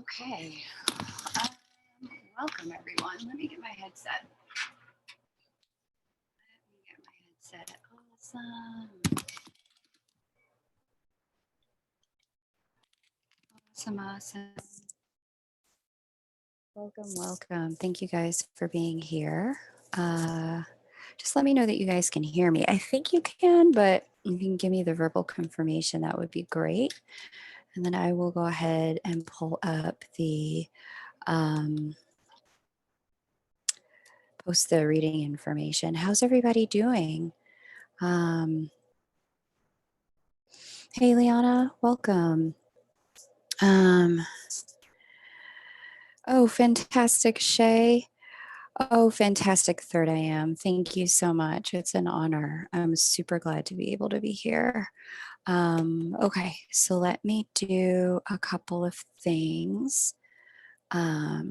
Okay. Welcome, everyone. Let me get my headset. Awesome. Awesome. Welcome. Thank you guys for being here. Just let me know that you guys can hear me. I think you can, but you can give me the verbal confirmation. That would be great. And then I will go ahead and pull up the post the reading information. How's everybody doing? Hey, Lyanna, welcome. Oh, fantastic, Shay. Oh, fantastic, Third I Am. Thank you so much. It's an honor. I'm super glad to be able to be here. Okay, so let me do a couple of things. I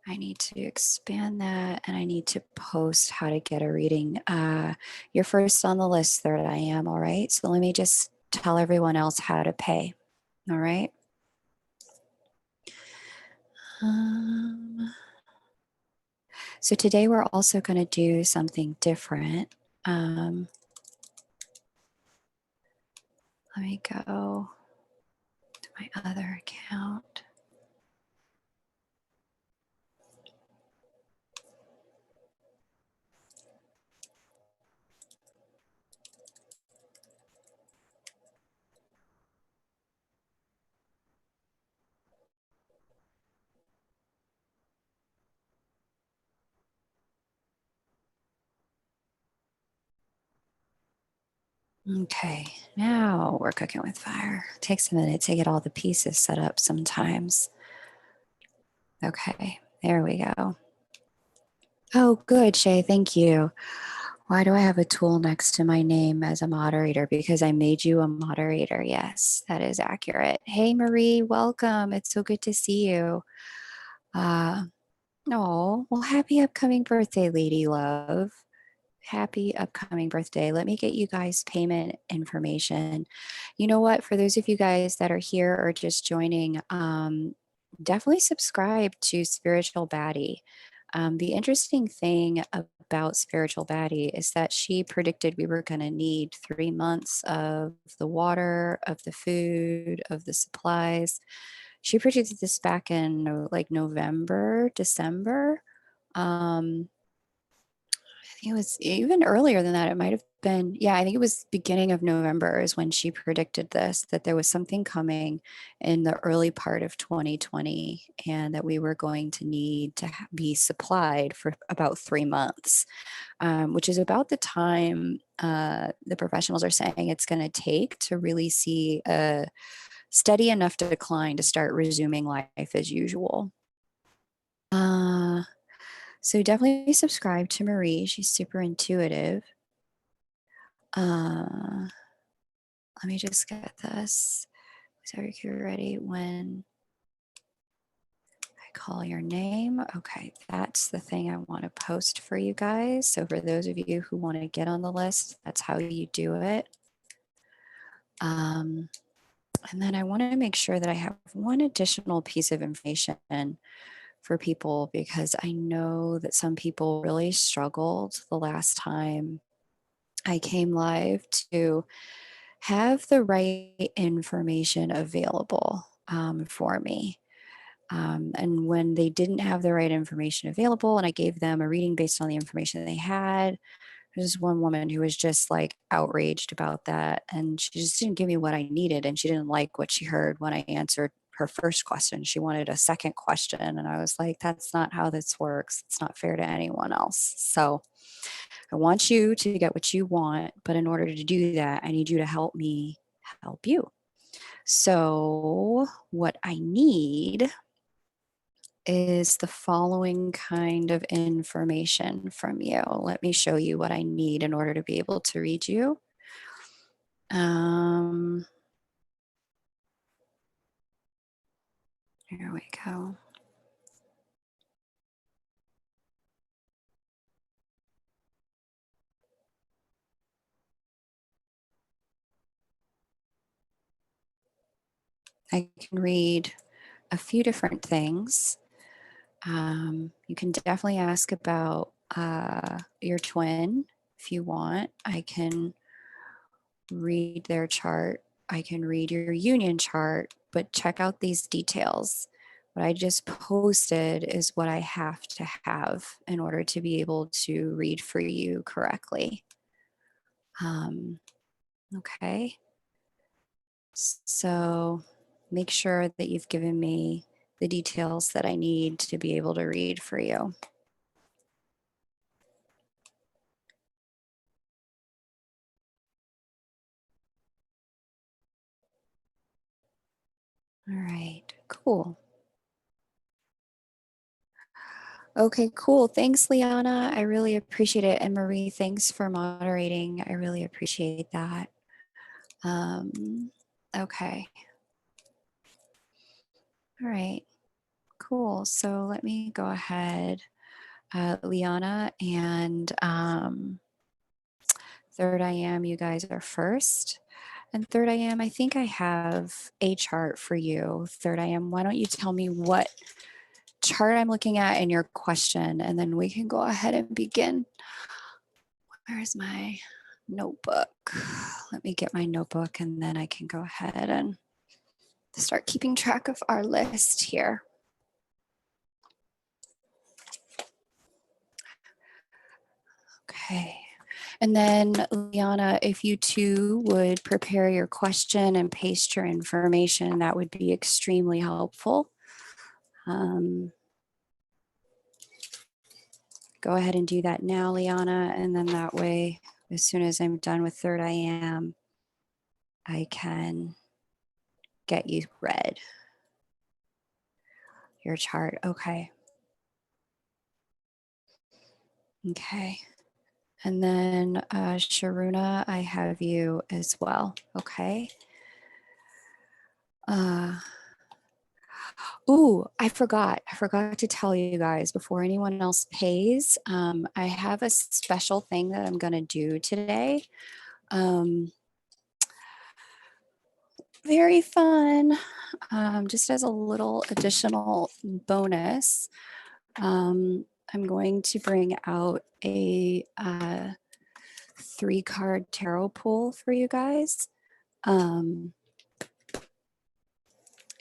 need to expand that and I need to post how to get a reading. You're first on the list, Third I Am, all right? So let me just tell everyone else how to pay, all right? So today we're also going to do something different. Let me go to my other account. Okay, now we're cooking with fire. It takes a minute to get all the pieces set up sometimes. Okay, there we go. Oh, good, Shay, thank you. Why do I have a tool next to my name as a moderator? Because I made you a moderator. Yes, that is accurate. Hey, Marie, welcome. It's so good to see you. Oh, well, happy upcoming birthday, Lady Love. Happy upcoming birthday. Let me get you guys payment information. You know what? For those of you guys that are here or just joining, definitely subscribe to Spiritual Baddie. The interesting thing about Spiritual Baddie is that she predicted we were going to need 3 months of the water, of the food, of the supplies. She predicted this back in like November, December. I think it was even earlier than that. It might have been, yeah, I think it was beginning of November is when she predicted this, that there was something coming in the early part of 2020 and that we were going to need to be supplied for about 3 months, which is about the time the professionals are saying it's going to take to really see a steady enough decline to start resuming life as usual. So definitely subscribe to Marie. She's super intuitive. Let me just get this. So you're ready when I call your name. Okay, that's the thing I want to post for you guys. So for those of you who want to get on the list, that's how you do it. And then I want to make sure that I have one additional piece of information for people because I know that some people really struggled the last time I came live to have the right information available for me. And when they didn't have the right information available and I gave them a reading based on the information they had, there's one woman who was just like outraged about that. And she just didn't give me what I needed. And she didn't like what she heard when I answered her first question. She wanted a second question. And I was like, that's not how this works. It's not fair to anyone else. So I want you to get what you want. But in order to do that, I need you to help me help you. So what I need is the following kind of information from you. Let me show you what I need in order to be able to read you. Here we go. I can read a few different things. You can definitely ask about your twin if you want. I can read their chart. I can read your union chart, but check out these details. What I just posted is what I have to have in order to be able to read for you correctly. Okay. So make sure that you've given me the details that I need to be able to read for you. All right, cool. Okay, cool. Thanks, Lyanna. I really appreciate it. And Marie, thanks for moderating. I really appreciate that. Okay. All right, cool. So let me go ahead, Lyanna and third I am, you guys are first. And third I am, I think I have a chart for you. Third I am, why don't you tell me what chart I'm looking at in your question, and then we can go ahead and begin. Where's my notebook? Let me get my notebook and then I can go ahead and start keeping track of our list here. Okay. And then, Lyanna, if you too would prepare your question and paste your information, that would be extremely helpful. Go ahead and do that now, Lyanna, and then that way, as soon as I'm done with third I am, I can get you read. Your chart. Okay. Okay. And then Sharuna, I have you as well. Okay. I forgot. I forgot to tell you guys before anyone else pays. I have a special thing that I'm going to do today. Very fun. Just as a little additional bonus, I'm going to bring out a 3-card tarot pool for you guys.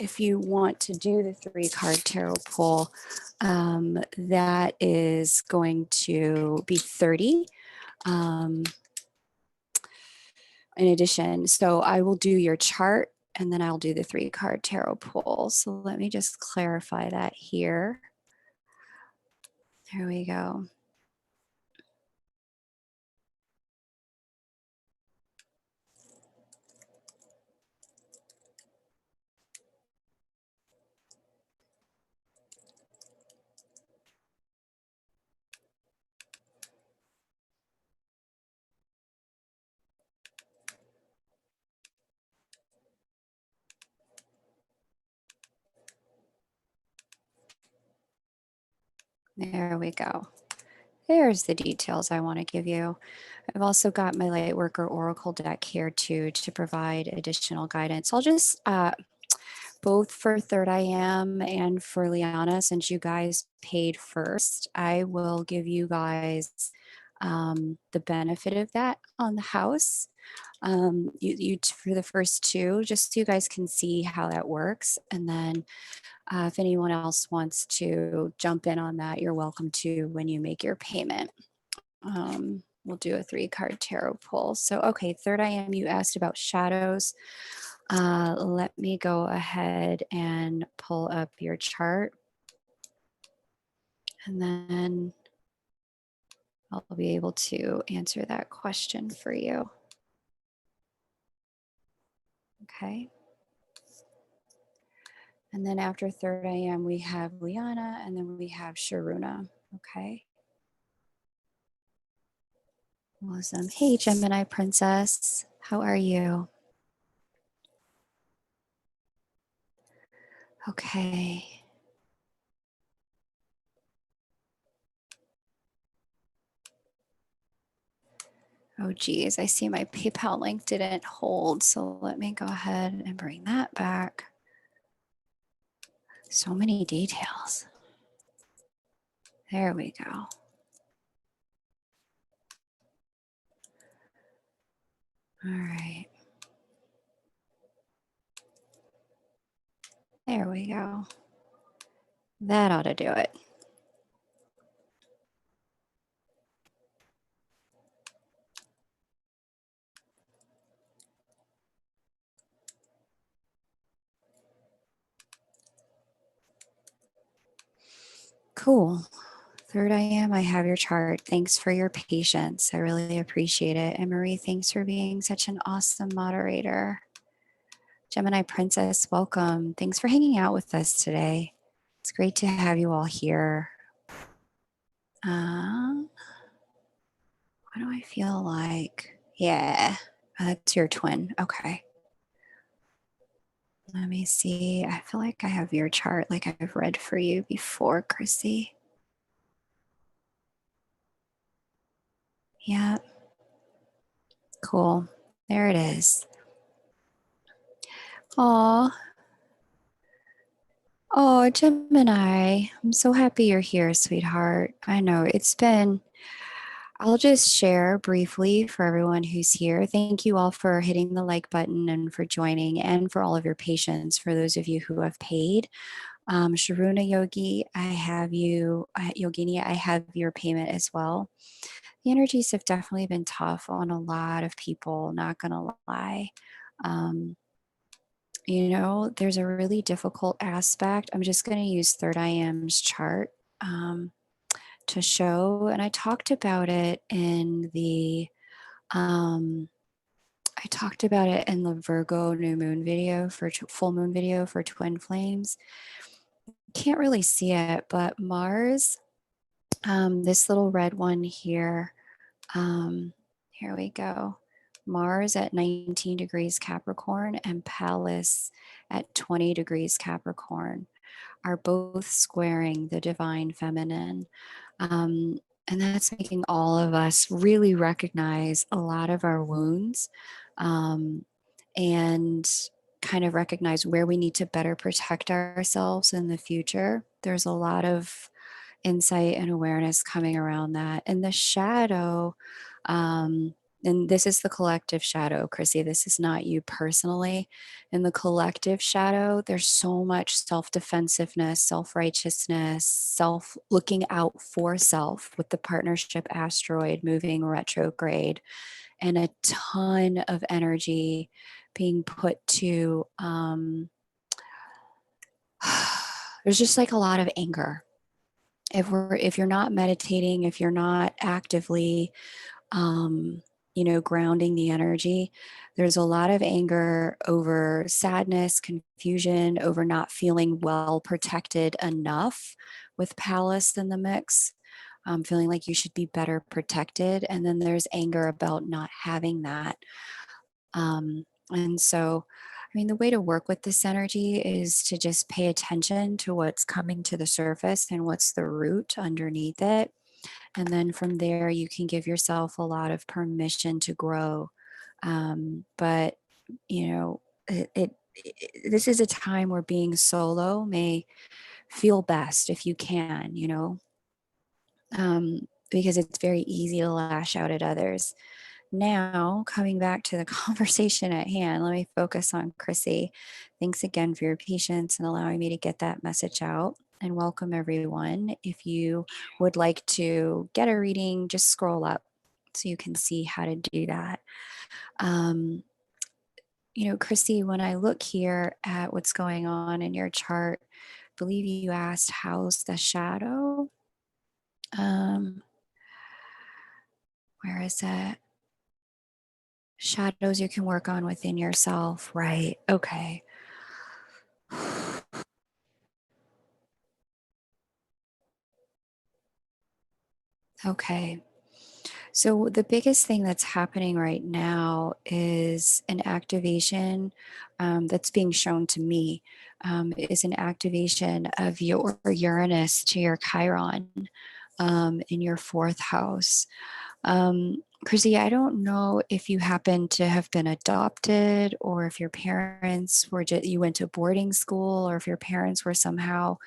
If you want to do the 3-card tarot pool, that is going to be 30. In addition, so I will do your chart and then I'll do the 3-card tarot pool. So let me just clarify that here. There we go. There we go. There's the details I want to give you. I've also got my Lightworker Oracle deck here too to provide additional guidance. I'll just, both for third I am and for Lyanna, since you guys paid first, I will give you guys the benefit of that on the house. You for the first two, just so you guys can see how that works. And then if anyone else wants to jump in on that, you're welcome to when you make your payment. We'll do a 3-card tarot pull. So, okay, third I am, you asked about shadows. Let me go ahead and pull up your chart. And then I'll be able to answer that question for you. Okay. And then after third I am, we have Lyanna, and then we have Sharuna. Okay. Awesome. Hey, Gemini Princess. How are you? Okay. Oh, geez. I see my PayPal link didn't hold. So let me go ahead and bring that back. So many details. There we go. All right. There we go. That ought to do it. Cool. Third I am, I have your chart. Thanks for your patience. I really appreciate it. And Marie, thanks for being such an awesome moderator. Gemini Princess, welcome. Thanks for hanging out with us today. It's great to have you all here. What do I feel like? Yeah, that's your twin. Okay. Let me see. I feel like I have your chart like I've read for you before, Chrissy. Yeah. Cool. There it is. Aw. Oh, Gemini. I'm so happy you're here, sweetheart. I know I'll just share briefly for everyone who's here. Thank you all for hitting the like button and for joining and for all of your patience for those of you who have paid. Sharuna Yogi, I have you, Yogini, I have your payment as well. The energies have definitely been tough on a lot of people, not gonna lie. There's a really difficult aspect. I'm just going to use Third I Am's chart to show, and I talked about it in the Virgo new moon video for full moon video for twin flames. Can't really see it, but Mars, this little red one here, here we go. Mars at 19 degrees Capricorn and Pallas at 20 degrees Capricorn are both squaring the divine feminine. And that's making all of us really recognize a lot of our wounds and kind of recognize where we need to better protect ourselves in the future. There's a lot of insight and awareness coming around that. And the shadow, and this is the collective shadow, Chrissy, this is not you personally. In the collective shadow, there's so much self-defensiveness, self-righteousness, self looking out for self with the partnership asteroid moving retrograde, and a ton of energy being put to there's just like a lot of anger. If you're not meditating, if you're not actively grounding the energy, there's a lot of anger over sadness, confusion, over not feeling well protected enough with Palace in the mix, feeling like you should be better protected. And then there's anger about not having that. And so, the way to work with this energy is to just pay attention to what's coming to the surface and what's the root underneath it. And then from there, you can give yourself a lot of permission to grow. But, you know, this is a time where being solo may feel best if you can, because it's very easy to lash out at others. Now, coming back to the conversation at hand, let me focus on Chrissy. Thanks again for your patience and allowing me to get that message out. And welcome everyone. If you would like to get a reading, just scroll up so you can see how to do that. Chrissy, when I look here at what's going on in your chart, I believe you asked, how's the shadow? Where is it? Shadows you can work on within yourself, right? Okay. Okay. So the biggest thing that's happening right now is an activation that's being shown to me, is an activation of your Uranus to your Chiron in your fourth house. Chrissy, I don't know if you happen to have been adopted or if your parents were just, you went to boarding school, or if your parents were somehow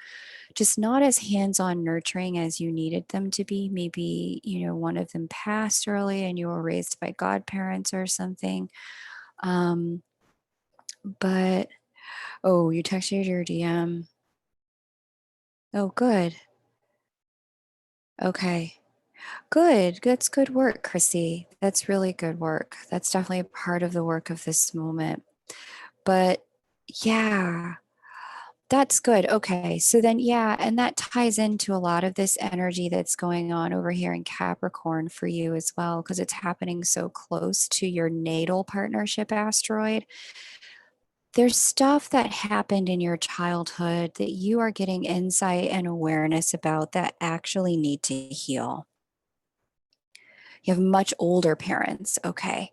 just not as hands-on nurturing as you needed them to be. Maybe, one of them passed early and you were raised by godparents or something. Um, but, oh, you texted your DM. Oh, good. Okay. Good. That's good work, Chrissy. That's really good work. That's definitely part of the work of this moment. But yeah, that's good. Okay. So then, yeah, and that ties into a lot of this energy that's going on over here in Capricorn for you as well, because it's happening so close to your natal partnership asteroid. There's stuff that happened in your childhood that you are getting insight and awareness about that actually need to heal. You have much older parents. Okay.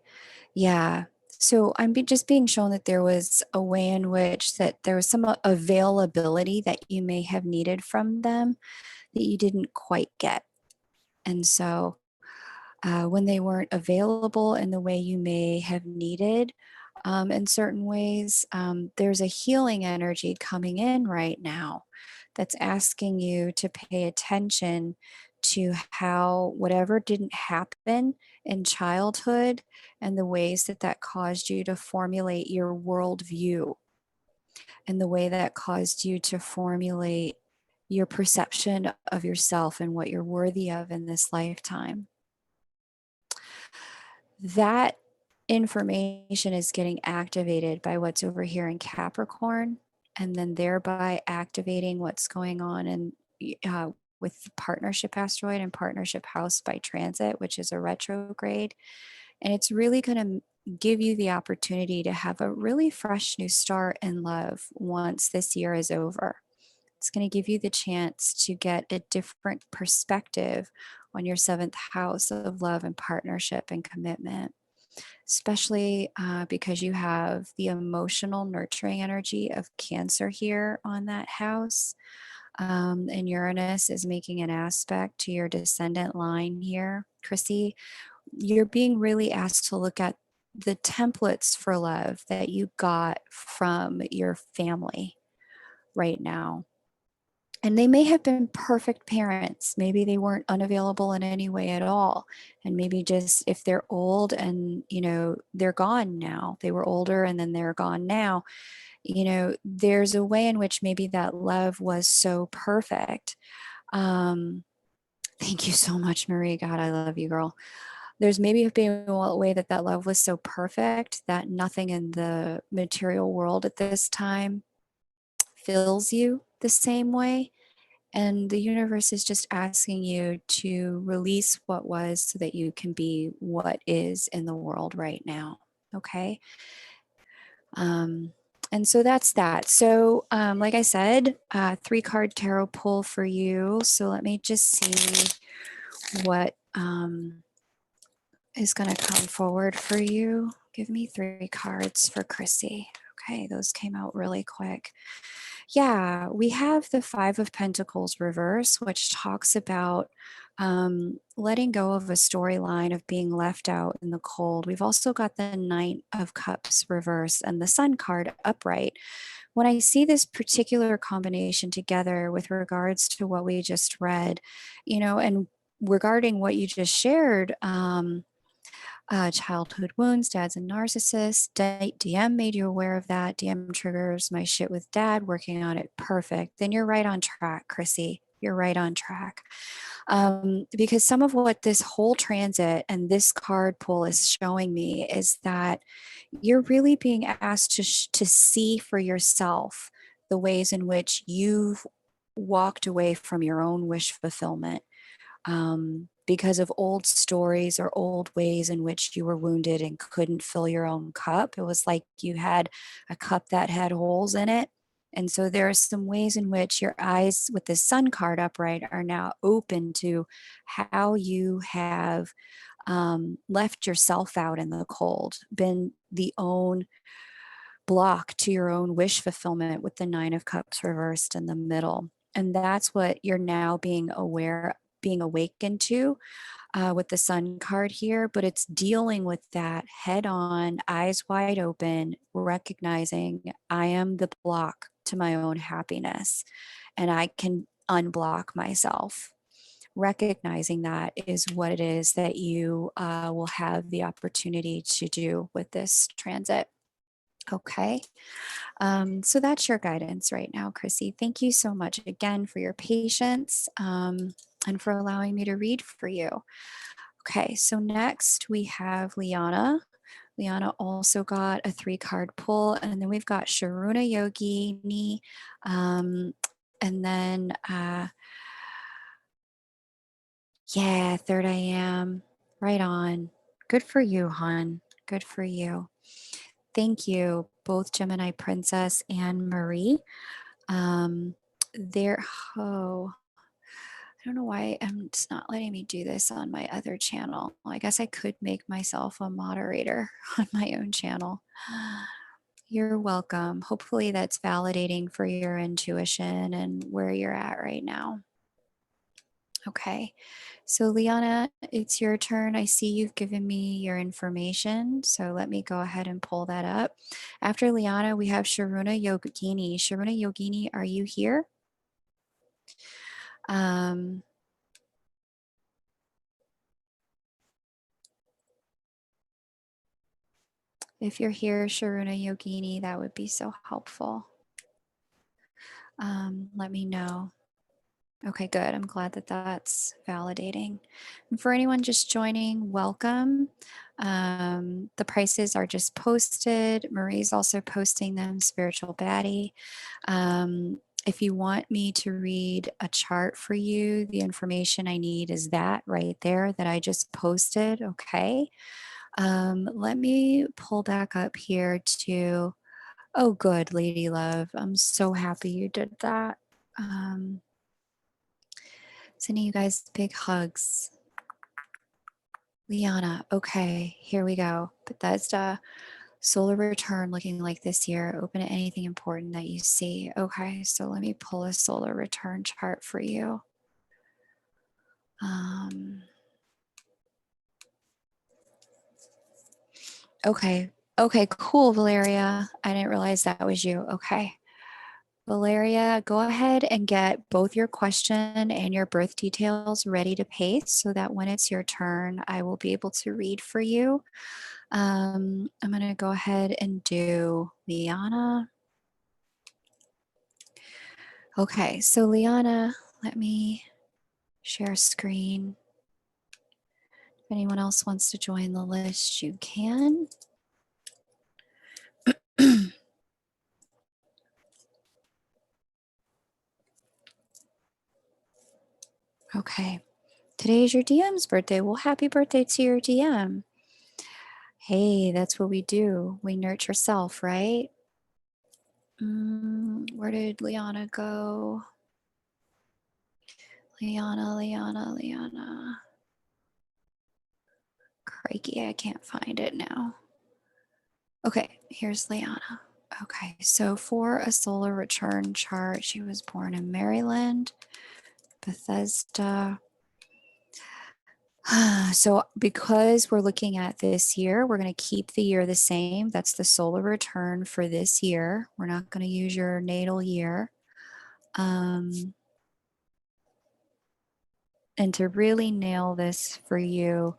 Yeah. So I'm just being shown that there was a way in which that there was some availability that you may have needed from them that you didn't quite get. And so when they weren't available in the way you may have needed, in certain ways, there's a healing energy coming in right now that's asking you to pay attention to how whatever didn't happen in childhood and the ways that that caused you to formulate your worldview and the way that caused you to formulate your perception of yourself and what you're worthy of in this lifetime. That information is getting activated by what's over here in Capricorn, and then thereby activating what's going on in uh, with partnership asteroid and partnership house by transit, which is a retrograde. And it's really going to give you the opportunity to have a really fresh new start in love once this year is over. It's going to give you the chance to get a different perspective on your seventh house of love and partnership and commitment, especially because you have the emotional nurturing energy of Cancer here on that house. And Uranus is making an aspect to your descendant line here. Chrissy, you're being really asked to look at the templates for love that you got from your family right now. And they may have been perfect parents. Maybe they weren't unavailable in any way at all. And maybe just if they're old and, they're gone now, they were older and then they're gone now, there's a way in which maybe that love was so perfect. Um, Thank you so much, Marie. God, I love you, girl. There's maybe been a way that that love was so perfect that nothing in the material world at this time fills you the same way. And the universe is just asking you to release what was so that you can be what is in the world right now. Okay. Um, and so that's that. So, like I said, 3-card tarot pull for you. So let me just see what is going to come forward for you. Give me 3 cards for Chrissy. Okay, those came out really quick. Yeah, we have the 5 of Pentacles reverse, which talks about letting go of a storyline of being left out in the cold. We've also got the Knight of Cups reverse and the Sun card upright. When I see this particular combination together with regards to what we just read, and regarding what you just shared, childhood wounds, dad's a narcissist. DM made you aware of that. DM triggers my shit with dad, working on it. Perfect. Then you're right on track, Chrissy. You're right on track. Because some of what this whole transit and this card pull is showing me is that you're really being asked to see for yourself the ways in which you've walked away from your own wish fulfillment, because of old stories or old ways in which you were wounded and couldn't fill your own cup. It was like you had a cup that had holes in it. And so there are some ways in which your eyes with the Sun card upright are now open to how you have left yourself out in the cold, been the own block to your own wish fulfillment with the 9 of Cups reversed in the middle. And that's what you're now being aware being awakened to with the sun card here, but it's dealing with that head on, eyes wide open, recognizing I am the block to my own happiness and I can unblock myself. Recognizing that is what it is that you will have the opportunity to do with this transit. Okay. So that's your guidance right now, Chrissy. Thank you so much again for your patience and for allowing me to read for you. Okay, so next we have Lyanna. Lyanna also got a 3-card pull, and then we've got Sharuna Yogini, and then yeah, third I am. Right on. Good for you, hon. Good for you. Thank you, both Gemini Princess and Marie. There, oh, I don't know why it's not letting me do this on my other channel. I guess I could make myself a moderator on my own channel. You're welcome. Hopefully that's validating for your intuition and where you're at right now. Okay, so Lyanna, it's your turn. I see you've given me your information, so let me go ahead and pull that up. After Lyanna, we have Sharuna Yogini. Sharuna Yogini, are you here? If you're here, Sharuna Yogini, that would be so helpful. Let me know. Okay, good. I'm glad that that's validating. And for anyone just joining, welcome. The prices are just posted. Marie's also posting them, Spiritual Baddie. If you want me to read a chart for you, the information I need is that right there that I just posted. Okay. Let me pull back up here to, oh, good, Lady Love. I'm so happy you did that. Sending you guys big hugs. Lyanna, okay, here we go. Bethesda, solar return looking like this year. Open to anything important that you see. Okay, so let me pull a solar return chart for you. Okay, cool, Valeria. I didn't realize that was you. Okay. Valeria, go ahead and get both your question and your birth details ready to paste so that when it's your turn, I will be able to read for you. I'm going to go ahead and do Lyanna. Okay, so Lyanna, let me share screen. If anyone else wants to join the list, you can. Okay, today is your DM's birthday. Well, happy birthday to your DM. Hey, that's what we do. We nurture self, right? Where did Lyanna go? Lyanna. Crikey, I can't find it now. Okay, here's Lyanna. Okay, so for a solar return chart, she was born in Maryland, Bethesda. So because we're looking at this year, we're going to keep the year the same. That's the solar return for this year. We're not going to use your natal year. And to really nail this for you,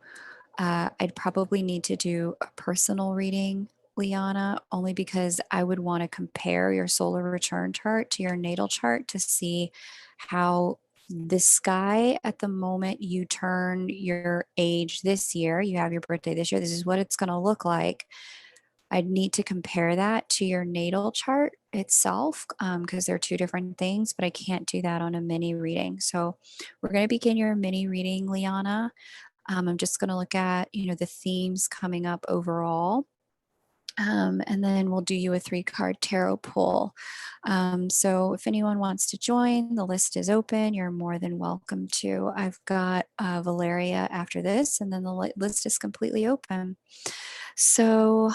I'd probably need to do a personal reading, Lyanna, only because I would want to compare your solar return chart to your natal chart to see how the sky at the moment you turn your age this year, you have your birthday this year, this is what it's going to look like. I'd need to compare that to your natal chart itself because they're two different things, but I can't do that on a mini reading. So we're going to begin your mini reading, Lyanna. I'm just going to look at, the themes coming up overall. And then we'll do you a 3-card tarot pull. So if anyone wants to join, the list is open. You're more than welcome to. I've got Valeria after this, and then the list is completely open. So,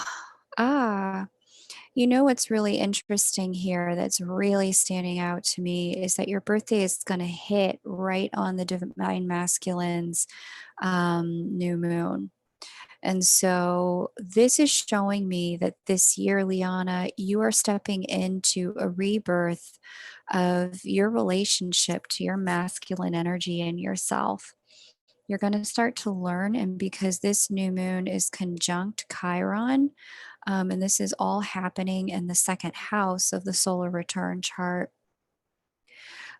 What's really interesting here that's really standing out to me is that your birthday is going to hit right on the divine masculine's new moon. And so this is showing me that this year, Lyanna, you are stepping into a rebirth of your relationship to your masculine energy and yourself. You're going to start to learn, and because this new moon is conjunct Chiron, and this is all happening in the second house of the solar return chart,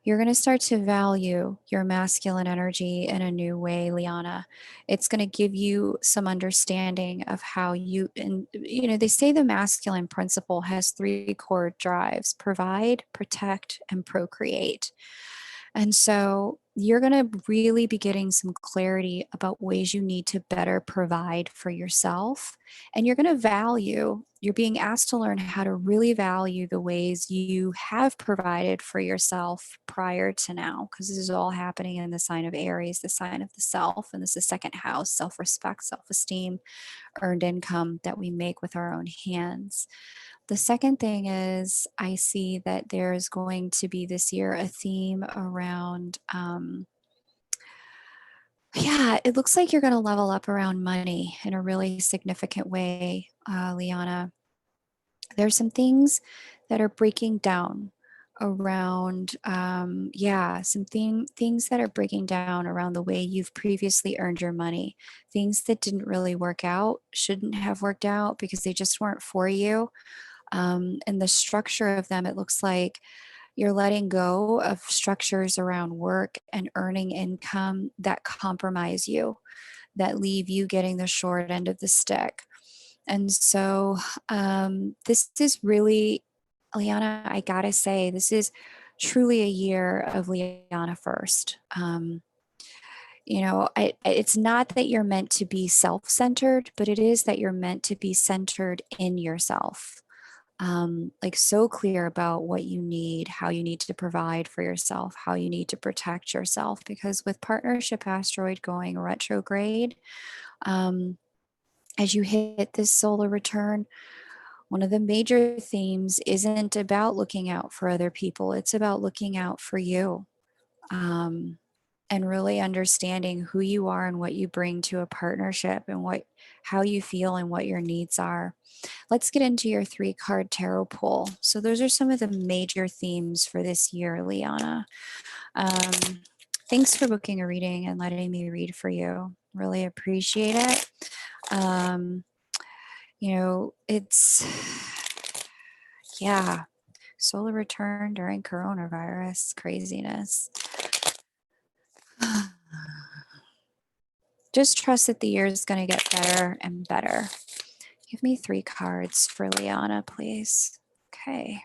you're going to start to value your masculine energy in a new way, Lyanna. It's going to give you some understanding of how they say the masculine principle has three core drives: provide, protect, and procreate. And so you're going to really be getting some clarity about ways you need to better provide for yourself. And you're being asked to learn how to really value the ways you have provided for yourself prior to now, because this is all happening in the sign of Aries, the sign of the self. And this is second house: self respect, self esteem, earned income that we make with our own hands. The second thing is, I see that there's going to be this year a theme around, yeah, it looks like you're going to level up around money in a really significant way, Lyanna. There's some things that are breaking down around, things that are breaking down around the way you've previously earned your money. Things that didn't really work out, shouldn't have worked out because they just weren't for you. And the structure of them, it looks like you're letting go of structures around work and earning income that compromise you, that leave you getting the short end of the stick. And so this is really, Lyanna, I gotta say, this is truly a year of Lyanna first. It's not that you're meant to be self centered, but it is that you're meant to be centered in yourself. Like so clear about what you need, how you need to provide for yourself, how you need to protect yourself. Because with partnership asteroid going retrograde, um, as you hit this solar return, one of the major themes isn't about looking out for other people, it's about looking out for you. Um, and really understanding who you are and what you bring to a partnership, and how you feel and what your needs are. Let's get into your 3-card tarot pool. So those are some of the major themes for this year, Lyanna. Um, Thanks for booking a reading and letting me read for you. Really appreciate it. Um, it's, yeah, solar return during coronavirus craziness. Just trust that the year is going to get better and better. Give me 3 cards for Lyanna, please. Okay.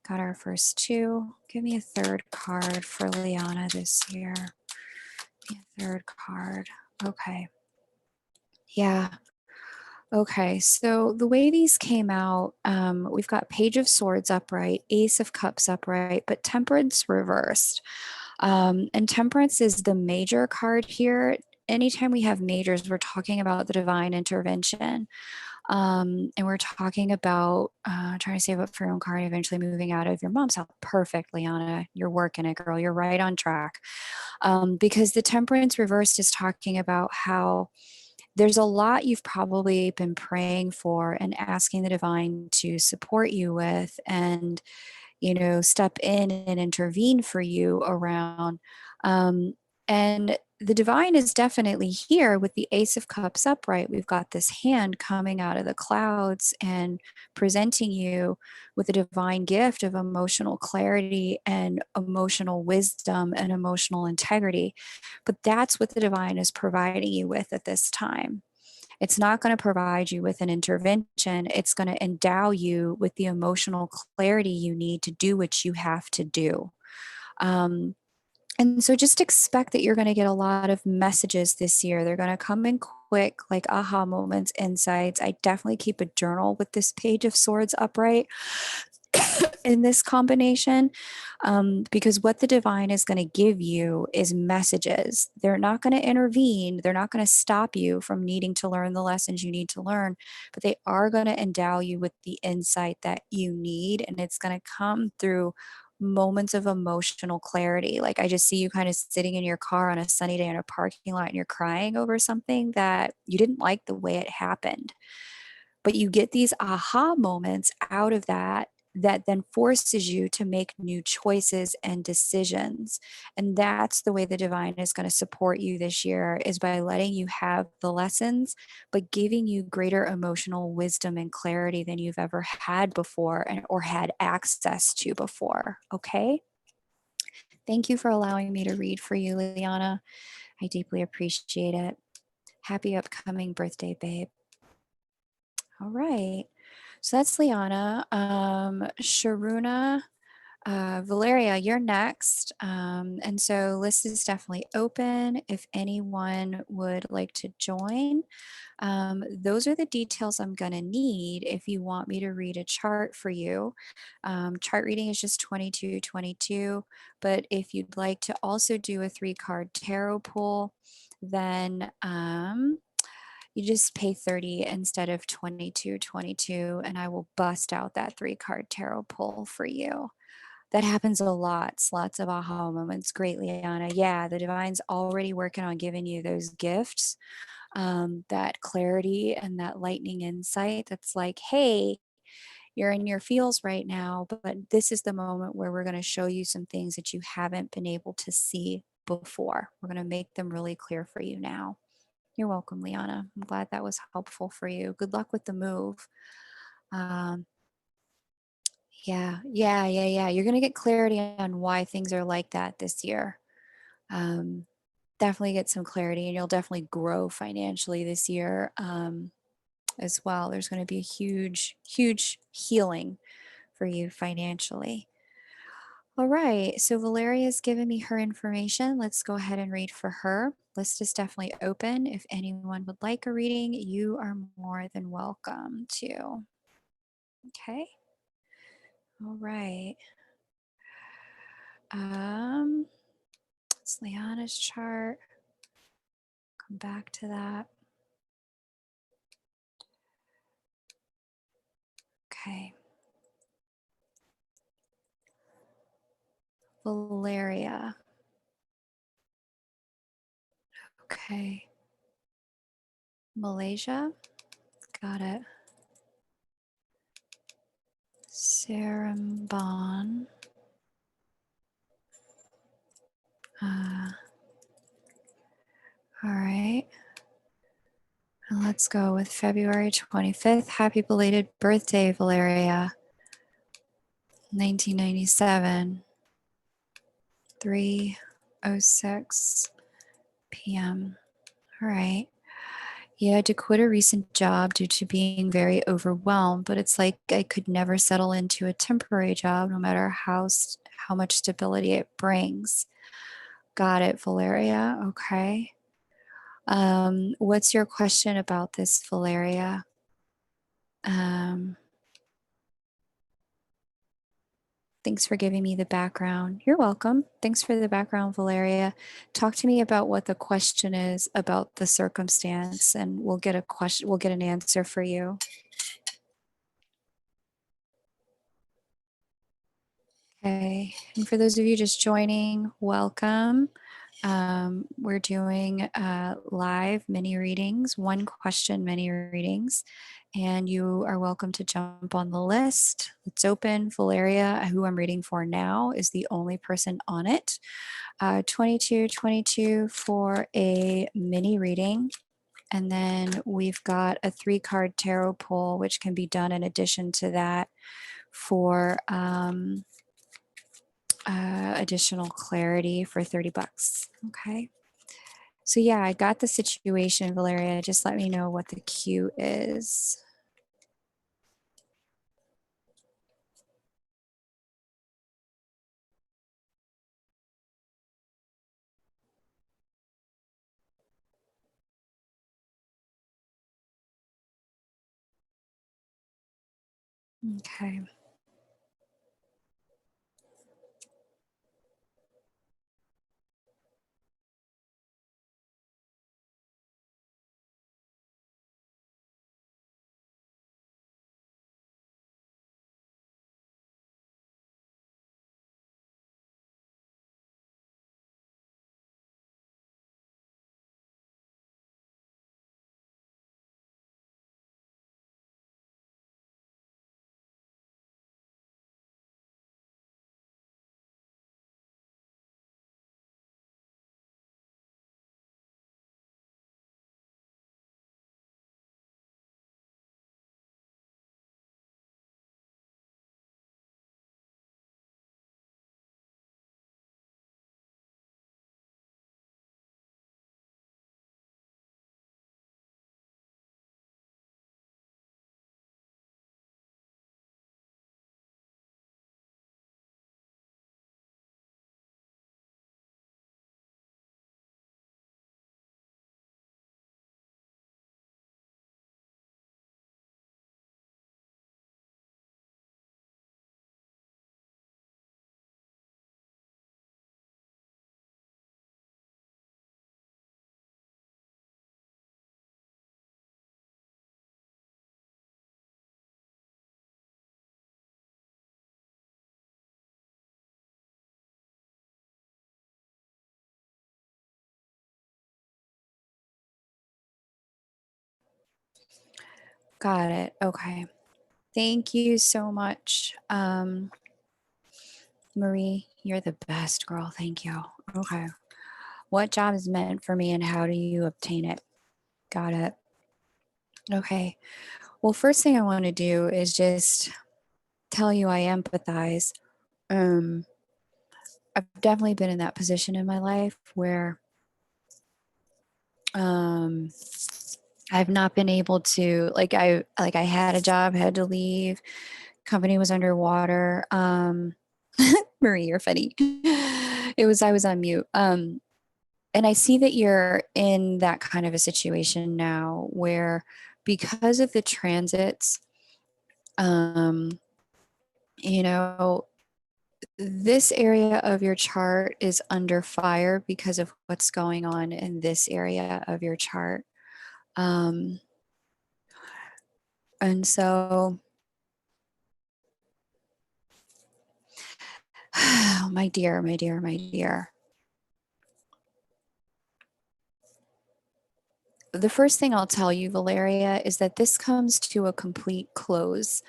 Got our first 2. Give me a third card for Lyanna this year. Give me a third card. Okay. Yeah. Okay. So the way these came out, we've got Page of Swords upright, Ace of Cups upright, but Temperance reversed. And Temperance is the major card here. Anytime we have majors, we're talking about the divine intervention. And we're talking about trying to save up for your own car and eventually moving out of your mom's house. Perfect, Lyanna. You're working it, girl. You're right on track. Because the Temperance reversed is talking about how there's a lot you've probably been praying for and asking the divine to support you with, and step in and intervene for you around. Um, and the divine is definitely here with the Ace of Cups upright. We've got this hand coming out of the clouds and presenting you with a divine gift of emotional clarity and emotional wisdom and emotional integrity. But that's what the divine is providing you with at this time. It's not going to provide you with an intervention. It's going to endow you with the emotional clarity you need to do what you have to do. And so just expect that you're going to get a lot of messages this year. They're going to come in quick, like aha moments, insights. I definitely keep a journal with this Page of Swords upright. in this combination, because what the divine is going to give you is messages. They're not going to intervene. They're not going to stop you from needing to learn the lessons you need to learn, but they are going to endow you with the insight that you need. And it's going to come through moments of emotional clarity. Like I just see you kind of sitting in your car on a sunny day in a parking lot and you're crying over something that you didn't like the way it happened, but you get these aha moments out of that that then forces you to make new choices and decisions. And that's the way the divine is going to support you this year, is by letting you have the lessons but giving you greater emotional wisdom and clarity than you've ever had before, and or had access to before. Okay, thank you for allowing me to read for you, Lyanna. I deeply appreciate it. Happy upcoming birthday, babe. All right. So that's Lyanna. Sharuna, Valeria, you're next. And so list is definitely open if anyone would like to join. Those are the details I'm going to need if you want me to read a chart for you. Chart reading is just 2222, but if you'd like to also do a 3-card tarot pull, then you just pay 30 instead of 22.22, and I will bust out that 3-card tarot pull for you. That happens a lot. Lots of aha moments. Great, Lyanna. Yeah, the divine's already working on giving you those gifts, that clarity and that lightning insight that's like, hey, you're in your feels right now, but this is the moment where we're going to show you some things that you haven't been able to see before. We're going to make them really clear for you now. You're welcome, Lyanna. I'm glad that was helpful for you. Good luck with the move. Um, yeah. You're going to get clarity on why things are like that this year. Um, Definitely get some clarity, and you'll definitely grow financially this year, as well. There's going to be a huge healing for you financially. All right, so Valeria's given me her information. Let's go ahead and read for her. List is definitely open. If anyone would like a reading, you are more than welcome to. Okay. All right. It's Lyanna's chart. Come back to that. Okay. Valeria. Okay. Malaysia. Got it. Seremban. All right. And let's go with February 25th. Happy belated birthday, Valeria. 1997. 3:06 p.m. All right. You had to quit a recent job due to being very overwhelmed, but it's like I could never settle into a temporary job, no matter how much stability it brings. Got it, Valeria. Okay. What's your question about this, Valeria? Um, Thanks for giving me the background. You're welcome. Thanks for the background, Valeria. Talk to me about what the question is about the circumstance, and we'll get a question. We'll get an answer for you. Okay. And for those of you just joining, welcome. We're doing live mini readings, one question mini readings, and you are welcome to jump on the list. It's open. Valeria, who I'm reading for now, is the only person on it. 2222 for a mini reading. And then we've got a 3-card tarot pull, which can be done in addition to that for additional clarity for $30. Okay. So yeah, I got the situation, Valeria. Just let me know what the cue is. Okay. Got it. Okay. Thank you so much. Marie, you're the best girl. Thank you. Okay. What job is meant for me and how do you obtain it? Got it. Okay. Well, first thing I want to do is just tell you I empathize. Um, I've definitely been in that position in my life where um, I've not been able to I had a job, had to leave, company was underwater. Marie, you're funny. I was on mute. And I see that you're in that kind of a situation now where because of the transits, um, you know, this area of your chart is under fire because of what's going on in this area of your chart. Um, and so, my dear, my dear, my dear, the first thing I'll tell you, Valeria, is that this comes to a complete close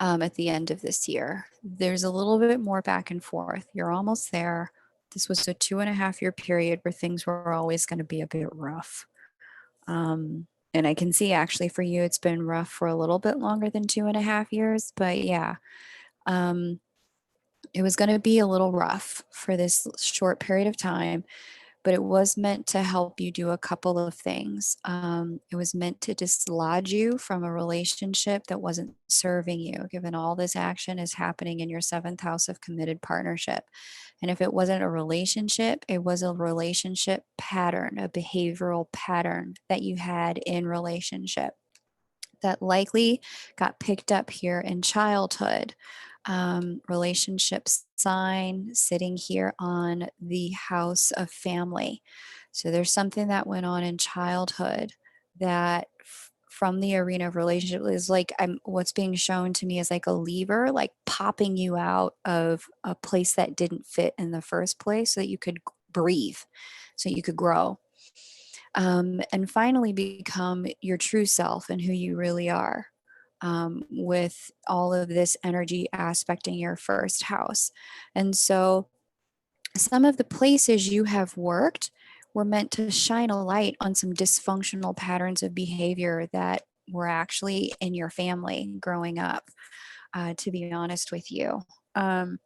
at the end of this year. There's a little bit more back and forth. You're almost there. This was a 2.5 year period where things were always going to be a bit rough. And I can see actually for you, it's been rough for a little bit longer than 2.5 years. But yeah, um, it was going to be a little rough for this short period of time, but it was meant to help you do a couple of things. It was meant to dislodge you from a relationship that wasn't serving you, given all this action is happening in your seventh house of committed partnership. And if it wasn't a relationship, it was a relationship pattern, a behavioral pattern that you had in relationship that likely got picked up here in childhood. Relationships sign sitting here on the house of family. So there's something that went on in childhood that from the arena of relationship is like what's being shown to me is like a lever, like popping you out of a place that didn't fit in the first place so that you could breathe, so you could grow and finally become your true self and who you really are with all of this energy aspecting your first house. And so some of the places you have worked were meant to shine a light on some dysfunctional patterns of behavior that were actually in your family growing up, to be honest with you. Um,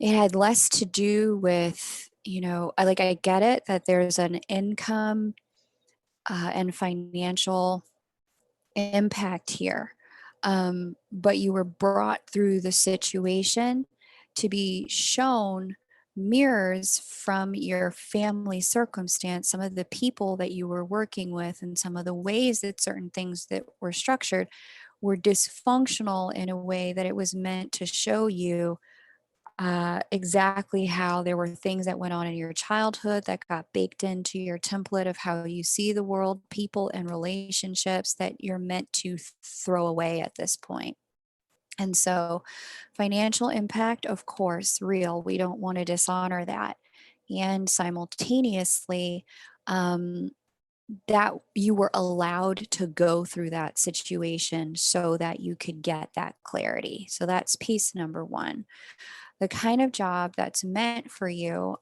it had less to do with, I get it that there's an income and financial impact here. But you were brought through the situation to be shown mirrors from your family circumstance, some of the people that you were working with, and some of the ways that certain things that were structured were dysfunctional in a way that it was meant to show you exactly how there were things that went on in your childhood that got baked into your template of how you see the world, people, and relationships that you're meant to throw away at this point. And so, financial impact, of course, real. We don't want to dishonor that. And simultaneously, um, that you were allowed to go through that situation so that you could get that clarity. So, that's piece number one. The kind of job that's meant for you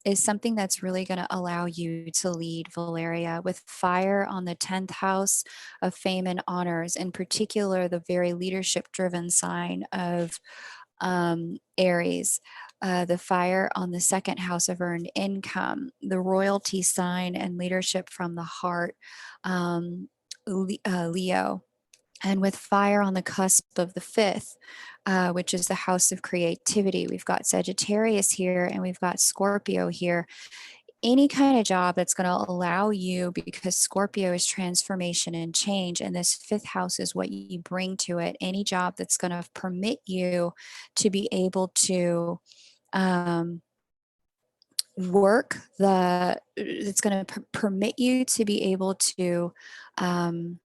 is something that's really going to allow you to lead, Valeria, with fire on the 10th house of fame and honors, in particular, the very leadership driven sign of Aries. The fire on the second house of earned income, the royalty sign and leadership from the heart, Leo, and with fire on the cusp of the fifth, which is the house of creativity. We've got Sagittarius here and we've got Scorpio here. Any kind of job that's going to allow you, because Scorpio is transformation and change, and this fifth house is what you bring to it. Any job that's going to permit you to be able to um, it's going to permit you to be able to. Um,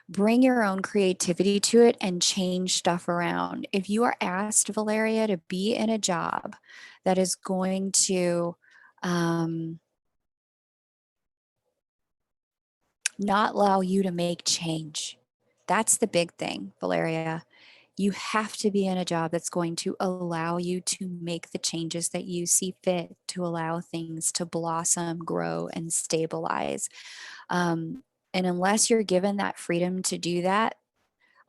bring your own creativity to it and change stuff around. If you are asked, Valeria, to be in a job that is going to um, not allow you to make change. That's the big thing, Valeria. You have to be in a job that's going to allow you to make the changes that you see fit, to allow things to blossom, grow, and stabilize. And unless you're given that freedom to do that,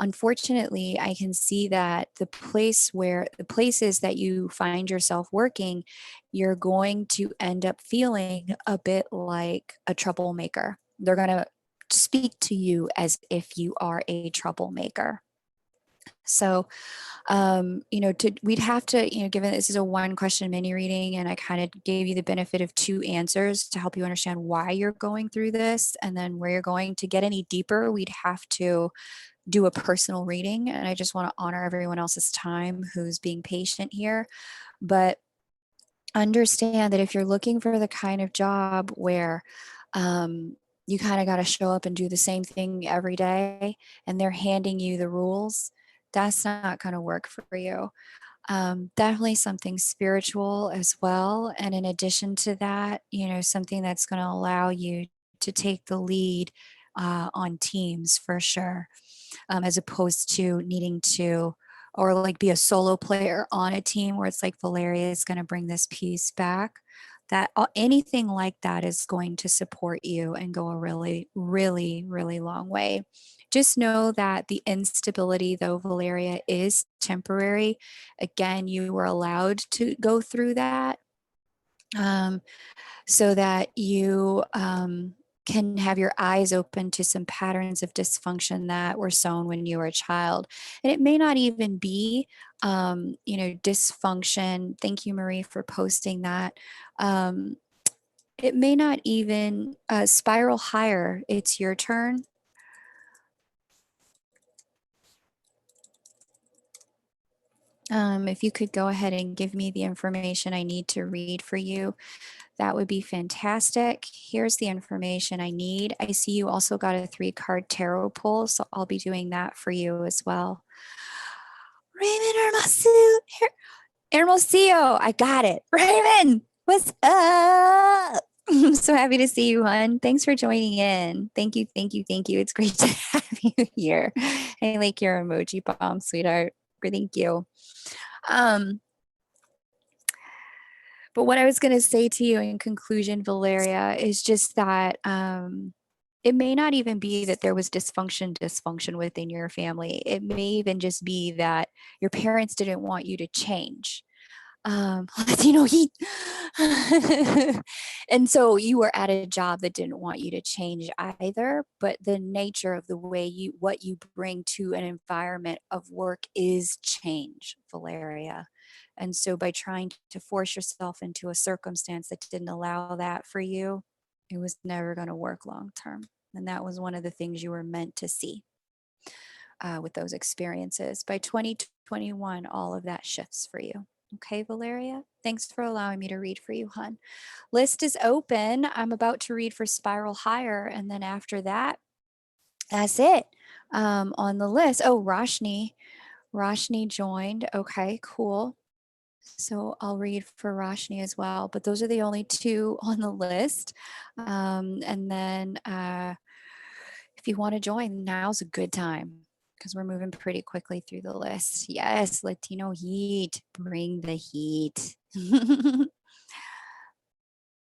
unfortunately, I can see that the places that you find yourself working, you're going to end up feeling a bit like a troublemaker. They're going to speak to you as if you are a troublemaker. So, we'd have to, given this is a one question mini reading, and I kind of gave you the benefit of two answers to help you understand why you're going through this and then where you're going. To get any deeper, we'd have to do a personal reading. And I just want to honor everyone else's time who's being patient here. But understand that if you're looking for the kind of job where you kind of got to show up and do the same thing every day and they're handing you the rules, that's not going to work for you. Definitely something spiritual as well. And in addition to that, something that's going to allow you to take the lead on teams for sure, as opposed to needing to, or like be a solo player on a team where it's like Valeria is going to bring this piece back. That anything like that is going to support you and go a really, really, really long way. Just know that the instability, though, Valeria, is temporary. Again, you were allowed to go through that, so that you can have your eyes open to some patterns of dysfunction that were sown when you were a child. And it may not even be, dysfunction. Thank you, Marie, for posting that. It may not even spiral higher. It's your turn. If you could go ahead and give me the information I need to read for you, that would be fantastic. Here's the information I need. I see you also got a 3-card tarot pull, so I'll be doing that for you as well. Raymond Hermosillo, I got it. Raymond, what's up? I'm so happy to see you, hon. Thanks for joining in. Thank you, thank you, thank you. It's great to have you here. I like your emoji bomb, sweetheart. Thank you. But what I was going to say to you in conclusion, Valeria, is just that it may not even be that there was dysfunction within your family. It may even just be that your parents didn't want you to change. Latino heat. And so you were at a job that didn't want you to change either, but the nature of the way what you bring to an environment of work is change, Valeria. And so by trying to force yourself into a circumstance that didn't allow that for you, it was never going to work long term. And that was one of the things you were meant to see with those experiences. By 2021, all of that shifts for you. Okay, Valeria, thanks for allowing me to read for you, hon. List is open. I'm about to read for Spiral Higher. And then after that, that's it on the list. Oh, Rashne joined. Okay, cool. So I'll read for Rashne as well. But those are the only two on the list. And then if you want to join, now's a good time because we're moving pretty quickly through the list. Yes, Latino heat. Bring the heat.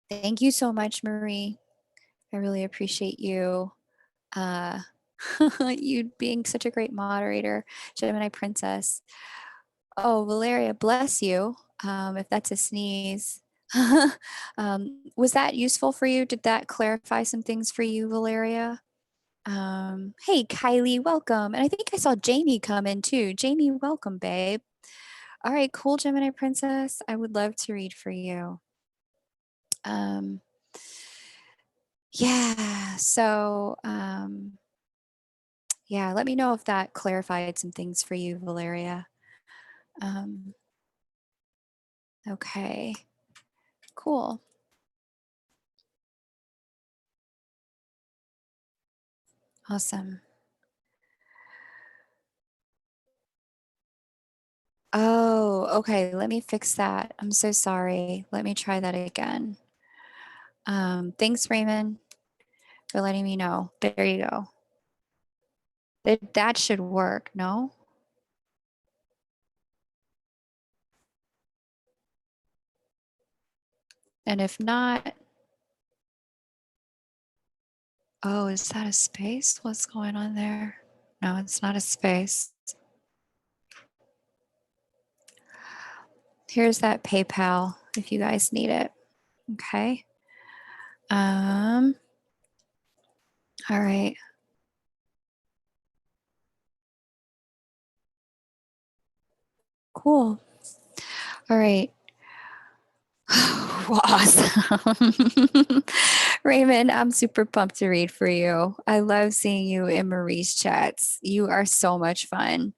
Thank you so much, Marie. I really appreciate you. You being such a great moderator, Gemini Princess. Oh, Valeria, bless you. If that's a sneeze. Was that useful for you? Did that clarify some things for you, Valeria? Hey, Kylie, welcome. And I think I saw Jamie come in too. Jamie, welcome, babe. All right, cool, Gemini Princess. I would love to read for you. Yeah, so yeah, let me know if that clarified some things for you, Valeria. Okay, cool. Awesome. Oh, okay. Let me fix that. I'm so sorry. Let me try that again. Thanks, Raymond. They're letting me know. There you go. That should work, no? And if not, oh, is that a space? What's going on there? No, it's not a space. Here's that PayPal if you guys need it. Okay. All right. Cool. All right. Awesome. Raymond, I'm super pumped to read for you. I love seeing you in Marie's chats. You are so much fun.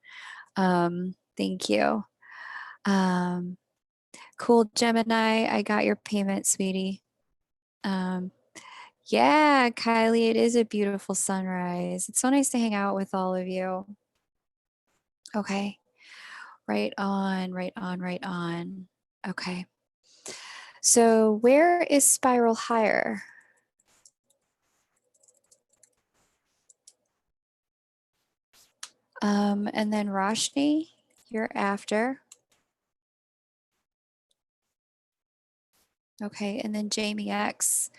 Thank you. Um, cool, Gemini. I got your payment, sweetie. Um, yeah, Kylie, it is a beautiful sunrise. It's so nice to hang out with all of you. Okay. Right on, right on, right on. Okay. So where is spiral higher? And then Rashne, you're after. Okay, and then Jamie X,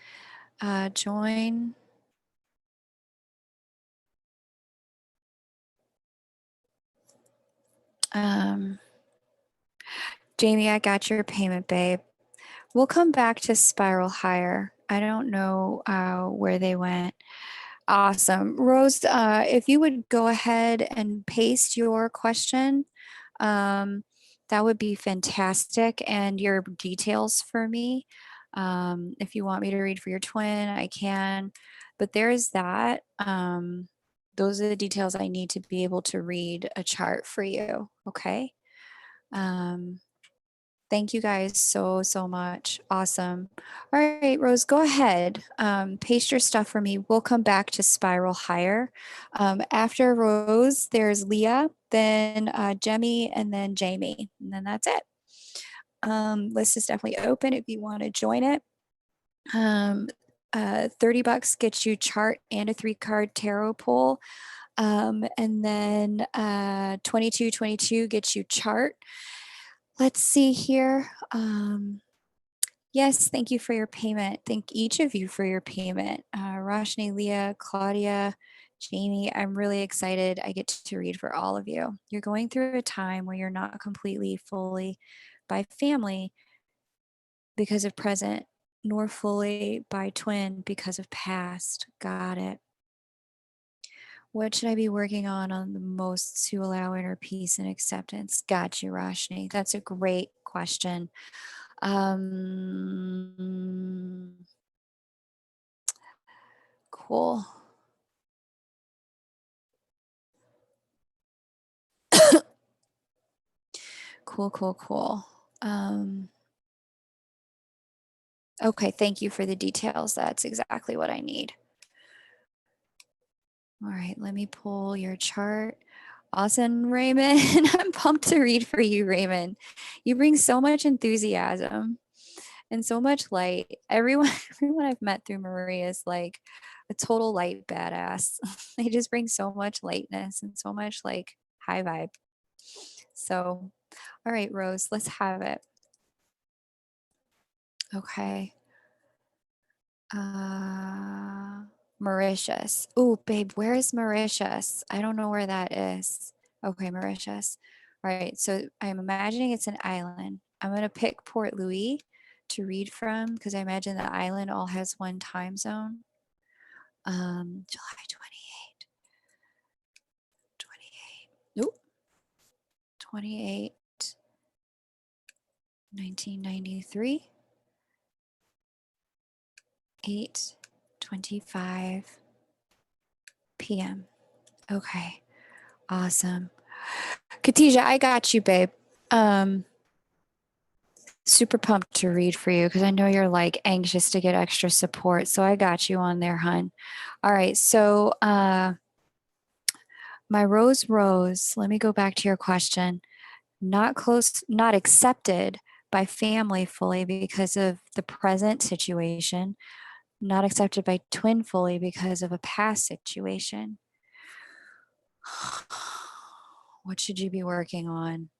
join. Jamie, I got your payment, babe. We'll come back to spiral higher. I don't know where they went. Awesome. Rose, if you would go ahead and paste your question, that would be fantastic. And your details for me. If you want me to read for your twin, I can. But there's that. Those are the details I need to be able to read a chart for you. Okay. Um, Thank you guys so, so much. Awesome. All right, Rose, go ahead. Paste your stuff for me. We'll come back to spiral higher. After Rose, there's Leah, then Jemmy, and then Jamie. And then that's it. List is definitely open if you want to join it. $30 gets you chart and a 3-card tarot pull. And then 2222 gets you chart. Let's see here. Yes, thank you for your payment. Thank each of you for your payment. Rashne, Leah, Claudia, Jamie, I'm really excited I get to read for all of you. You're going through a time where you're not completely, fully by family because of present, nor fully by twin because of past. Got it. What should I be working on the most to allow inner peace and acceptance? Got you, Rashni. That's a great question. Cool. Cool. Okay, thank you for the details. That's exactly what I need. All right, let me pull your chart. Awesome, Raymond. I'm pumped to read for you, Raymond. You bring so much enthusiasm and so much light. Everyone I've met through Maria is like a total light badass. They just bring so much lightness and so much like high vibe. So, all right, Rose, let's have it. Okay. Mauritius. Ooh, babe, where is Mauritius? I don't know where that is. Okay, Mauritius. All right, so I'm imagining it's an island. I'm going to pick Port Louis to read from because I imagine the island all has one time zone. July 28. Nope. 28, 1993. 8:25 p.m. Okay, awesome. Khadijah, I got you, babe. Super pumped to read for you because I know you're like anxious to get extra support. So I got you on there, hun. All right. So my Rose, let me go back to your question. Not close, not accepted by family fully because of the present situation. Not accepted by twin fully because of a past situation. What should you be working on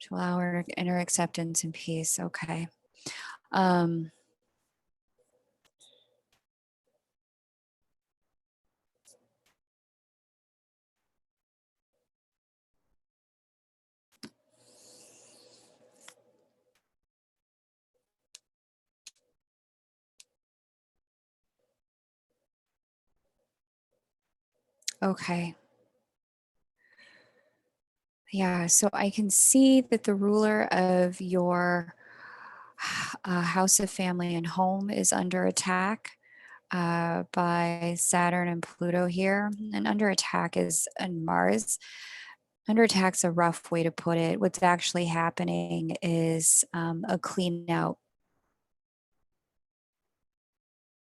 to allow inner acceptance and peace? Okay. Um, okay. Yeah, so I can see that the ruler of your house of family and home is under attack by Saturn and Pluto here. And under attack is and Mars. Under attack's a rough way to put it. What's actually happening is a clean out.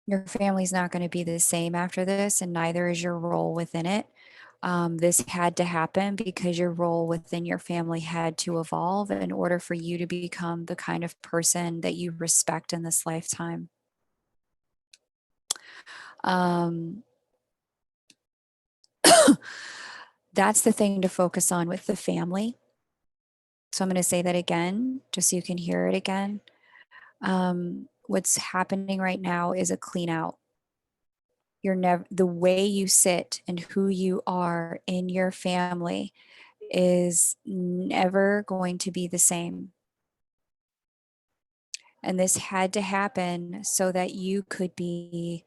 Your family's not going to be the same after this, and neither is your role within it. This had to happen because your role within your family had to evolve in order for you to become the kind of person that you respect in this lifetime. Um, that's the thing to focus on with the family. So I'm going to say that again, just so you can hear it again. What's happening right now is a clean out. You're never the way you sit and who you are in your family is never going to be the same. And this had to happen so that you could become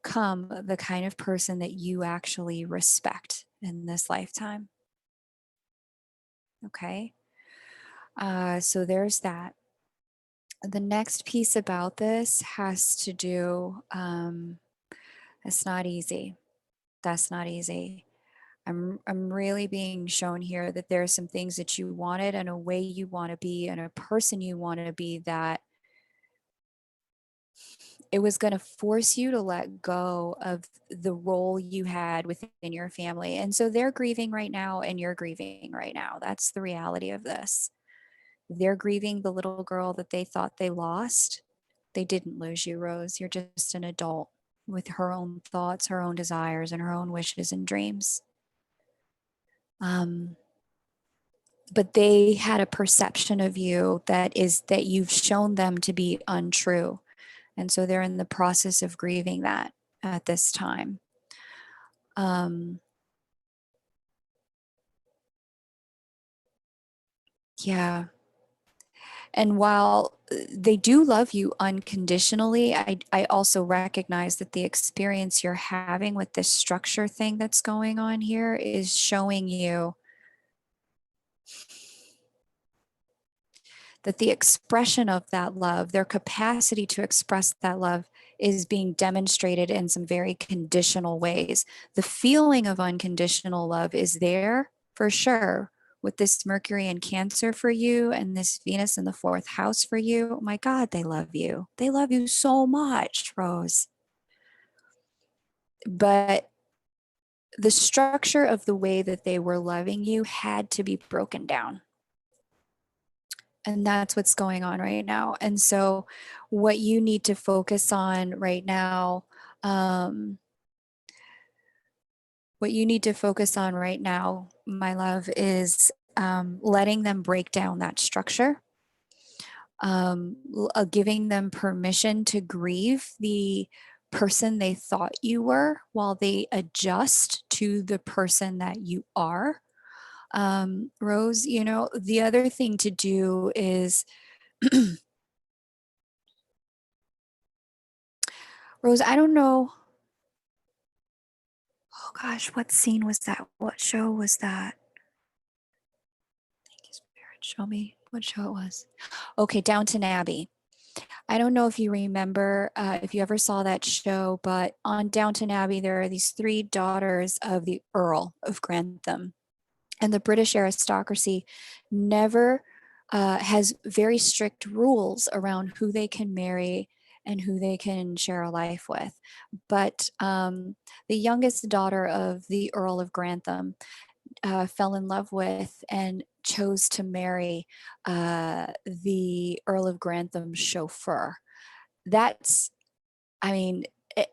the kind of person that you actually respect in this lifetime. Okay. So there's that. The next piece about this has to do, it's not easy. That's not easy. I'm really being shown here that there are some things that you wanted and a way you want to be and a person you want to be that it was going to force you to let go of the role you had within your family. And so they're grieving right now and you're grieving right now. That's the reality of this. They're grieving the little girl that they thought they lost. They didn't lose you, Rose. You're just an adult with her own thoughts, her own desires, and her own wishes and dreams. Um, but they had a perception of you that you've shown them to be untrue. And so they're in the process of grieving that at this time. Um, yeah. And while they do love you unconditionally, I also recognize that the experience you're having with this structure thing that's going on here is showing you that the expression of that love, their capacity to express that love, is being demonstrated in some very conditional ways. The feeling of unconditional love is there for sure with this Mercury in Cancer for you and this Venus in the fourth house for you. Oh my God, they love you. They love you so much, Rose. But the structure of the way that they were loving you had to be broken down. And that's what's going on right now. And so, what you need to focus on right now, um, what you need to focus on right now, my love, is letting them break down that structure, giving them permission to grieve the person they thought you were while they adjust to the person that you are. Rose, the other thing to do is, Rose, I don't know. Oh gosh, what scene was that? What show was that? Thank you, Spirit. Show me what show it was. Okay, Downton Abbey. I don't know if you remember, if you ever saw that show, but on Downton Abbey, there are these three daughters of the Earl of Grantham. And the British aristocracy never has very strict rules around who they can marry and who they can share a life with. But the youngest daughter of the Earl of Grantham fell in love with and chose to marry the Earl of Grantham's chauffeur. That's I mean,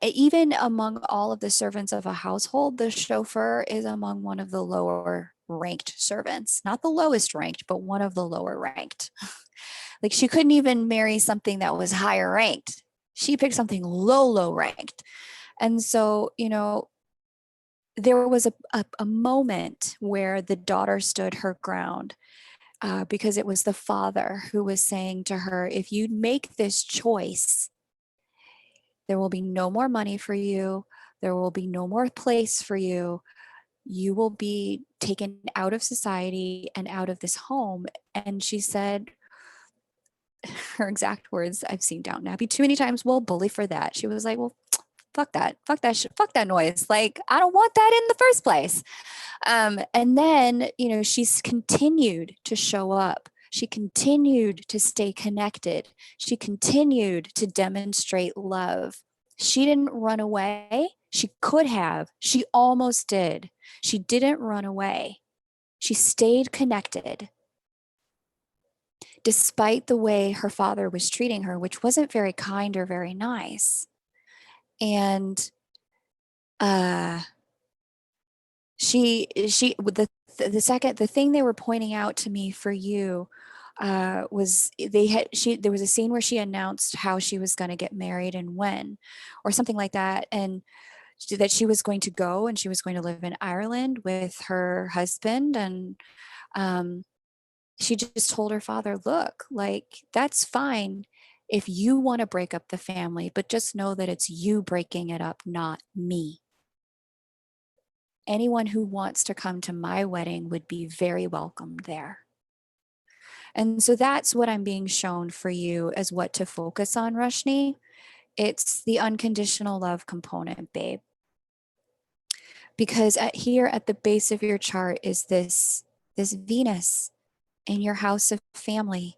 even among all of the servants of a household, the chauffeur is among one of the lower ranked servants. Not the lowest ranked, but one of the lower ranked. Like she couldn't even marry something that was higher ranked. She picked something low ranked. And so, there was a moment where the daughter stood her ground, because it was the father who was saying to her, if you make this choice, there will be no more money for you. There will be no more place for you. You will be taken out of society and out of this home. And she said, her exact words, I've seen Downton Abbey too many times. Well, bully for that. She was like, well, fuck that. Fuck that noise. Like, I don't want that in the first place. And then, she's continued to show up. She continued to stay connected. She continued to demonstrate love. She didn't run away. She could have. She almost did. She didn't run away. She stayed connected despite the way her father was treating her, which wasn't very kind or very nice. And the thing they were pointing out to me for you was there was a scene where she announced how she was going to get married and when, or something like that, and that she was going to go and she was going to live in Ireland with her husband. And she just told her father, look, like, that's fine if you want to break up the family, but just know that it's you breaking it up, not me. Anyone who wants to come to my wedding would be very welcome there. And so that's what I'm being shown for you as what to focus on, Rashne. It's the unconditional love component, babe. Because here at the base of your chart is this Venus in your house of family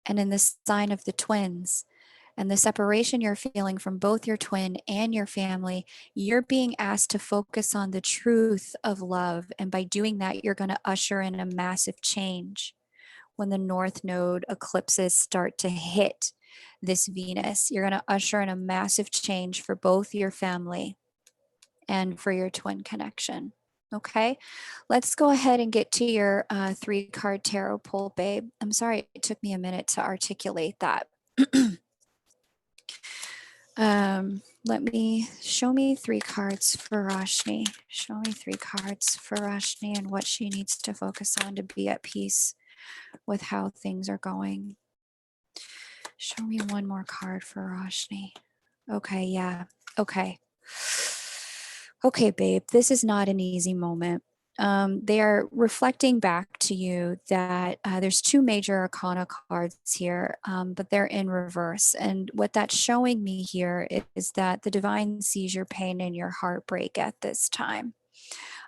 and in the sign of the twins. And the separation you're feeling from both your twin and your family, you're being asked to focus on the truth of love. And by doing that, you're going to usher in a massive change when the North Node eclipses start to hit this Venus. You're going to usher in a massive change for both your family and for your twin connection. Okay, let's go ahead and get to your 3-card tarot pull, babe. I'm sorry it took me a minute to articulate that. Let me show me 3 cards for Rashne. Show me 3 cards for Rashne and what she needs to focus on to be at peace with how things are going. Show me one more card for Rashne. Okay, yeah. Okay. Okay, babe, this is not an easy moment. They are reflecting back to you that there's 2 major arcana cards here, but they're in reverse. And what that's showing me here is that the divine sees your pain and your heartbreak at this time.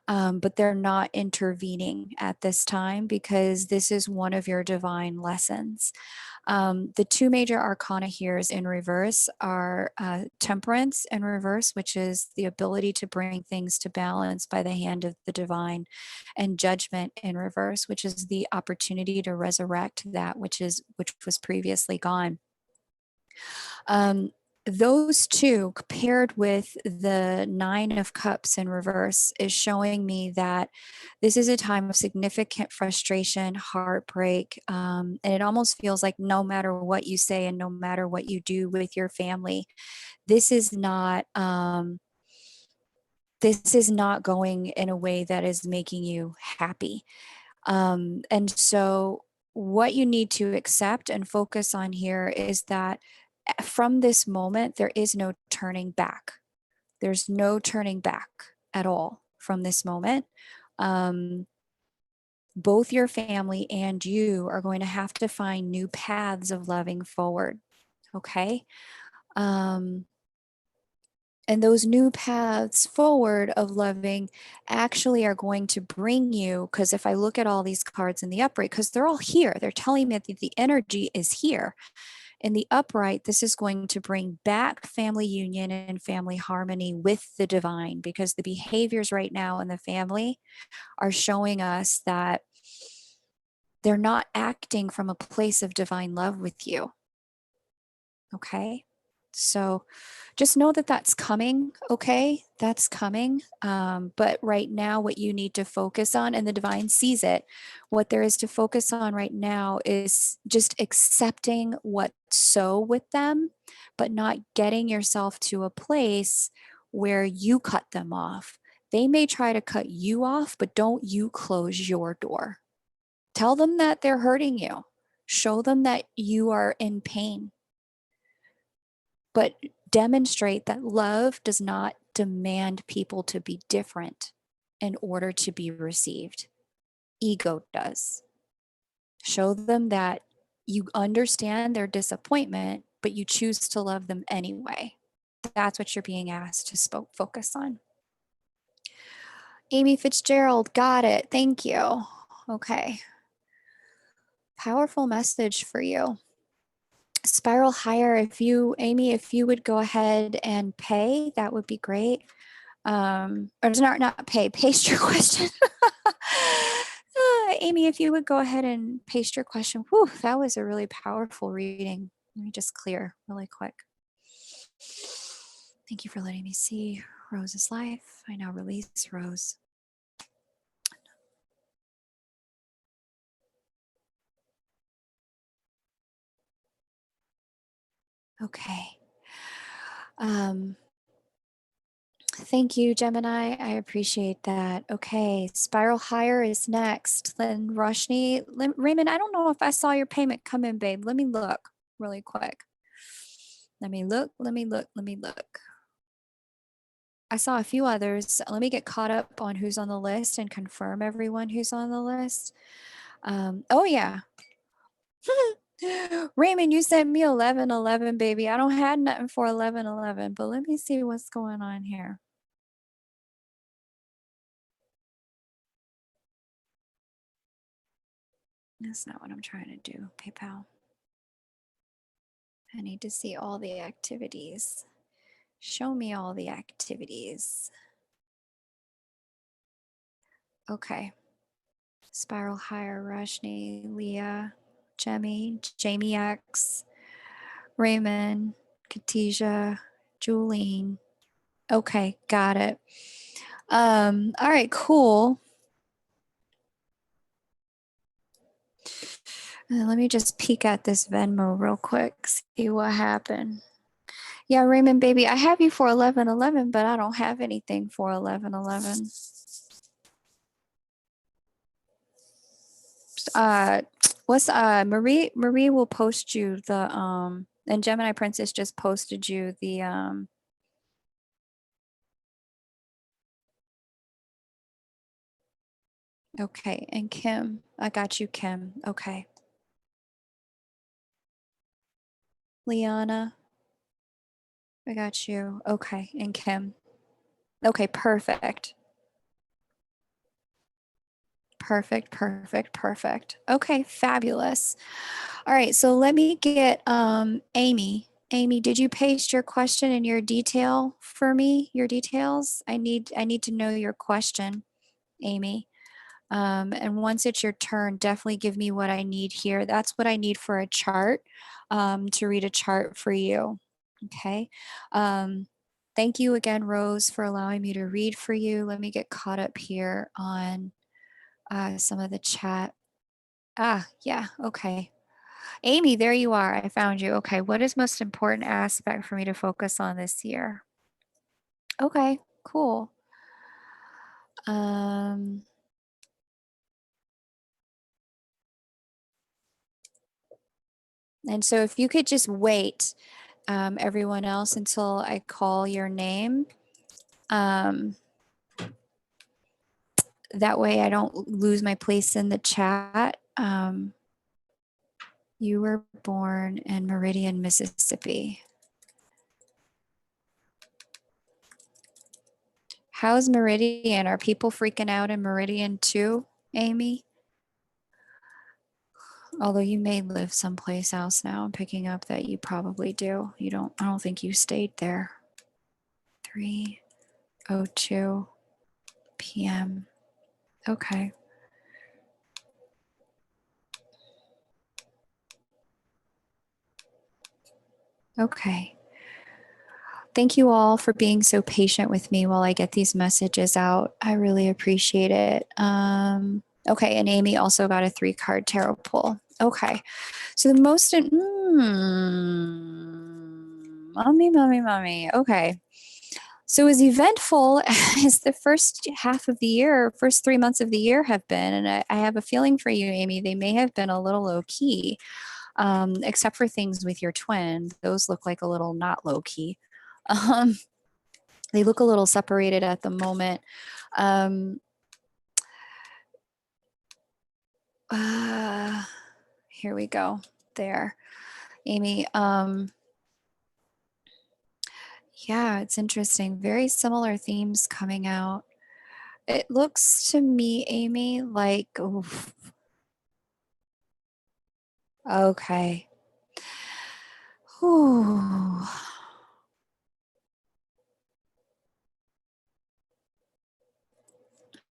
But they're not intervening at this time because this is one of your divine lessons. The 2 major arcana here is in reverse are temperance in reverse, which is the ability to bring things to balance by the hand of the divine, and judgment in reverse, which is the opportunity to resurrect that which was previously gone. Those 2 paired with the 9 of cups in reverse is showing me that this is a time of significant frustration, heartbreak, and it almost feels like no matter what you say and no matter what you do with your family, this is not going in a way that is making you happy. And so what you need to accept and focus on here is that from this moment, there is no turning back. There's no turning back at all from this moment. Both your family and you are going to have to find new paths of loving forward. Okay. And those new paths forward of loving actually are going to bring you, because if I look at all these cards in the upright, because they're all here, they're telling me that the energy is here. In the upright, this is going to bring back family union and family harmony with the divine, because the behaviors right now in the family are showing us that they're not acting from a place of divine love with you. Okay? So just know that that's coming. Okay. That's coming. But right now, what you need to focus on, and the divine sees it, what there is to focus on right now is just accepting what's so with them, but not getting yourself to a place where you cut them off. They may try to cut you off, but don't you close your door. Tell them that they're hurting you. Show them that you are in pain, but demonstrate that love does not demand people to be different in order to be received. Ego does. Show them that you understand their disappointment, but you choose to love them anyway. That's what you're being asked to focus on. Amy Fitzgerald, got it. Thank you. Okay. Powerful message for you. Spiral higher. Amy, if you would go ahead and pay, that would be great. Or not pay, paste your question. Amy, if you would go ahead and paste your question. Whew, that was a really powerful reading. Let me just clear really quick. Thank you for letting me see Rose's life. I now release Rose. Okay. Thank you, Gemini. I appreciate that. Okay, Spiral Higher is next. Then Rashne, Raymond, I don't know if I saw your payment come in, babe. Let me look really quick. Let me look. I saw a few others. Let me get caught up on who's on the list and confirm everyone who's on the list. Oh, yeah. Raymond, you sent me 1111, baby. I don't have nothing for 1111, but let me see what's going on here. That's not what I'm trying to do. PayPal. I need to see all the activities. Show me all the activities. Okay. Spiral Higher, Rashne, Leah, Jamie X, Raymond, Khadijah, Jolene. Okay, got it. All right, cool. Let me just peek at this Venmo real quick, see what happened. Yeah, Raymond, baby, I have you for 1111, but I don't have anything for 1111. Marie will post you the and Gemini Princess just posted you the okay, and Kim, I got you, Kim. Okay. Lyanna, I got you. Okay, and Kim. Okay, perfect. Perfect. Okay, fabulous. All right, so let me get Amy. Amy, did you paste your question and your detail for me? Your details? I need to know your question, Amy. And once it's your turn, definitely give me what I need here. That's what I need for a chart, to read a chart for you. Okay. Thank you again, Rose, for allowing me to read for you. Let me get caught up here on some of the chat. Yeah. Okay. Amy, there you are. I found you. Okay. What is most important aspect for me to focus on this year? Okay, cool. And so if you could just wait, everyone else, until I call your name. That way I don't lose my place in the chat. You were born in Meridian, Mississippi. How's Meridian? Are people freaking out in Meridian too, Amy? Although you may live someplace else now. I'm picking up that you probably do. I don't think you stayed there. 3:02 p.m. Okay. Okay. Thank you all for being so patient with me while I get these messages out. I really appreciate it. Okay, and Amy also got a 3-card tarot pull. Okay, so the most, mommy. Okay, so as eventful as the first half of the year, first 3 months of the year have been, and I have a feeling for you, Amy, they may have been a little low key, except for things with your twin. Those look like a little not low key. Um, they look a little separated at the moment. Um, uh, Here we go. There, Amy. Yeah, it's interesting. Very similar themes coming out. It looks to me, Amy, like, oof, okay. Whew.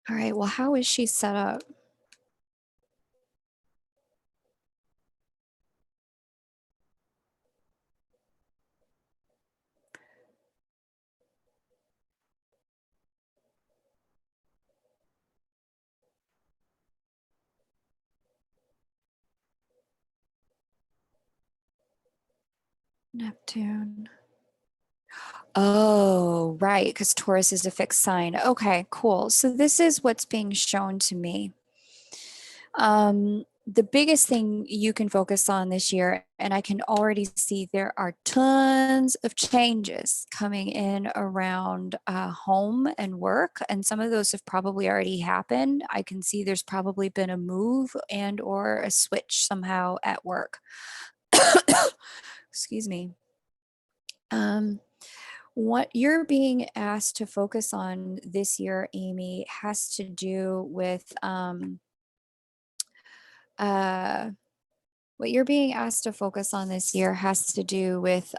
All right. Well, how is she set up? Neptune. Oh, right, because Taurus is a fixed sign. Okay, cool. So this is what's being shown to me. The biggest thing you can focus on this year, and I can already see there are tons of changes coming in around home and work, and some of those have probably already happened. I can see there's probably been a move and or a switch somehow at work. Excuse me. What you're being asked to focus on this year, Amy, has to do with uh, what you're being asked to focus on this year has to do with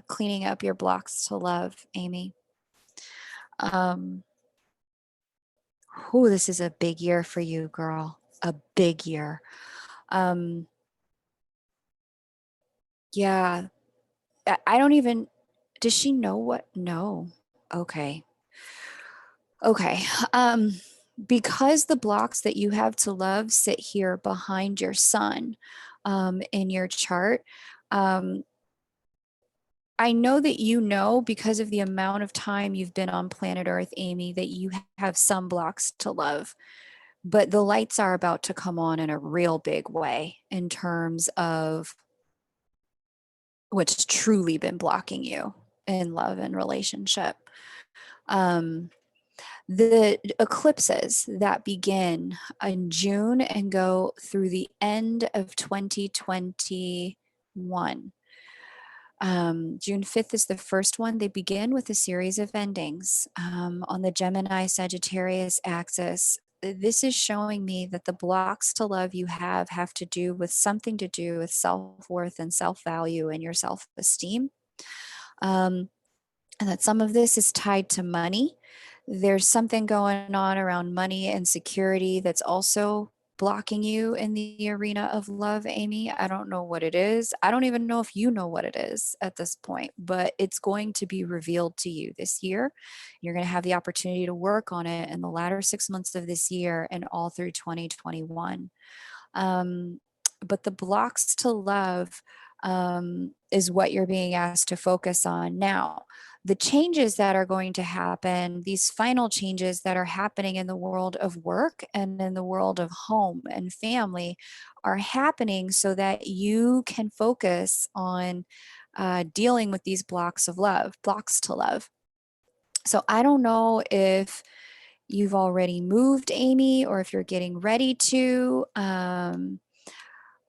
cleaning up your blocks to love, Amy. Um, this is a big year for you, girl. A big year. Um, yeah, I don't even. Does she know what? No. Okay. Okay. Because the blocks that you have to love sit here behind your sun in your chart, um, I know that you know because of the amount of time you've been on planet Earth, Amy, that you have some blocks to love. But the lights are about to come on in a real big way in terms of what's truly been blocking you in love and relationship. Um, the eclipses that begin in June and go through the end of 2021. June 5th is the first one. They begin with a series of endings on the Gemini Sagittarius axis. This is showing me that the blocks to love you have to do with something to do with self-worth and self-value and your self-esteem. Um, and that some of this is tied to money. There's something going on around money and security that's also blocking you in the arena of love, Amy. I don't know what it is. I don't even know if you know what it is at this point, but it's going to be revealed to you this year. You're going to have the opportunity to work on it in the latter 6 months of this year and all through 2021. Um, but the blocks to love is what you're being asked to focus on now. The changes that are going to happen, these final changes that are happening in the world of work and in the world of home and family, are happening so that you can focus on dealing with these blocks of love, blocks to love. So I don't know if you've already moved, Amy, or if you're getting ready to.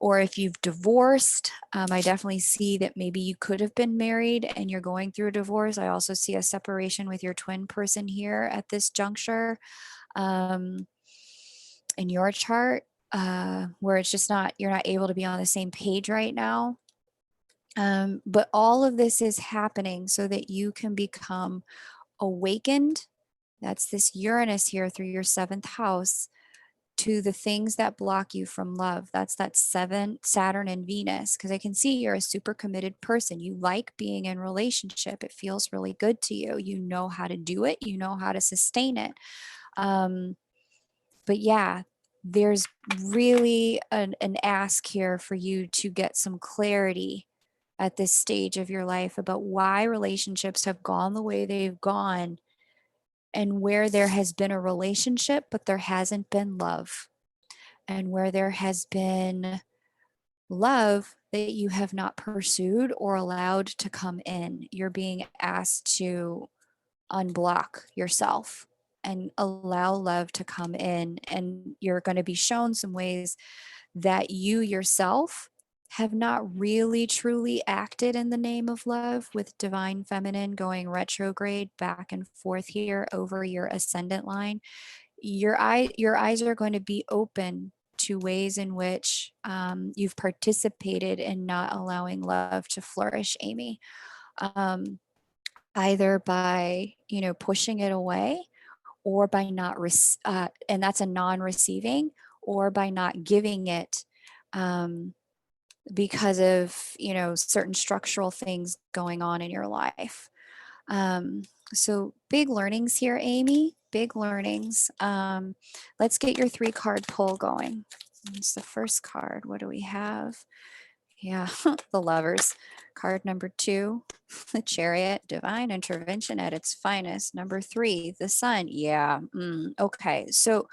Or if you've divorced. I definitely see that maybe you could have been married and you're going through a divorce. I also see a separation with your twin person here at this juncture um, in your chart, where it's just not, you're not able to be on the same page right now. But all of this is happening so that you can become awakened. That's this Uranus here through your seventh house to the things that block you from love. That's that 7 Saturn and Venus, because I can see you're a super committed person. You like being in relationship. It feels really good to you. You know how to do it. You know how to sustain it. But yeah, there's really an ask here for you to get some clarity at this stage of your life about why relationships have gone the way they've gone, and where there has been a relationship, but there hasn't been love, and where there has been love that you have not pursued or allowed to come in. You're being asked to unblock yourself and allow love to come in. And you're going to be shown some ways that you yourself have not really truly acted in the name of love, with divine feminine going retrograde back and forth here over your ascendant line. Your eyes are going to be open to ways in which you've participated in not allowing love to flourish, Amy. Either by, pushing it away, or by not, and that's a non-receiving, or by not giving it, because of, certain structural things going on in your life. So big learnings here, Amy, big learnings. Let's get your 3-card pull going. It's the first card. What do we have? Yeah, the Lovers. Card number 2, the Chariot, divine intervention at its finest. Number 3, the Sun. Yeah. Okay. So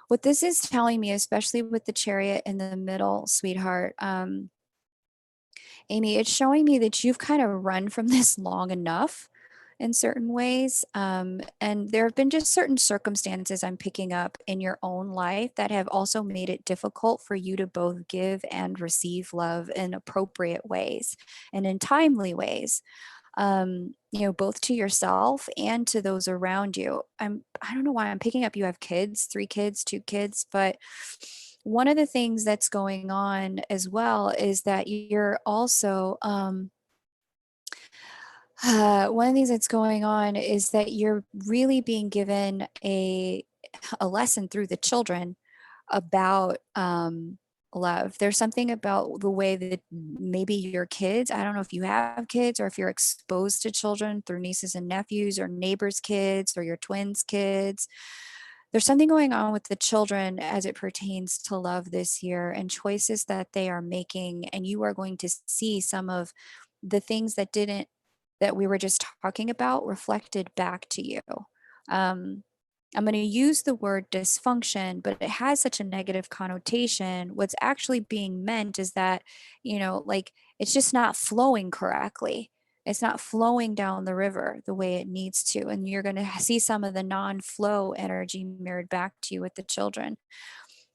what this is telling me, especially with the Chariot in the middle, sweetheart, Amy, it's showing me that you've kind of run from this long enough in certain ways. And there have been just certain circumstances I'm picking up in your own life that have also made it difficult for you to both give and receive love in appropriate ways and in timely ways. Both to yourself and to those around you. I don't know why I'm picking up you have kids, 3 kids, 2 kids, but one of the things that's going on as well is that you're also one of the things that's going on is that you're really being given a lesson through the children about love. There's something about the way that maybe your kids, I don't know if you have kids or if you're exposed to children through nieces and nephews or neighbors' kids or your twins' kids. There's something going on with the children as it pertains to love this year and choices that they are making. And you are going to see some of the things that we were just talking about reflected back to you. I'm going to use the word dysfunction, but it has such a negative connotation. What's actually being meant is that, like it's just not flowing correctly. It's not flowing down the river the way it needs to. And you're going to see some of the non-flow energy mirrored back to you with the children.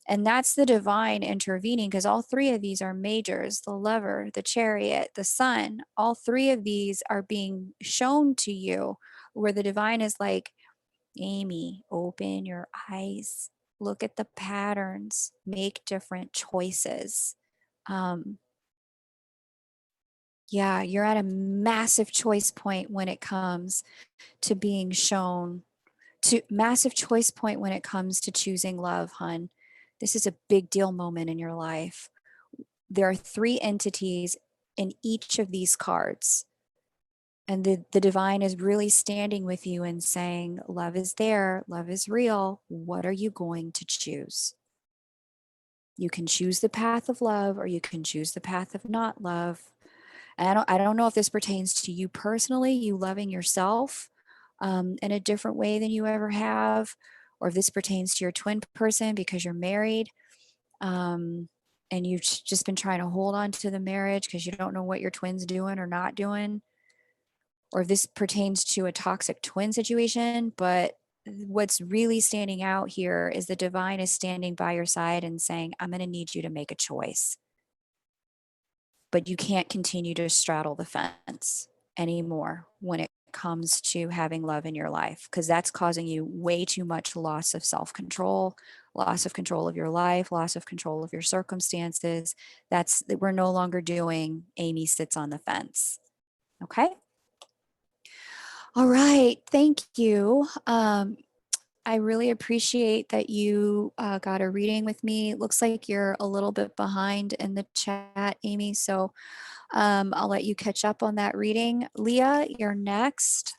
And that's the divine intervening, because all 3 of these are majors: the Lover, the Chariot, the Sun. All 3 of these are being shown to you, where the divine is like, Amy, open your eyes, look at the patterns, make different choices. Yeah, you're at a massive choice point when it comes to being shown, to massive choice point when it comes to choosing love, hun. This is a big deal moment in your life. There are 3 entities in each of these cards. And the divine is really standing with you and saying, love is there, love is real. What are you going to choose? You can choose the path of love, or you can choose the path of not love. And I don't know if this pertains to you personally, you loving yourself in a different way than you ever have, or if this pertains to your twin person because you're married. And you've just been trying to hold on to the marriage because you don't know what your twin's doing or not doing, or if this pertains to a toxic twin situation. But what's really standing out here is the divine is standing by your side and saying, I'm going to need you to make a choice. But you can't continue to straddle the fence anymore when it comes to having love in your life, because that's causing you way too much loss of self-control, loss of control of your life, loss of control of your circumstances. We're no longer doing Amy sits on the fence. Okay. All right. Thank you. I really appreciate that you got a reading with me. It looks like you're a little bit behind in the chat, Amy. So I'll let you catch up on that reading. Leah, you're next.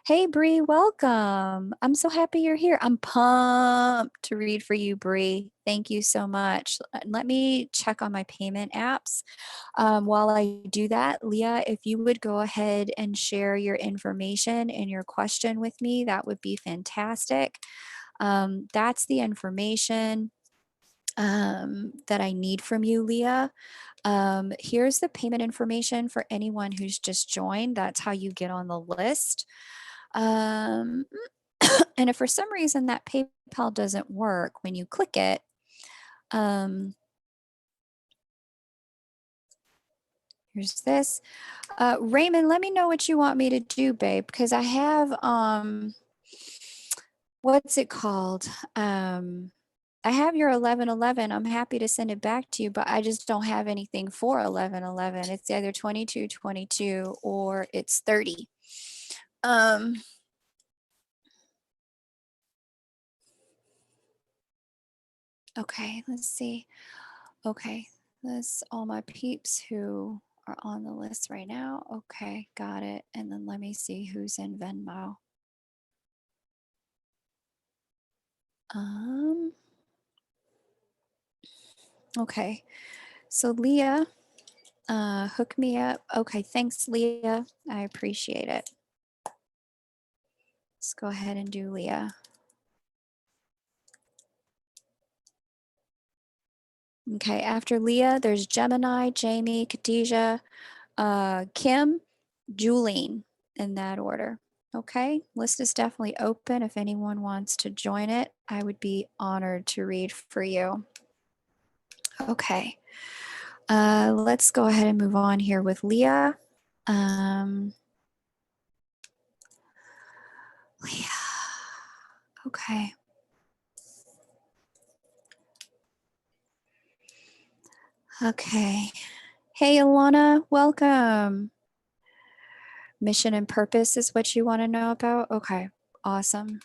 Hey, Bree, welcome. I'm so happy you're here. I'm pumped to read for you, Bree. Thank you so much. Let me check on my payment apps. While I do that, Leah, if you would go ahead and share your information and your question with me, that would be fantastic. That's the information that I need from you, Leah. Here's the payment information for anyone who's just joined. That's how you get on the list. And if for some reason that PayPal doesn't work when you click it, here's this. Raymond, let me know what you want me to do, babe, because I have, what's it called? I have your 1111. I'm happy to send it back to you, but I just don't have anything for 1111. It's either 2222 or it's 30. Okay, let's see. Okay, that's all my peeps who are on the list right now. Okay, got it. And then let me see who's in Venmo. Okay, so Leah, hook me up. Okay, thanks, Leah. I appreciate it. Let's go ahead and do Leah. Okay, after Leah, there's Gemini, Jamie, Khadijah, Kim, Jolene, in that order. Okay, list is definitely open. If anyone wants to join it, I would be honored to read for you. Okay, let's go ahead and move on here with Leah. Leah, okay. Okay. Hey, Alana, welcome. Mission and purpose is what you want to know about? Okay, awesome.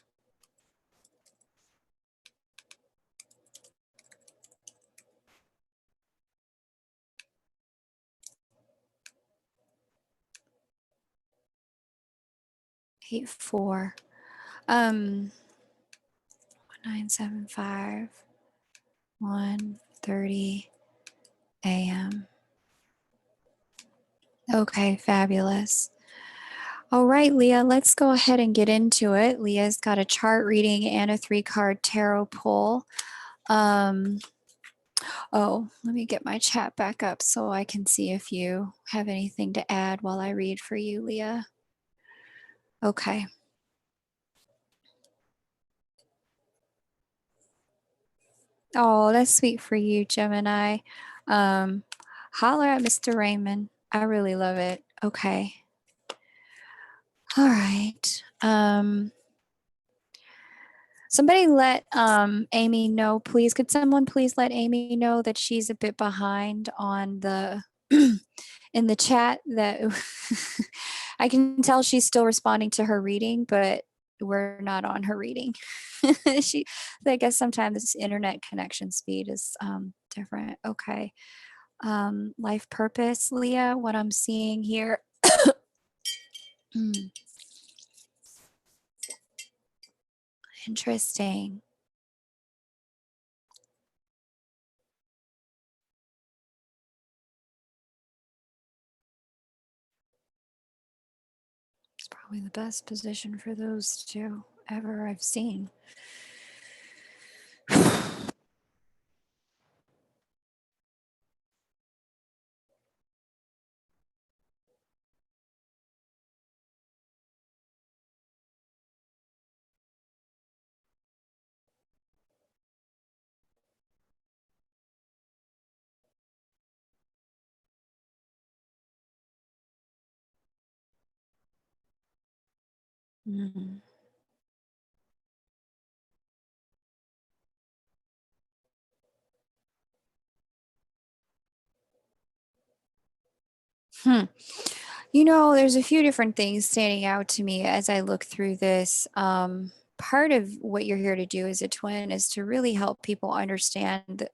Eight, 4. 975 1:30 a.m. Okay, fabulous. All right, Leah, let's go ahead and get into it. Leah's got a chart reading and a 3-card tarot pull. Oh, let me get my chat back up so I can see if you have anything to add while I read for you, Leah. Okay. Oh, that's sweet for you, Gemini. Holler at Mr. Raymond. I really love it. Okay. All right. Somebody let Amy know, please. Could someone please let Amy know that she's a bit behind on the in the chat, that I can tell she's still responding to her reading, but we're not on her reading. I guess sometimes this internet connection speed is different. Okay. Life purpose, Leah, what I'm seeing here. Interesting. It's probably the best position for those two ever I've seen. Mm. You know, there's a few different things standing out to me as I look through this. part of what you're here to do as a twin is to really help people understand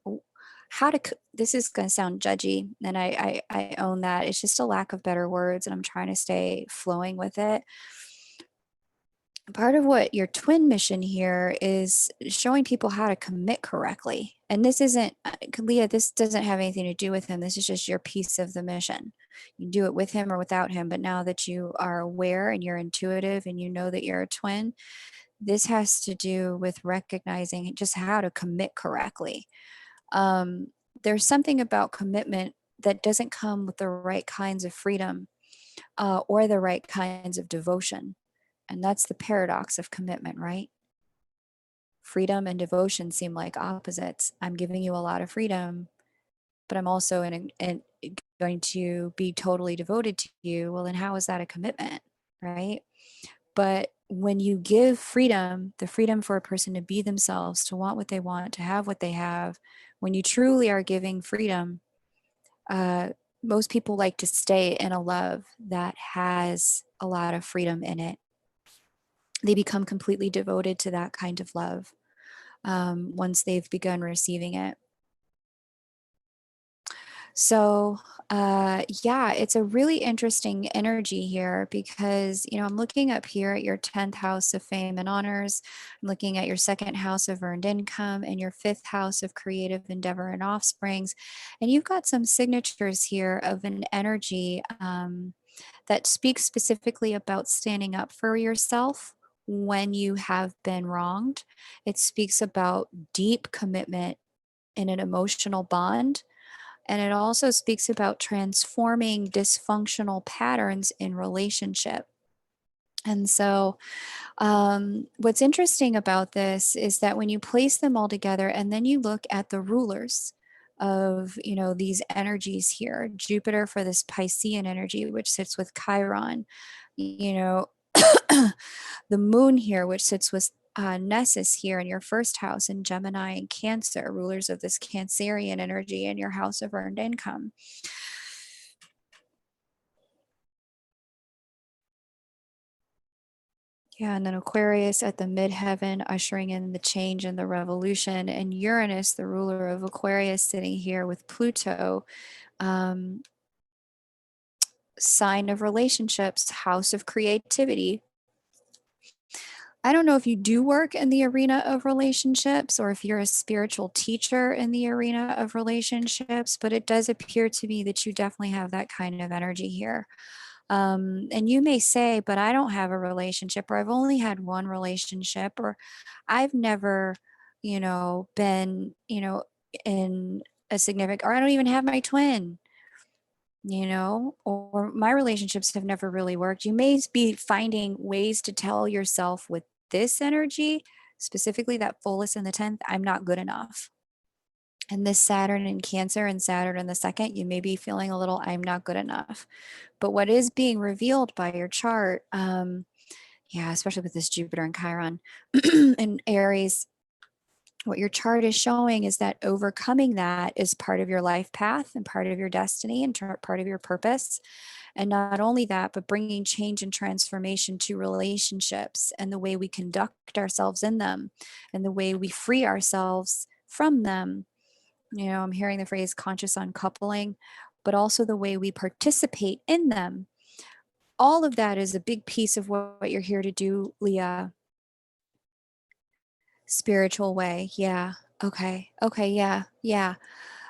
how to, this is going to sound judgy, and I own that. It's just a lack of better words, and I'm trying to stay flowing with it. Part of what your twin mission here is showing people how to commit correctly. And this isn't, Leah, this doesn't have anything to do with him. This is just your piece of the mission. You can do it with him or without him. But now that you are aware and you're intuitive and you know that you're a twin, this has to do with recognizing just how to commit correctly. Um, there's something about commitment that doesn't come with the right kinds of freedom or the right kinds of devotion. And that's the paradox of commitment, right? Freedom and devotion seem like opposites. I'm giving you a lot of freedom, but I'm also going to be totally devoted to you. Well, then how is that a commitment, right? But when you give freedom, the freedom for a person to be themselves, to want what they want, to have what they have, when you truly are giving freedom, uh, most people like to stay in a love that has a lot of freedom in it. They become completely devoted to that kind of love once they've begun receiving it. So, yeah, it's a really interesting energy here because, I'm looking up here at your 10th house of fame and honors. I'm looking at your second house of earned income and your fifth house of creative endeavor and offsprings. And you've got some signatures here of an energy that speaks specifically about standing up for yourself when you have been wronged. It speaks about deep commitment in an emotional bond, and it also speaks about transforming dysfunctional patterns in relationship. And so, what's interesting about this is that when you place them all together and then you look at the rulers of, these energies here, Jupiter for this Piscean energy, which sits with Chiron, you know, the moon here, which sits with Nessus here in your first house, and Gemini and Cancer, rulers of this Cancerian energy in your house of earned income. Yeah, and then Aquarius at the midheaven, ushering in the change and the revolution, and Uranus, the ruler of Aquarius, sitting here with Pluto, um, sign of relationships, house of creativity. I don't know if you do work in the arena of relationships or if you're a spiritual teacher in the arena of relationships, but it does appear to me that you definitely have that kind of energy here. And you may say, but I don't have a relationship, or I've only had one relationship, or I've never, been, in a significant, or I don't even have my twin, or my relationships have never really worked. You may be finding ways to tell yourself with this energy, specifically that fullest in the 10th, I'm not good enough. And this Saturn in Cancer and Saturn in the second, you may be feeling a little, I'm not good enough. But what is being revealed by your chart, yeah, especially with this Jupiter and Chiron and Aries, what your chart is showing is that overcoming that is part of your life path and part of your destiny and part of your purpose. And not only that, but bringing change and transformation to relationships and the way we conduct ourselves in them and the way we free ourselves from them. I'm hearing the phrase conscious uncoupling, but also the way we participate in them. All of that is a big piece of what you're here to do, Leah. Spiritual way. Yeah. Okay. Okay. Yeah. Yeah.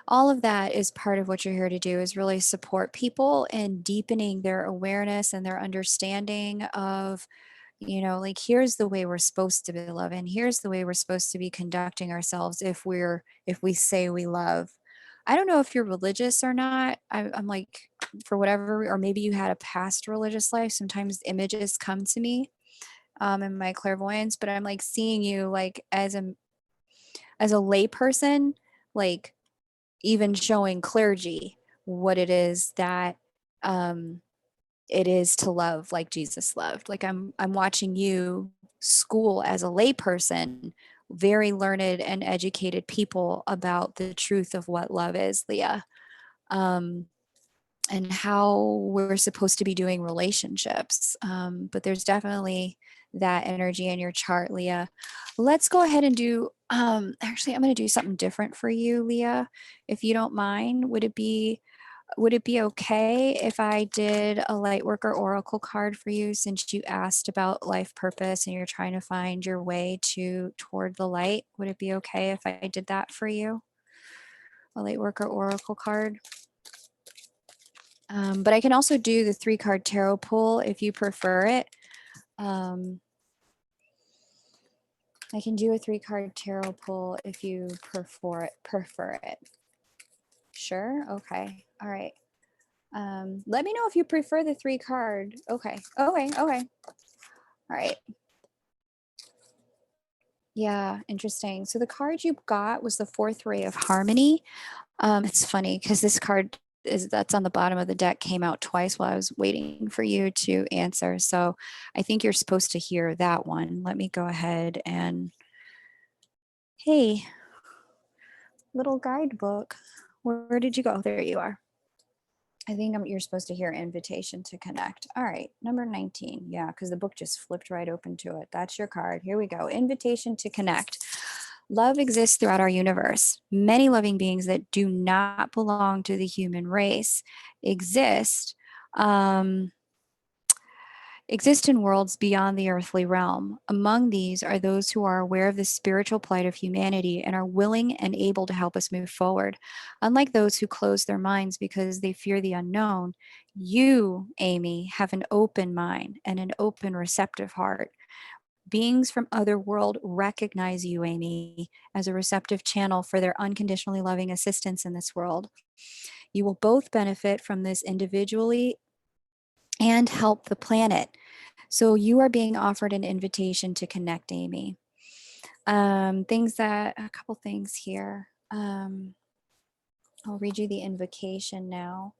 All of that is part of what you're here to do, is really support people in deepening their awareness and their understanding of, like, here's the way we're supposed to be loving. Here's the way we're supposed to be conducting ourselves if we say we love. I don't know if you're religious or not. I'm like, for whatever, or maybe you had a past religious life. Sometimes images come to me in my clairvoyance, but I'm like seeing you like as a lay person, like even showing clergy what it is that um, it is to love like Jesus loved. Like I'm watching you school as a layperson, very learned and educated people about the truth of what love is, Leah, um, and how we're supposed to be doing relationships. But there's definitely that energy in your chart, Leah. Let's go ahead and do, actually, I'm going to do something different for you, Leah, if you don't mind. Would it be okay if I did a light worker oracle card for you, since you asked about life purpose and you're trying to find your way toward the light? Would it be okay if I did that for you? A light worker oracle card. But I can also do the 3-card tarot pull if you prefer it. I can do a 3-card tarot pull if you prefer it. Sure. Okay. All right. Let me know if you prefer the 3-card. Okay. Okay. All right. Yeah, interesting. So the card you got was the 4th ray of harmony. It's funny because this card that's on the bottom of the deck came out twice while I was waiting for you to answer. So I think you're supposed to hear that one. Let me go ahead and, hey, little guidebook. Where did you go? There you are. I think you're supposed to hear invitation to connect. All right, number 19. Yeah, because the book just flipped right open to it. That's your card. Here we go. Invitation to connect. Love exists throughout our universe. Many loving beings that do not belong to the human race exist. Exist in worlds beyond the earthly realm. Among these are those who are aware of the spiritual plight of humanity and are willing and able to help us move forward. Unlike those who close their minds because they fear the unknown, you, Amy, have an open mind and an open, receptive heart. Beings from other world recognize you, Amy, as a receptive channel for their unconditionally loving assistance in this world. You will both benefit from this individually and help the planet. So you are being offered an invitation to connect, Amy. A couple things here. I'll read you the invocation now.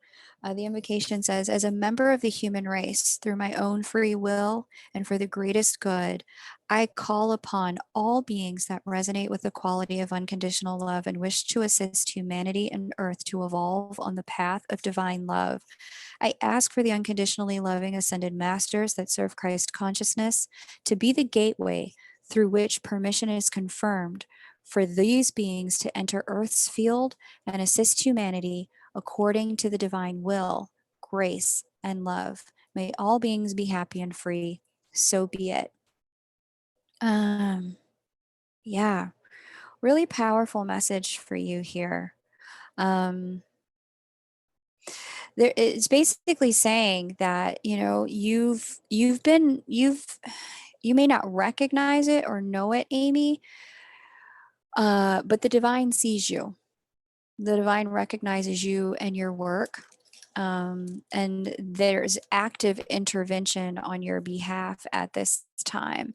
The invocation says, as a member of the human race, through my own free will and for the greatest good, I call upon all beings that resonate with the quality of unconditional love and wish to assist humanity and earth to evolve on the path of divine love. I ask for the unconditionally loving ascended masters that serve Christ consciousness to be the gateway through which permission is confirmed for these beings to enter Earth's field and assist humanity according to the divine will, grace, and love. May all beings be happy and free. So be it. Yeah, really powerful message for you here. It's basically saying that, you may not recognize it or know it, Amy, but the divine sees you. The divine recognizes you and your work, and there's active intervention on your behalf at this time,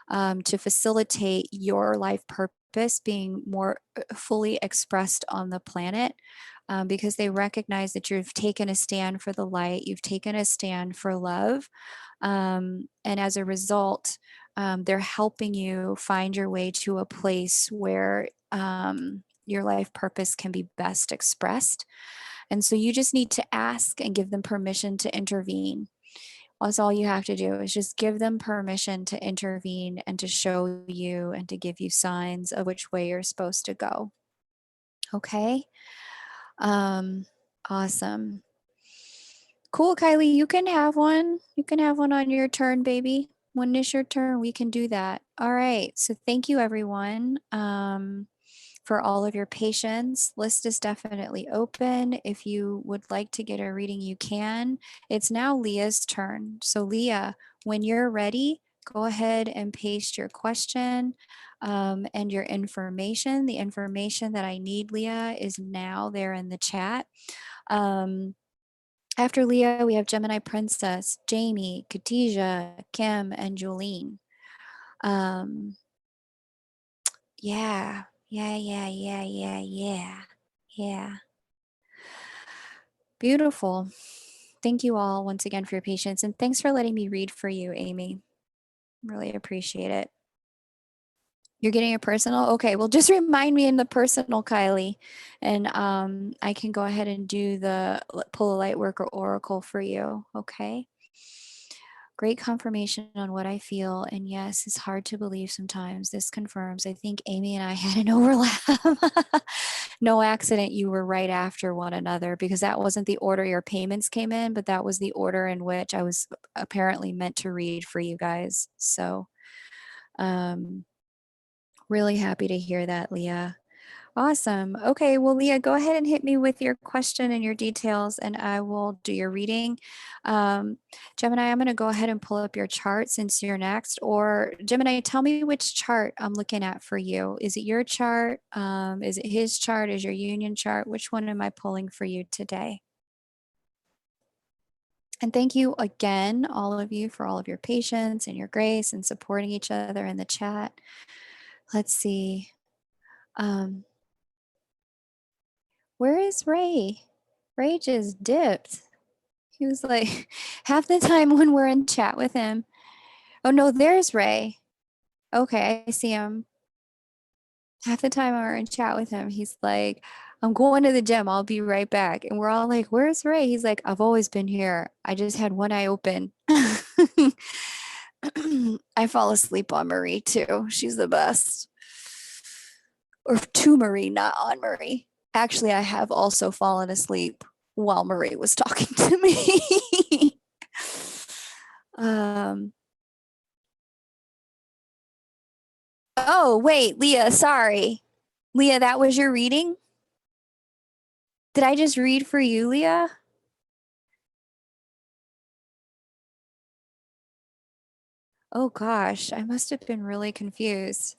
to facilitate your life purpose being more fully expressed on the planet, because they recognize that you've taken a stand for the light, you've taken a stand for love, and as a result, they're helping you find your way to a place where your life purpose can be best expressed. And so you just need to ask and give them permission to intervene. That's all you have to do, is just give them permission to intervene and to show you and to give you signs of which way you're supposed to go. Okay? Awesome. Cool, Kylie. You can have one. You can have one on your turn, baby. When it's your turn, we can do that. All right. So thank you, everyone, for all of your patience. List is definitely open. If you would like to get a reading, you can. It's now Leah's turn. So Leah, when you're ready, go ahead and paste your question and your information. The information that I need, Leah, is now there in the chat. After Leah, we have Gemini Princess, Jamie, Khadijah, Kim, and Jolene. Yeah. Beautiful. Thank you all once again for your patience, and thanks for letting me read for you, Amy. Really appreciate it. You're getting a personal? Okay, well, just remind me in the personal, Kylie, and I can go ahead and do the pull a light worker oracle for you, okay? Great confirmation on what I feel. And yes, it's hard to believe sometimes. This confirms. I think Amy and I had an overlap. No accident, you were right after one another because that wasn't the order your payments came in, but that was the order in which I was apparently meant to read for you guys. So, um, really happy to hear that, Leah. Awesome. Okay, well, Leah, go ahead and hit me with your question and your details, and I will do your reading. Gemini, I'm going to go ahead and pull up your chart since you're next. Or Gemini, tell me which chart I'm looking at for you. Is it your chart? Is it his chart? Is your union chart? Which one am I pulling for you today? And thank you again, all of you, for all of your patience and your grace and supporting each other in the chat. Let's see. Um, where is Ray? Ray just dipped. He was like, half the time when we're in chat with him. Oh no, there's Ray. Okay, I see him. Half the time we're in chat with him, he's like, I'm going to the gym. I'll be right back. And we're all like, where's Ray? He's like, I've always been here. I just had one eye open. I fall asleep on Marie too. She's the best. Or to Marie, not on Marie. Actually, I have also fallen asleep while Marie was talking to me. um, oh, wait, Leah, sorry. Leah, that was your reading? Did I just read for you, Leah? Oh gosh, I must have been really confused.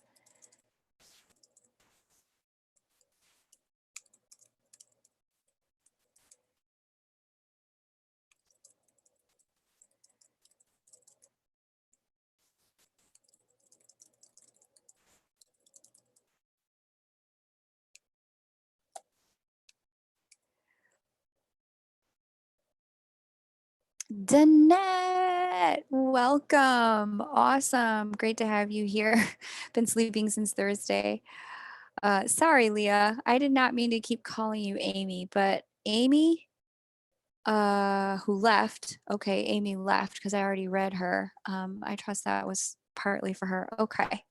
Danette, welcome. Awesome. Great to have you here. Been sleeping since Thursday. Sorry, Leah. I did not mean to keep calling you Amy, but Amy, who left. Okay, Amy left because I already read her. I trust that was partly for her. Okay.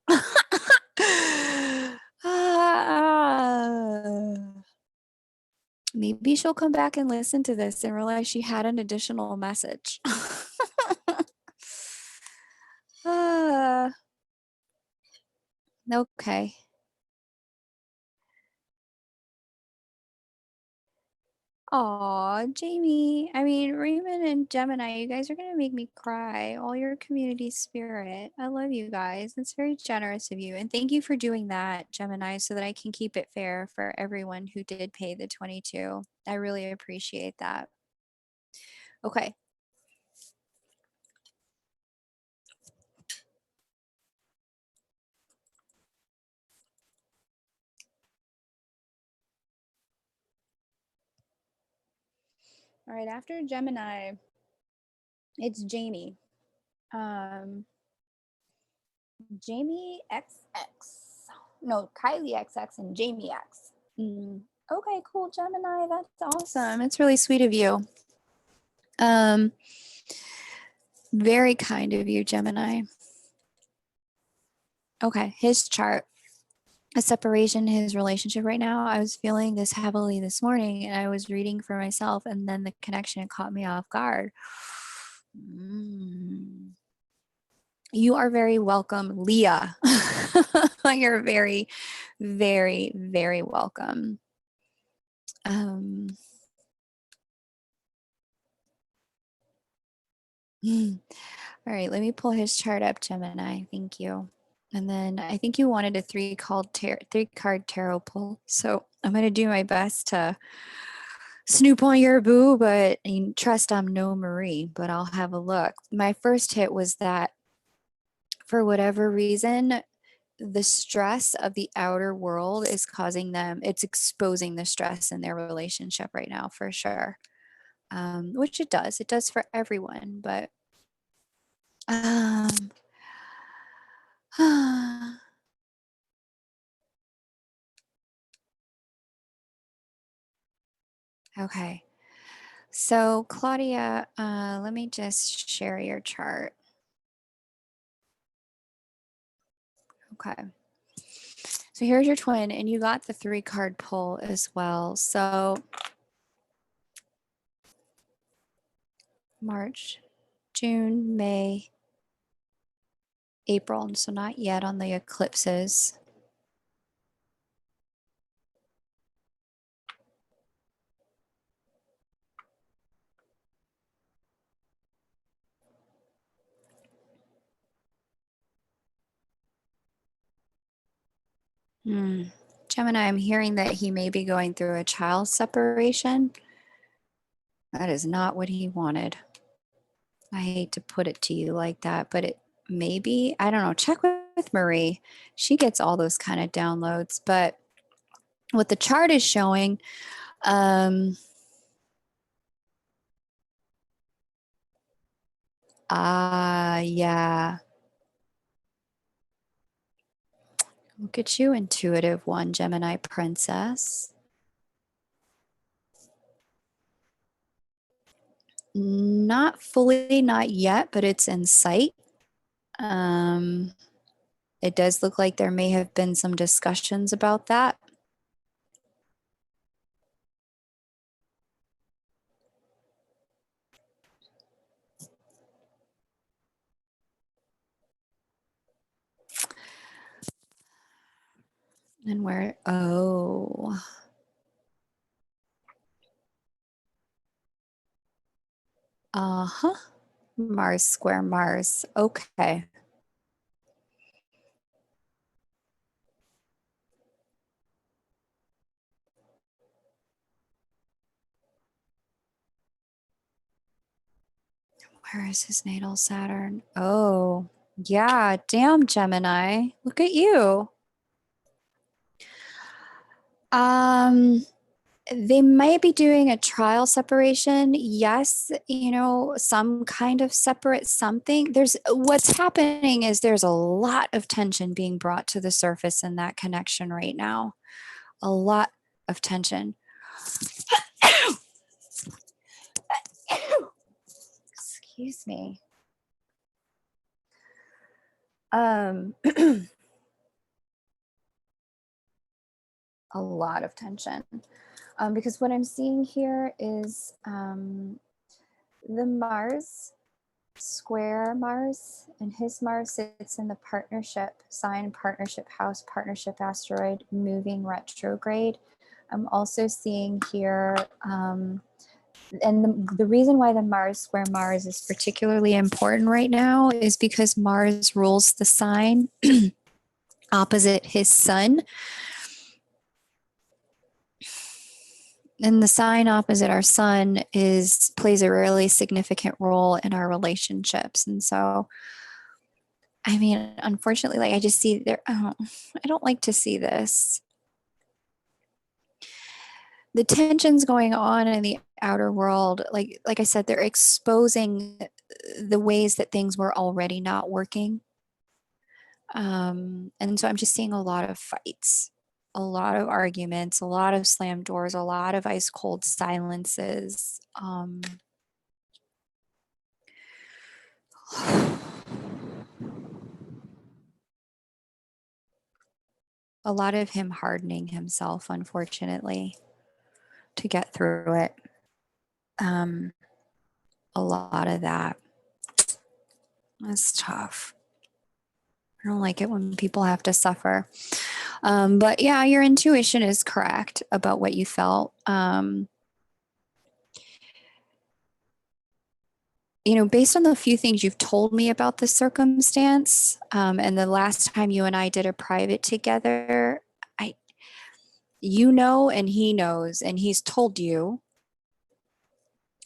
Ah. Maybe she'll come back and listen to this and realize she had an additional message. Okay. Aw, Jamie. I mean, Raymond and Gemini, you guys are going to make me cry. All your community spirit. I love you guys. It's very generous of you. And thank you for doing that, Gemini, so that I can keep it fair for everyone who did pay the 22. I really appreciate that. Okay. All right. After Gemini, it's Jamie. Jamie XX. No, Kylie XX and Jamie X. Okay, cool, Gemini. That's awesome. It's really sweet of you. Um, very kind of you, Gemini. Okay, his chart, a separation, his relationship right now. I was feeling this heavily this morning and I was reading for myself, and then the connection caught me off guard. You are very welcome, Leah. You're very, very, very welcome. All right, let me pull his chart up, Gemini. Thank you. And then I think you wanted a three-card tarot pull. So I'm going to do my best to snoop on your boo, but trust I'm no Marie, but I'll have a look. My first hit was that for whatever reason, the stress of the outer world is causing them, it's exposing the stress in their relationship right now, for sure. Which it does for everyone, but um, okay. So, Claudia, let me just share your chart. Okay. So here's your twin, and you got the 3-card pull as well. So March, June, May, April, and so not yet on the eclipses. Gemini, I'm hearing that he may be going through a child separation. That is not what he wanted. I hate to put it to you like that, but it maybe, I don't know, check with Marie. She gets all those kind of downloads. But what the chart is showing, yeah. Look at you, intuitive one, Gemini princess. Not fully, not yet, but it's in sight. It does look like there may have been some discussions about that. And where, oh. Uh-huh. Mars square Mars. Okay. Where is his natal Saturn? Oh, yeah. Damn, Gemini. Look at you. They might be doing a trial separation. Yes, some kind of separate something. There's what's happening is there's a lot of tension being brought to the surface in that connection right now. A lot of tension. Excuse me. A lot of tension. Because what I'm seeing here is the Mars square Mars, and his Mars sits in the partnership sign, partnership house, partnership asteroid, moving retrograde. I'm also seeing here, and the reason why the Mars square Mars is particularly important right now is because Mars rules the sign opposite his sun. And the sign opposite our sun plays a really significant role in our relationships. And so, I mean, unfortunately, like I just see there, I don't like to see this. The tensions going on in the outer world, like I said, they're exposing the ways that things were already not working. And so I'm just seeing a lot of fights, a lot of arguments, a lot of slammed doors, a lot of ice cold silences. A lot of him hardening himself, unfortunately, to get through it. A lot of that. That's tough. I don't like it when people have to suffer. But yeah, your intuition is correct about what you felt. Based on the few things you've told me about the circumstance, and the last time you and I did a private together, and he knows, and he's told you,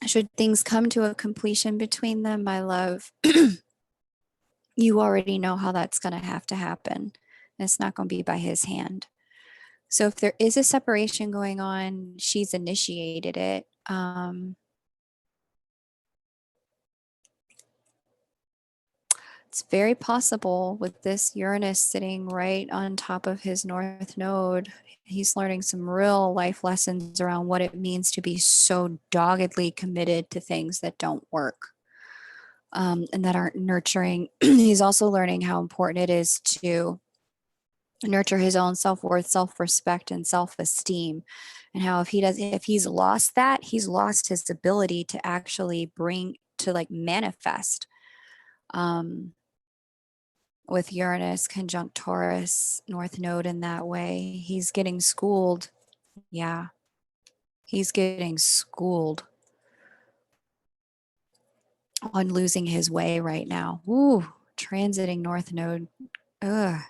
should things come to a completion between them, my love, you already know how that's going to happen. It's not going to be by his hand. So if there is a separation going on, she's initiated it. It's very possible with this Uranus sitting right on top of his north node. He's learning some real life lessons around what it means to be so doggedly committed to things that don't work, and that aren't nurturing. He's also learning how important it is to nurture his own self-worth, self-respect, and self-esteem. And how if he's lost that, he's lost his ability to actually like manifest. Um, with Uranus conjunct Taurus, North Node in that way. He's getting schooled. Yeah, he's getting schooled on losing his way right now. Ooh, transiting North Node. Ugh.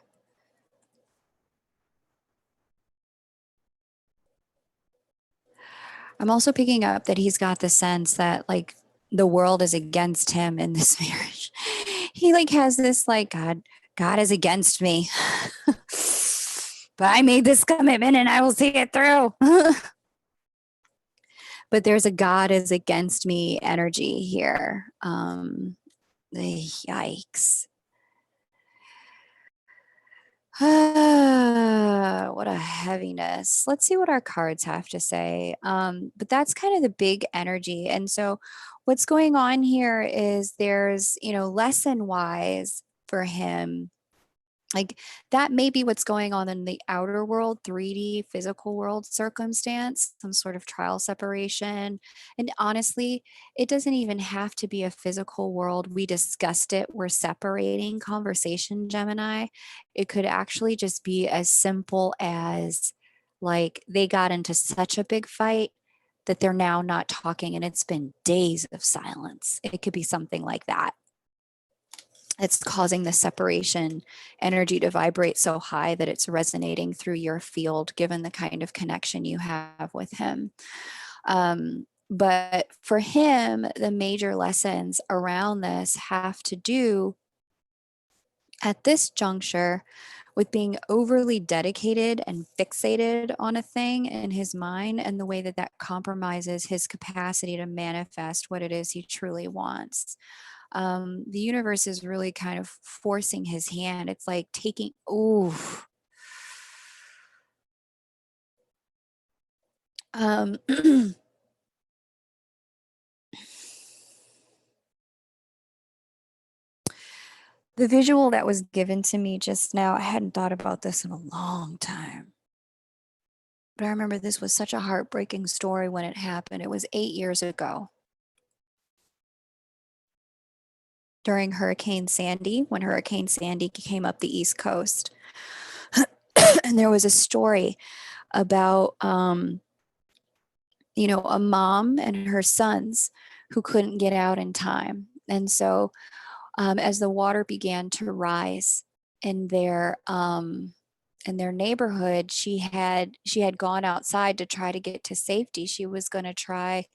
I'm also picking up that he's got the sense that like the world is against him in this marriage. He like has this like God is against me. But I made this commitment and I will see it through. But there's a God is against me energy here. Yikes. What a heaviness. Let's see what our cards have to say. But that's kind of the big energy. And so what's going on here is there's, lesson wise for him, like that may be what's going on in the outer world, 3D physical world circumstance, some sort of trial separation. And honestly, it doesn't even have to be a physical world. We discussed it. We're separating conversation, Gemini. It could actually just be as simple as like they got into such a big fight that they're now not talking and it's been days of silence. It could be something like that. It's causing the separation energy to vibrate so high that it's resonating through your field, given the kind of connection you have with him. But for him, the major lessons around this have to do at this juncture with being overly dedicated and fixated on a thing in his mind, and the way that that compromises his capacity to manifest what it is he truly wants. The universe is really kind of forcing his hand. It's like taking, ooh. The visual that was given to me just now, I hadn't thought about this in a long time. But I remember this was such a heartbreaking story when it happened. It was 8 years ago during Hurricane Sandy, when Hurricane Sandy came up the East Coast. And there was a story about, a mom and her sons who couldn't get out in time. And so as the water began to rise in their neighborhood, she had gone outside to try to get to safety. She was going to try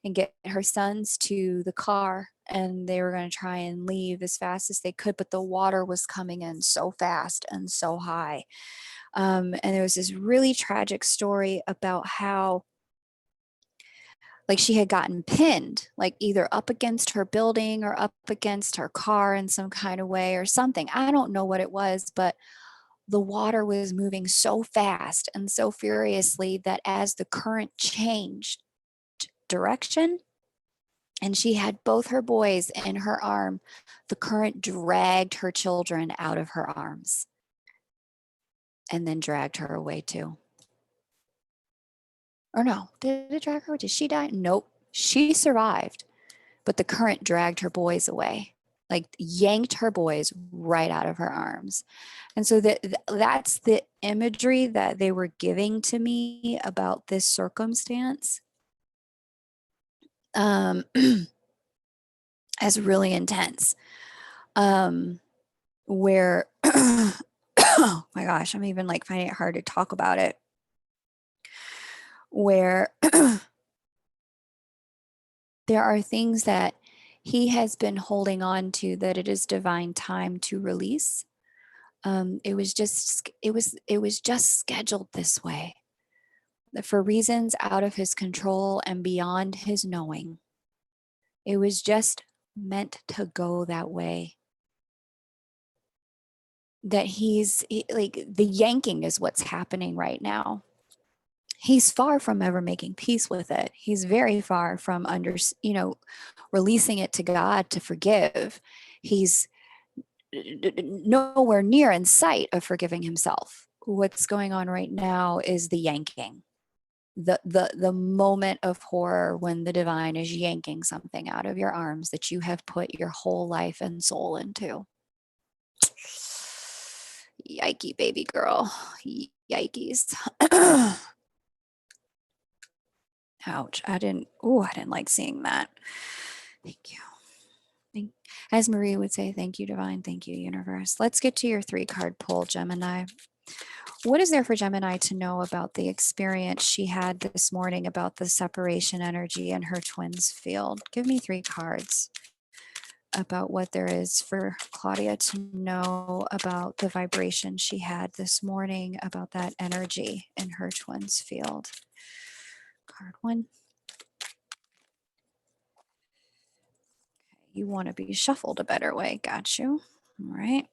and get her sons to the car, and they were going to try and leave as fast as they could, but the water was coming in so fast and so high. And there was this really tragic story about how like she had gotten pinned, like either up against her building or up against her car in some kind of way or something. I don't know what it was, but the water was moving so fast and so furiously that as the current changed direction and she had both her boys in her arm, the current dragged her children out of her arms and then dragged her away too. Or no, did it drag her? Did she die? Nope. She survived, but the current dragged her boys away, like yanked her boys right out of her arms. And so that's the imagery that they were giving to me about this circumstance, as really intense. Where, oh my gosh, I'm even like finding it hard to talk about it. Where there are things that he has been holding on to that it is divine time to release. It was just scheduled this way for reasons out of his control and beyond his knowing. It was just meant to go that way. that like the yanking is what's happening right now. He's far from ever making peace with it. He's very far from releasing it to God to forgive. He's nowhere near in sight of forgiving himself. What's going on right now is the yanking. The moment of horror when the divine is yanking something out of your arms that you have put your whole life and soul into. Yikey, baby girl. Yikes. Ouch. I didn't like seeing that. Thank you. As Marie would say, thank you, divine. Thank you, universe. Let's get to your 3-card pull, Gemini. What is there for Gemini to know about the experience she had this morning about the separation energy in her twins field? Give me 3 cards about what there is for Claudia to know about the vibration she had this morning about that energy in her twins field. Card 1. You want to be shuffled a better way. Got you. All right.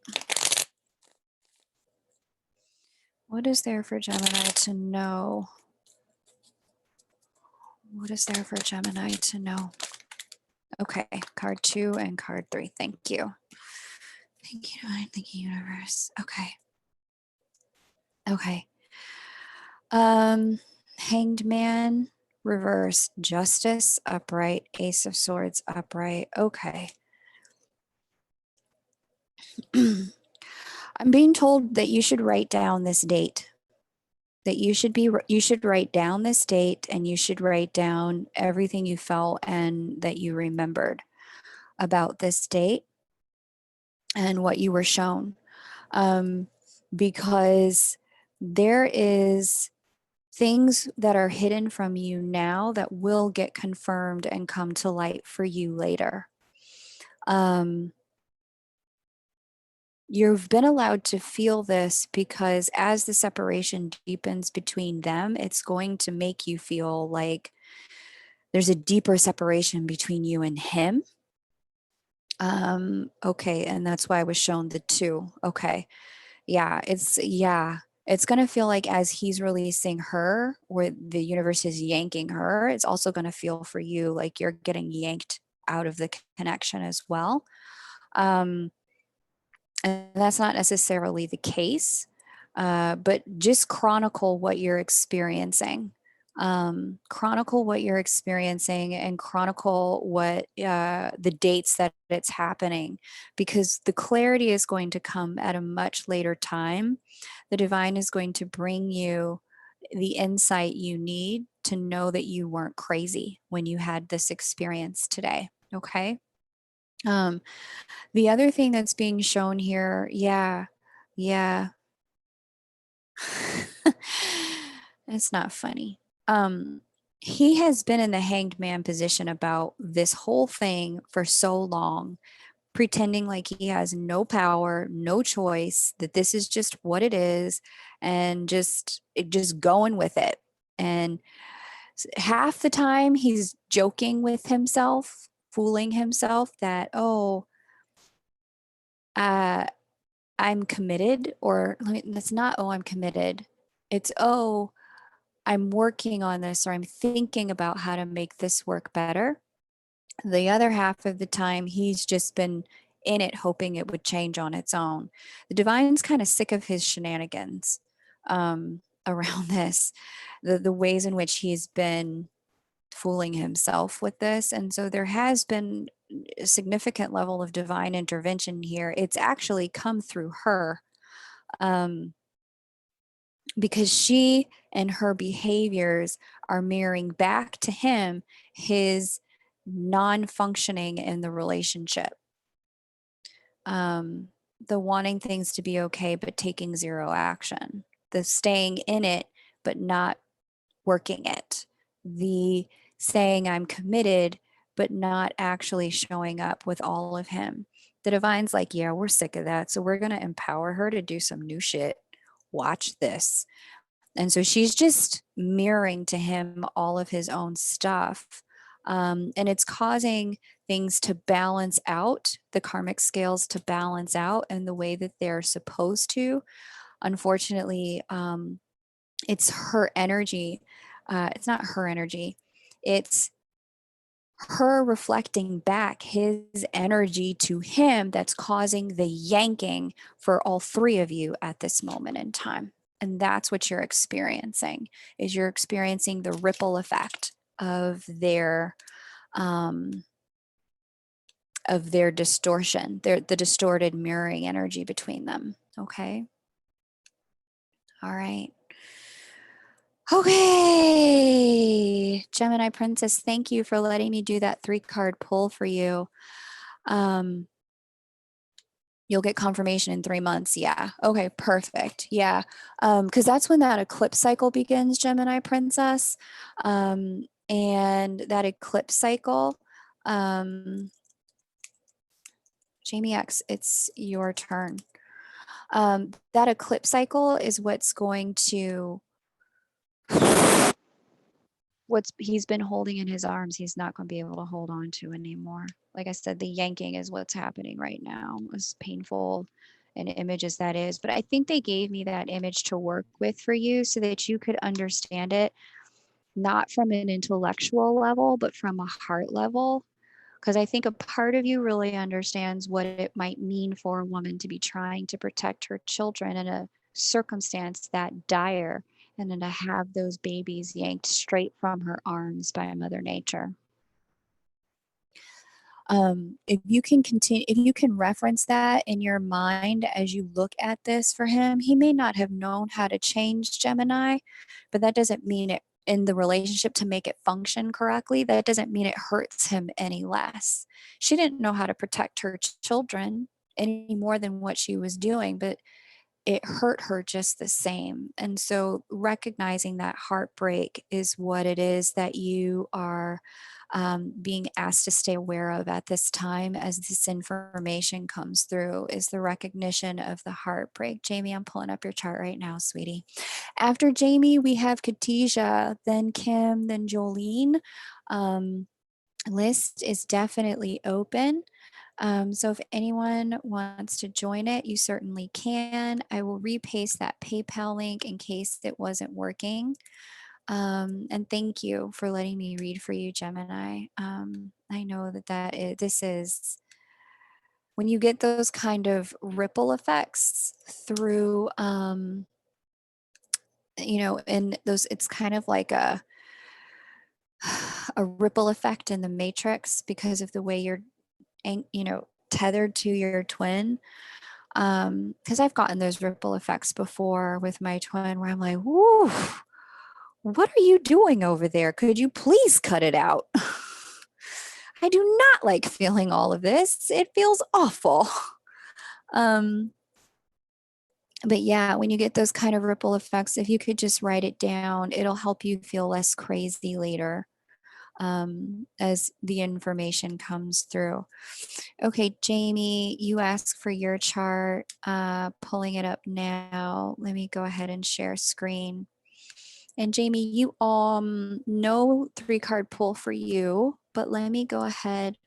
What is there for Gemini to know? What is there for Gemini to know? Okay, card 2 and card 3. Thank you. Thank you, divine. Thank you, universe. Okay. Okay. Hanged Man, reverse, Justice, upright, Ace of Swords, upright. Okay. I'm being told that you should write down this date. That you should write down this date, and you should write down everything you felt and that you remembered about this date and what you were shown. Because there is things that are hidden from you now that will get confirmed and come to light for you later. You've been allowed to feel this because as the separation deepens between them, it's going to make you feel like there's a deeper separation between you and him. Okay, and that's why I was shown the 2. Okay. Yeah, it's going to feel like as he's releasing her, where the universe is yanking her, it's also going to feel for you like you're getting yanked out of the connection as well. And that's not necessarily the case, but just chronicle what you're experiencing. Chronicle what you're experiencing and chronicle what the dates that it's happening, because the clarity is going to come at a much later time. The divine is going to bring you the insight you need to know that you weren't crazy when you had this experience today. Okay. The other thing that's being shown here, yeah. It's not funny. He has been in the hanged man position about this whole thing for so long, pretending like he has no power, no choice, that this is just what it is, and just going with it. And half the time he's joking with himself, fooling himself that, oh, I'm committed, or that's not, oh, I'm committed. It's, oh, I'm working on this, or I'm thinking about how to make this work better. The other half of the time, he's just been in it hoping it would change on its own. The divine's kind of sick of his shenanigans around this, the ways in which he's been fooling himself with this. And so there has been a significant level of divine intervention here. It's actually come through her. Because she and her behaviors are mirroring back to him his non-functioning in the relationship. The wanting things to be okay, but taking zero action. The staying in it, but not working it. The saying I'm committed, but not actually showing up with all of him. The divine's like, yeah, we're sick of that. So we're going to empower her to do some new shit. Watch this. And so she's just mirroring to him all of his own stuff. And it's causing things to balance out, the karmic scales to balance out in the way that they're supposed to. Unfortunately, it's her energy. It's not her energy. It's her reflecting back his energy to him that's causing the yanking for all three of you at this moment in time. And that's what you're experiencing, is you're experiencing the ripple effect um, of their distortion, the distorted mirroring energy between them. Okay. All right. Okay. Gemini Princess, thank you for letting me do that 3-card pull for you. You'll get confirmation in 3 months. Yeah. Okay, perfect. Yeah. Because that's when that eclipse cycle begins, Gemini Princess. And that eclipse cycle, Jamie X, it's your turn. That eclipse cycle is what's going to, what's he's been holding in his arms, he's not going to be able to hold on to anymore. Like I said, the yanking is what's happening right now, as painful an image as that is. But I think they gave me that image to work with for you so that you could understand it, not from an intellectual level, but from a heart level. Because I think a part of you really understands what it might mean for a woman to be trying to protect her children in a circumstance that dire, and then to have those babies yanked straight from her arms by Mother Nature. If you can continue, if you can reference that in your mind as you look at this for him, he may not have known how to change Gemini, but that doesn't mean it in the relationship to make it function correctly. That doesn't mean it hurts him any less. She didn't know how to protect her children any more than what she was doing, but it hurt her just the same. And so recognizing that heartbreak is what it is that you are being asked to stay aware of at this time as this information comes through, is the recognition of the heartbreak. Jamie, I'm pulling up your chart right now, sweetie. After Jamie, we have Khadijah, then Kim, then Jolene. List is definitely open. So if anyone wants to join it, you certainly can. I will repaste that PayPal link in case it wasn't working. And thank you for letting me read for you, Gemini. I know this is when you get those kind of ripple effects through, and those, it's kind of like a ripple effect in the matrix because of the way you're, tethered to your twin. Because I've gotten those ripple effects before with my twin where I'm like, whoo, what are you doing over there? Could you please cut it out? I do not like feeling all of this. It feels awful. But yeah, when you get those kind of ripple effects, if you could just write it down, it'll help you feel less crazy later as the information comes through. Okay, Jamie, you asked for your chart. Pulling it up now. Let me go ahead and share screen. And Jamie, you no 3-card pull for you, but let me go ahead.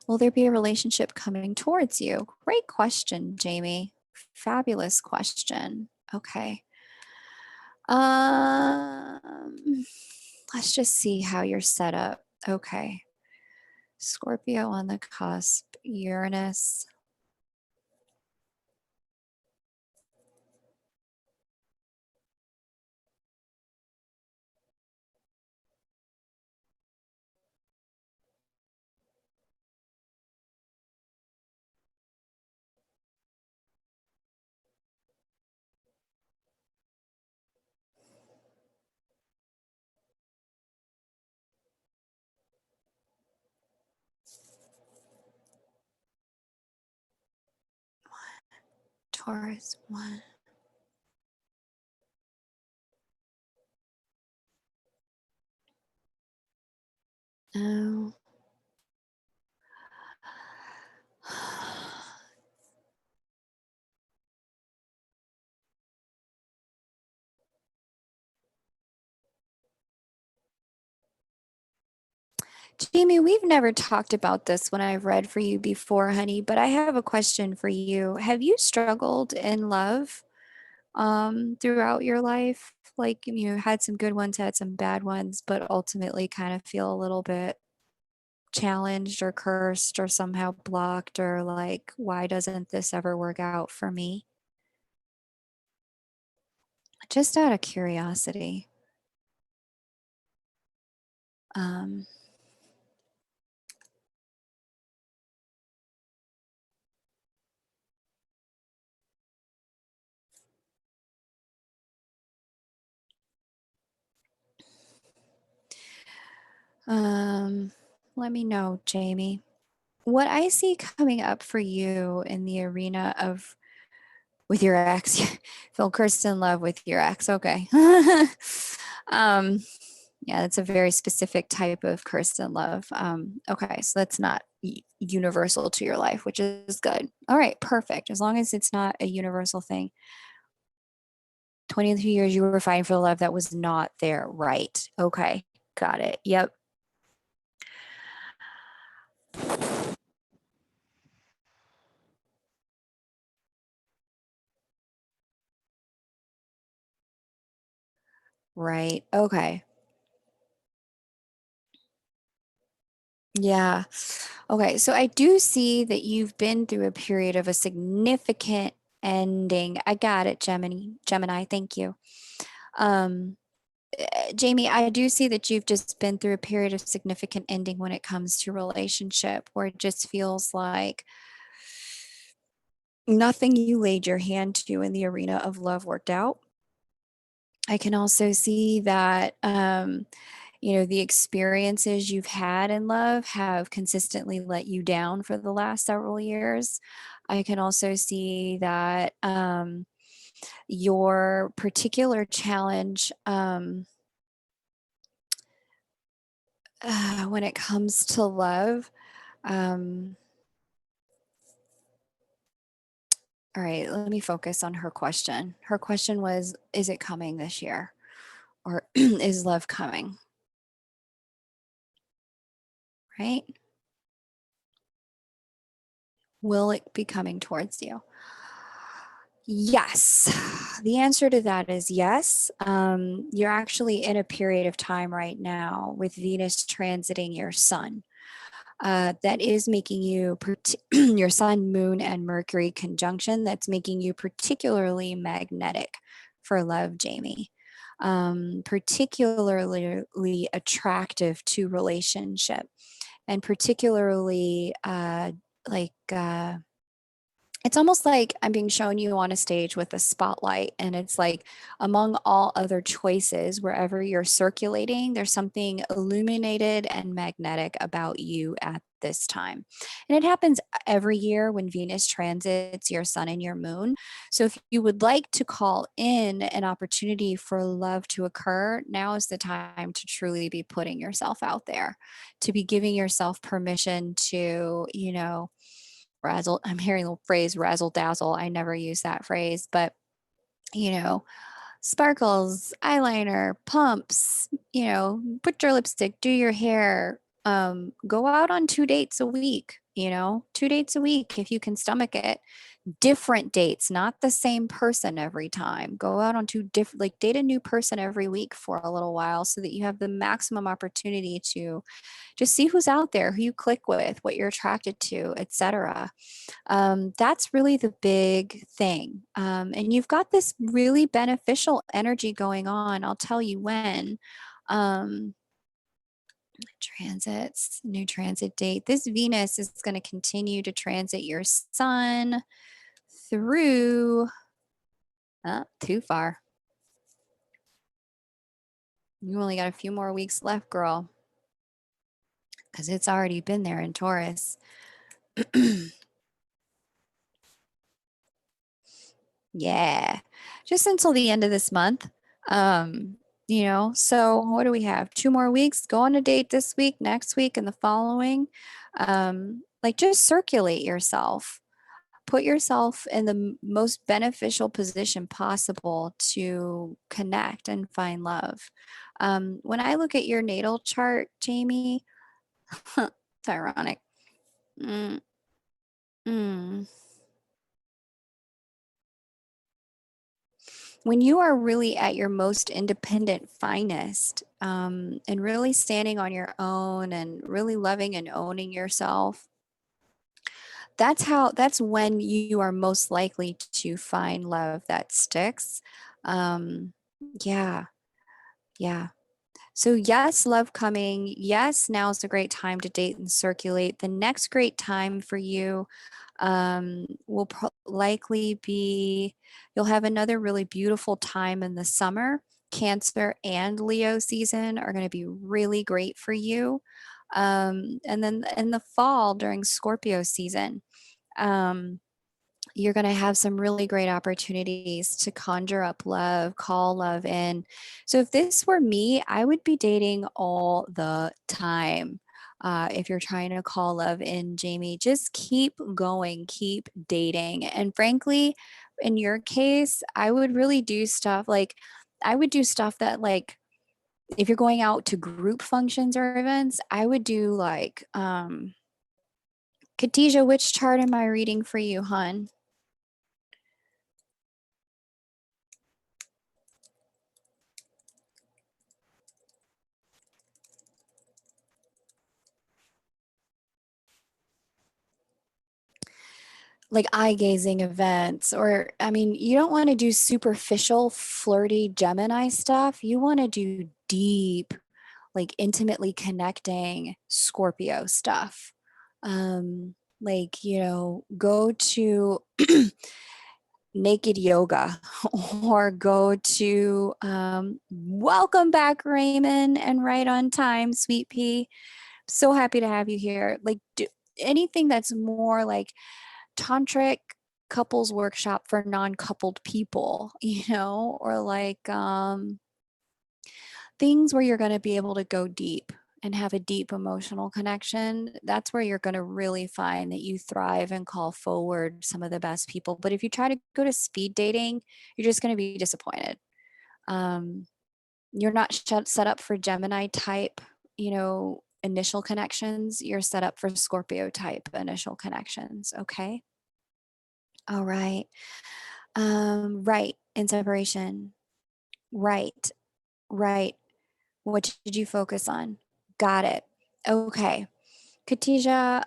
Will there be a relationship coming towards you? Great question, Jamie. Fabulous question. Okay. Let's just see how you're set up. Okay. Scorpio on the cusp, Uranus. Taurus 1. No. Jamie, we've never talked about this when I've read for you before, honey, but I have a question for you. Have you struggled in love throughout your life? Like you had some good ones, had some bad ones, but ultimately kind of feel a little bit challenged or cursed or somehow blocked or like, why doesn't this ever work out for me? Just out of curiosity. Um, um, Let me know, Jamie. What I see coming up for you in the arena of with your ex, feel cursed in love with your ex. Okay. um, yeah, that's a very specific type of cursed in love. Okay, so that's not universal to your life, which is good. All right, perfect. As long as it's not a universal thing. 22 years you were fighting for the love that was not there. Right. Okay. Got it. Yep. Right. Okay. Yeah. Okay. So I do see that you've been through a period of a significant ending. I got it, Gemini. Gemini, thank you. Um, Jamie, I do see that you've just been through a period of significant ending when it comes to relationship, where it just feels like nothing you laid your hand to in the arena of love worked out. I can also see that the experiences you've had in love have consistently let you down for the last several years. I can also see that your particular challenge when it comes to love. Um, all right, let me focus on her question. Her question was, is it coming this year? Or is love coming? Right? Will it be coming towards you? Yes. The answer to that is yes. You're actually in a period of time right now with Venus transiting your sun. That is making you, your sun, moon, and Mercury conjunction, that's making you particularly magnetic for love, Jamie. Particularly attractive to relationship, and particularly like, it's almost like I'm being shown you on a stage with a spotlight, and it's like among all other choices, wherever you're circulating, there's something illuminated and magnetic about you at this time. And it happens every year when Venus transits your sun and your moon. So if you would like to call in an opportunity for love to occur, now is the time to truly be putting yourself out there, to be giving yourself permission to, razzle. I'm hearing the phrase razzle dazzle. I never use that phrase, but you know, sparkles, eyeliner, pumps, put your lipstick, do your hair, go out on 2 dates a week, 2 dates a week if you can stomach it. Different dates, not the same person every time. Go out on two different, like date a new person every week for a little while so that you have the maximum opportunity to just see who's out there, who you click with, what you're attracted to, etc. That's really the big thing. And you've got this really beneficial energy going on. I'll tell you when. Um, Transits, new transit date. This Venus is going to continue to transit your sun through, too far. You only got a few more weeks left, girl, because it's already been there in Taurus. Yeah, just until the end of this month. So what do we have? 2 more weeks. Go on a date this week, next week, and the following. Like just circulate yourself. Put yourself in the most beneficial position possible to connect and find love. When I look at your natal chart, Jamie, It's ironic. Mm, mm. When you are really at your most independent finest, and really standing on your own and really loving and owning yourself, that's when you are most likely to find love that sticks. Um, yeah, yeah. So yes, love coming. Yes, now's a great time to date and circulate. The next great time for you will likely be, you'll have another really beautiful time in the summer. Cancer and Leo season are going to be really great for you. And then in the fall during Scorpio season, um, you're going to have some really great opportunities to conjure up love, call love in. So if this were me, I would be dating all the time. If you're trying to call love in, Jamie, just keep going, keep dating. And frankly, in your case, I would really do stuff like, I would do stuff that, like, if you're going out to group functions or events, I would do like, Khadijah, which chart am I reading for you, hon? Like eye gazing events, or I mean, you don't want to do superficial flirty Gemini stuff. You want to do deep, like intimately connecting Scorpio stuff. Like, go to naked yoga or go to welcome back, Raymond, and right on time, sweet pea. So happy to have you here. Like, do anything that's more like tantric couples workshop for non-coupled people, or like things where you're going to be able to go deep and have a deep emotional connection. That's where you're going to really find that you thrive and call forward some of the best people. But if you try to go to speed dating, you're just going to be disappointed. um, you're not set up for Gemini type, initial connections. You're set up for Scorpio type initial connections. Okay. All right. Right. In separation. Right. Right. What did you focus on? Got it. Okay. Katija,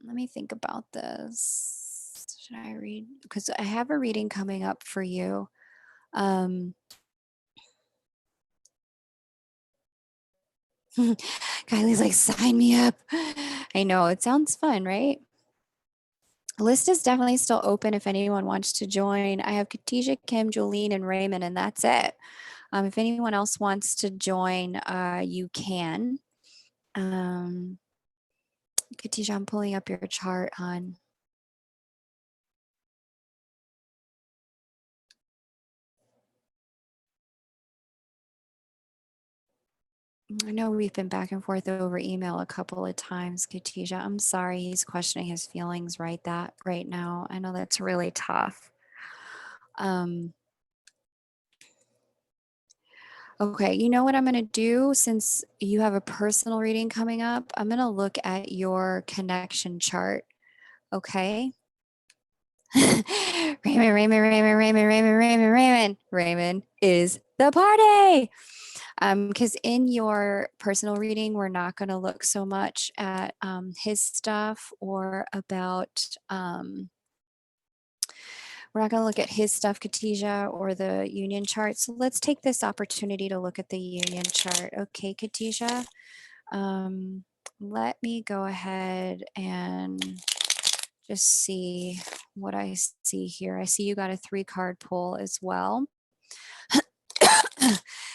let me think about this. Should I read? Because I have a reading coming up for you. Um, Kylie's like, sign me up. I know, it sounds fun, right? List is definitely still open if anyone wants to join. I have Katija, Kim, Jolene, and Raymond, and that's it. If anyone else wants to join, you can. Um, Katija, I'm pulling up your chart on. I know we've been back and forth over email a couple of times, Katija. I'm sorry he's questioning his feelings right now. I know that's really tough. Um, okay, you know what I'm going to do since you have a personal reading coming up? I'm going to look at your connection chart. Okay. Raymond is the party. Because in your personal reading, we're not going to look so much at his stuff or about, we're not going to look at his stuff, Katija, or the union chart. So let's take this opportunity to look at the union chart. Okay, Katija, let me go ahead and just see what I see here. I see you got a 3-card pull as well.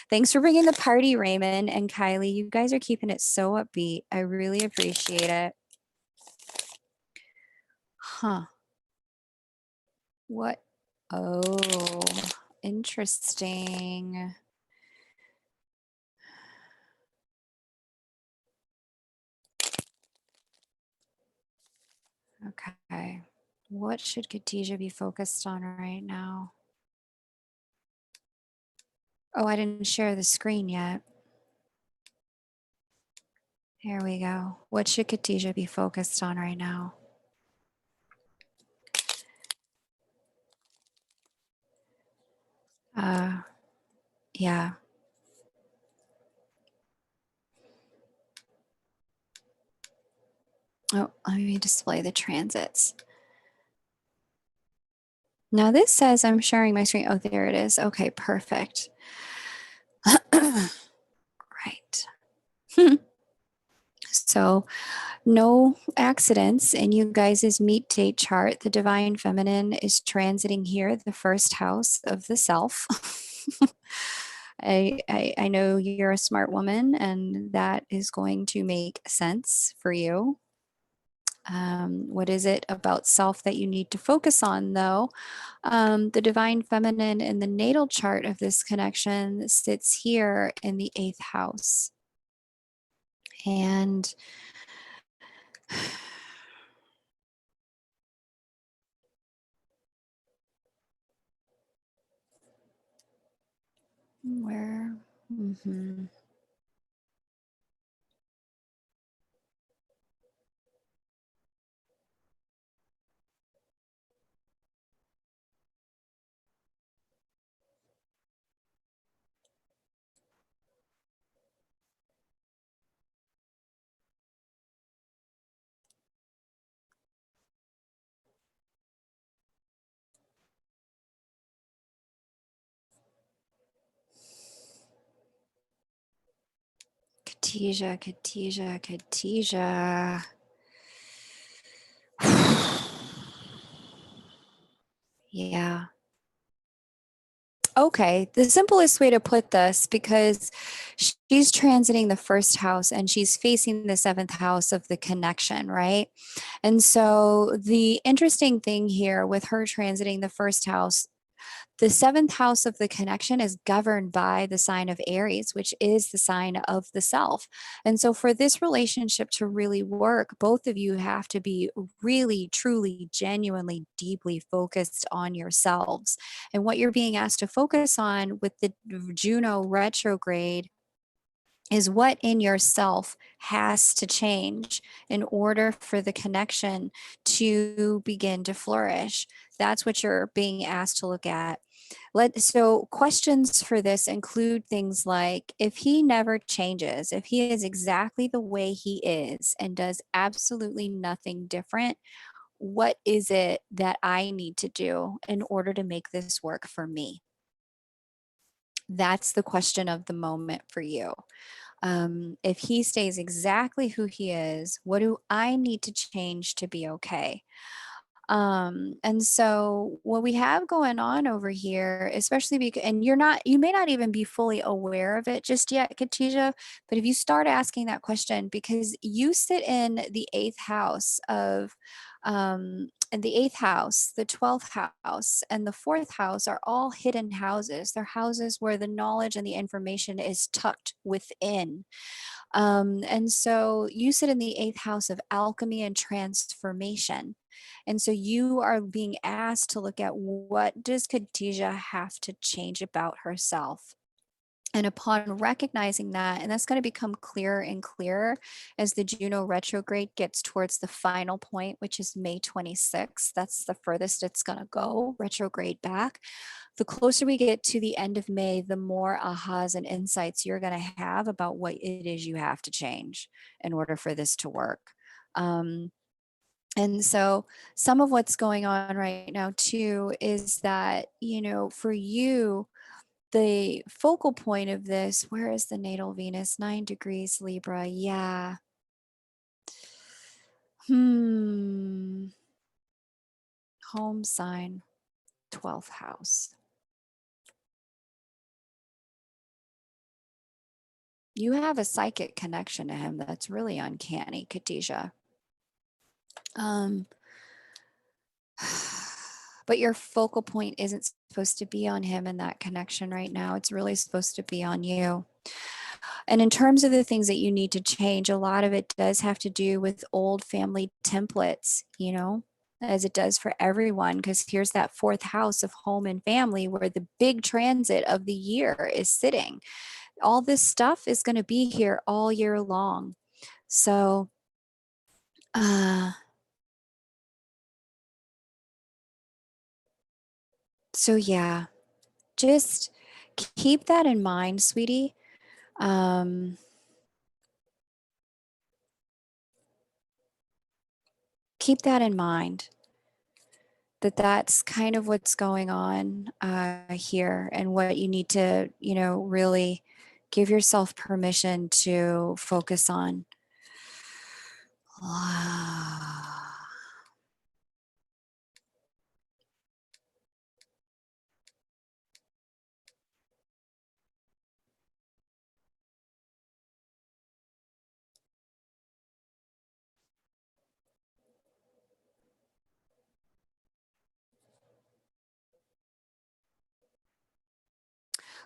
Thanks for bringing the party, Raymond and Kylie. You guys are keeping it so upbeat. I really appreciate it. Huh. What? Oh, interesting. Okay. What should Khadijah be focused on right now? Oh, I didn't share the screen yet. Here we go. What should Khadijah be focused on right now? Yeah. Oh, let me display the transits. Now this says I'm sharing my screen. Oh, there it is. Okay, perfect. Right. So no accidents in you guys' meet date chart. The divine feminine is transiting here, the first house of the self. I know you're a smart woman, and that is going to make sense for you. What is it about self that you need to focus on, though? The divine feminine in the natal chart of this connection sits here in the eighth house. And where? Mm-hmm. Khadijah. Yeah. Okay. The simplest way to put this, because she's transiting the first house and she's facing the seventh house of the connection, right? And so the interesting thing here with her transiting the first house, the seventh house of the connection is governed by the sign of Aries, which is the sign of the self. And so, for this relationship to really work, both of you have to be really, truly, genuinely, deeply focused on yourselves. And what you're being asked to focus on with the Juno retrograde is what in yourself has to change in order for the connection to begin to flourish. That's what you're being asked to look at. So questions for this include things like, if he never changes, if he is exactly the way he is and does absolutely nothing different, what is it that I need to do in order to make this work for me? That's the question of the moment for you. If he stays exactly who he is, what do I need to change to be okay? And so what we have going on over here, especially because, and you may not even be fully aware of it just yet, Katija, but if you start asking that question, because you sit in the eighth house the 12th house, and the fourth house are all hidden houses. They're houses where the knowledge and the information is tucked within. And so you sit in the eighth house of alchemy and transformation. And so you are being asked to look at, what does Khadijah have to change about herself? And upon recognizing that, and that's going to become clearer and clearer as the Juno retrograde gets towards the final point, which is May 26th. That's the furthest it's going to go, retrograde back. The closer we get to the end of May, the more ahas and insights you're going to have about what it is you have to change in order for this to work. And so some of what's going on right now too is that, for you, the focal point of this, where is the natal Venus? 9 degrees Libra. Yeah. Home sign, 12th house. You have a psychic connection to him that's really uncanny, Khadijah. Um, but your focal point isn't supposed to be on him and that connection right now. It's really supposed to be on you. And in terms of the things that you need to change, a lot of it does have to do with old family templates, as it does for everyone, because here's that fourth house of home and family where the big transit of the year is sitting. All this stuff is going to be here all year long. So, uh, so yeah, just keep that in mind, sweetie. Um, keep that in mind, that that's kind of what's going on here, and what you need to, really give yourself permission to focus on.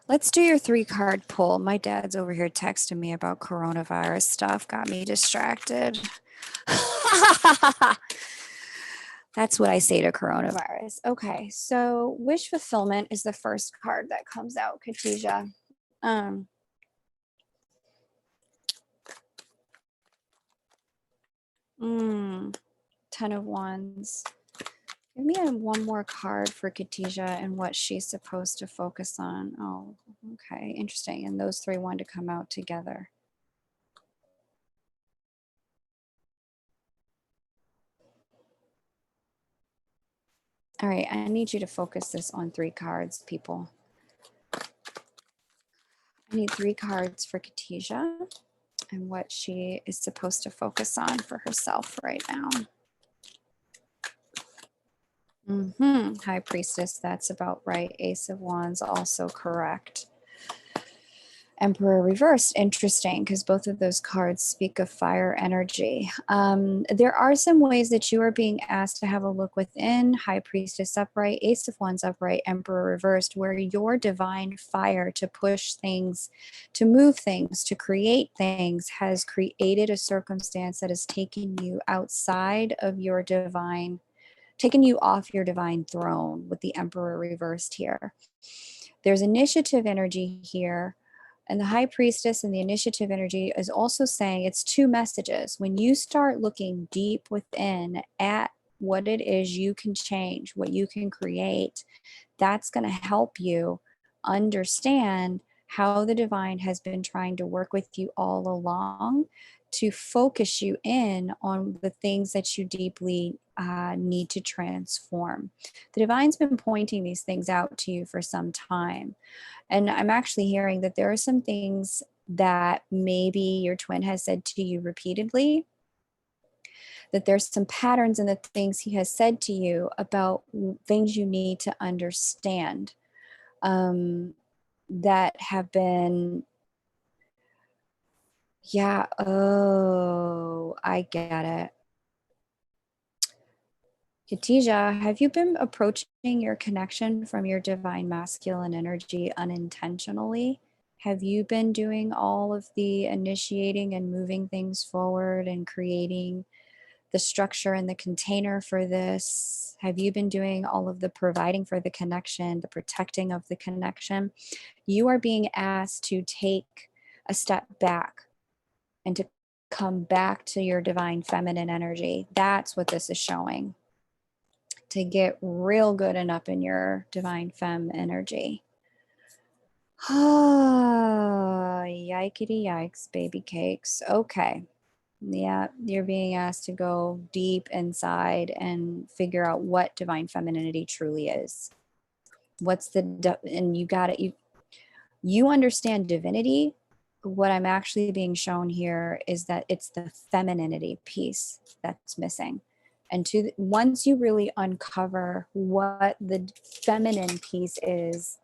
Let's do your 3-card pull. My dad's over here texting me about coronavirus stuff, got me distracted. That's what I say to coronavirus. Okay, so wish fulfillment is the first card that comes out, Khadijah. Um, 10 of Wands. Give me one more card for Khadijah and what she's supposed to focus on. Oh, okay, interesting. And those 3 want to come out together. All right, I need you to focus this on 3 cards, people. I need 3 cards for Khadijah and what she is supposed to focus on for herself right now. High Priestess, that's about right. Ace of Wands, also correct. Emperor reversed, interesting, because both of those cards speak of fire energy. There are some ways that you are being asked to have a look within. High Priestess upright, Ace of Wands upright, Emperor reversed, where your divine fire to push things, to move things, to create things has created a circumstance that has taken you outside of your divine, taken you off your divine throne with the Emperor reversed here. There's initiative energy here. And the High Priestess and the initiative energy is also saying it's 2 messages. When you start looking deep within at what it is you can change, what you can create, that's going to help you understand how the divine has been trying to work with you all along to focus you in on the things that you deeply need to transform. The divine's been pointing these things out to you for some time. And I'm actually hearing that there are some things that maybe your twin has said to you repeatedly, that there's some patterns in the things he has said to you about things you need to understand, that have been, yeah, oh, I get it. Khadijah, have you been approaching your connection from your divine masculine energy unintentionally? Have you been doing all of the initiating and moving things forward and creating the structure and the container for this? Have you been doing all of the providing for the connection, the protecting of the connection? You are being asked to take a step back and to come back to your divine feminine energy. That's what this is showing. To get real good and up in your divine femme energy. Ah, yikety yikes, baby cakes. Okay. Yeah, you're being asked to go deep inside and figure out what divine femininity truly is. What's the, and you got it. You understand divinity. What I'm actually being shown here is that it's the femininity piece that's missing. And once you really uncover what the feminine piece is,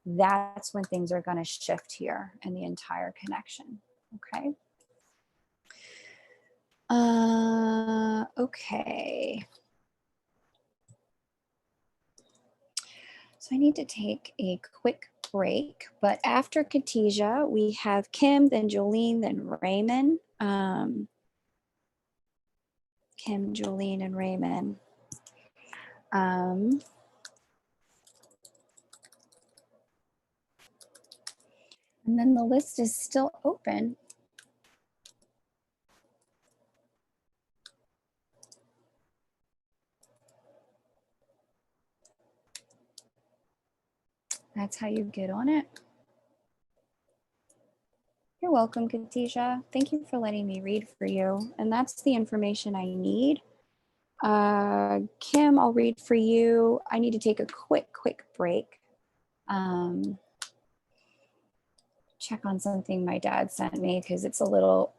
that's when things are going to shift here in the entire connection. Okay. Okay. So I need to take a quick break, but after Khadijah, we have Kim, then Jolene, then Raymond. Kim, Jolene, and Raymond. And then the list is still open. That's how you get on it. You're welcome, Katisha. Thank you for letting me read for you. And that's the information I need. Kim, I'll read for you. I need to take a quick break. Check on something my dad sent me because it's a little,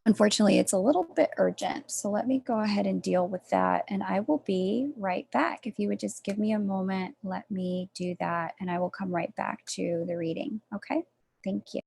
unfortunately, it's a little bit urgent. So let me go ahead and deal with that. And I will be right back. If you would just give me a moment, let me do that. And I will come right back to the reading. Okay. Thank you.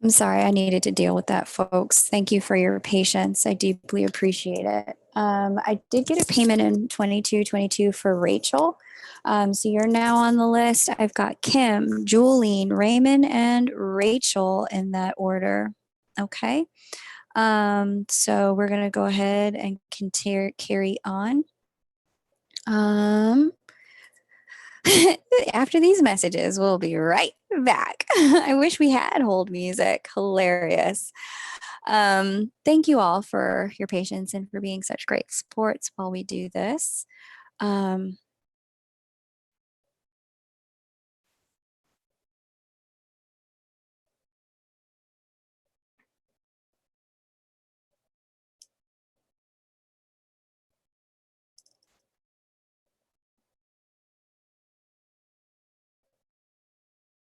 I'm sorry, I needed to deal with that, folks. Thank you for your patience. I deeply appreciate it. I did get a payment in 2222 for Rachel. So you're now on the list. I've got Kim, Jolene, Raymond, and Rachel in that order. Okay. So we're going to go ahead and continue, carry on. Um, After these messages, we'll be right back. I wish we had hold music. Hilarious. Thank you all for your patience and for being such great sports while we do this. Um,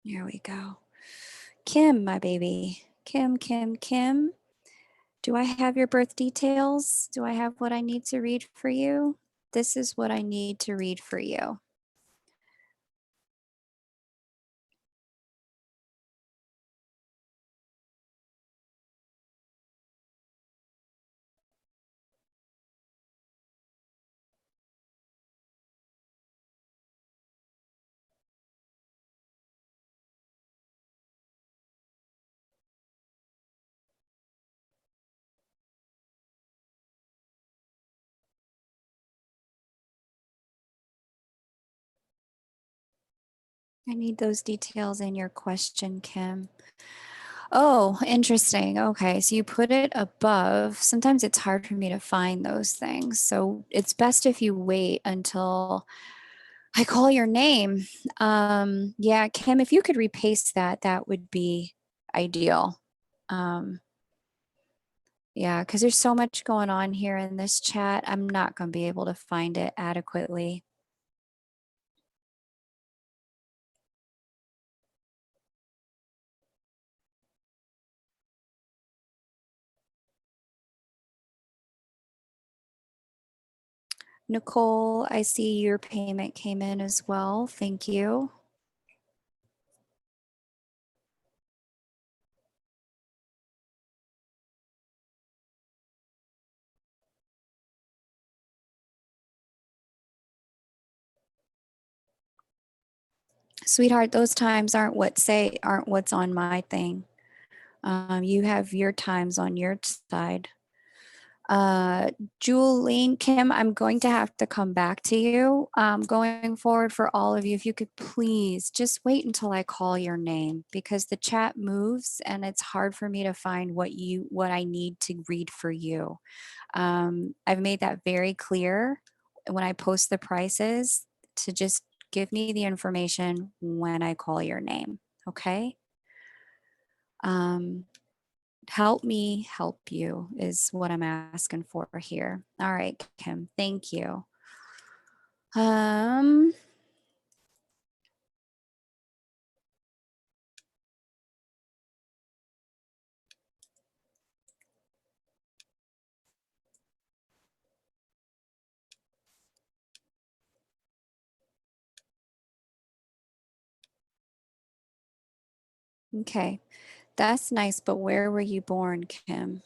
Here we go. Kim, my baby. Kim, Kim, Kim. Do I have your birth details? Do I have what I need to read for you? This is what I need to read for you. I need those details in your question, Kim. Oh, interesting. Okay. So you put it above. Sometimes it's hard for me to find those things. So it's best if you wait until I call your name. Yeah, Kim, if you could repaste that, that would be ideal. Um, yeah, because there's so much going on here in this chat. I'm not going to be able to find it adequately. Nicole, I see your payment came in as well. Thank you. Sweetheart, those times aren't what's on my thing. You have your times on your side. Julie, Kim, I'm going to have to come back to you going forward for all of you. If you could please just wait until I call your name because the chat moves and it's hard for me to find what I need to read for you. I've made that very clear when I post the prices to just give me the information when I call your name. Okay. Um, Help me help you is what I'm asking for here. All right, Kim, thank you. Um, okay, that's nice, but where were you born, Kim?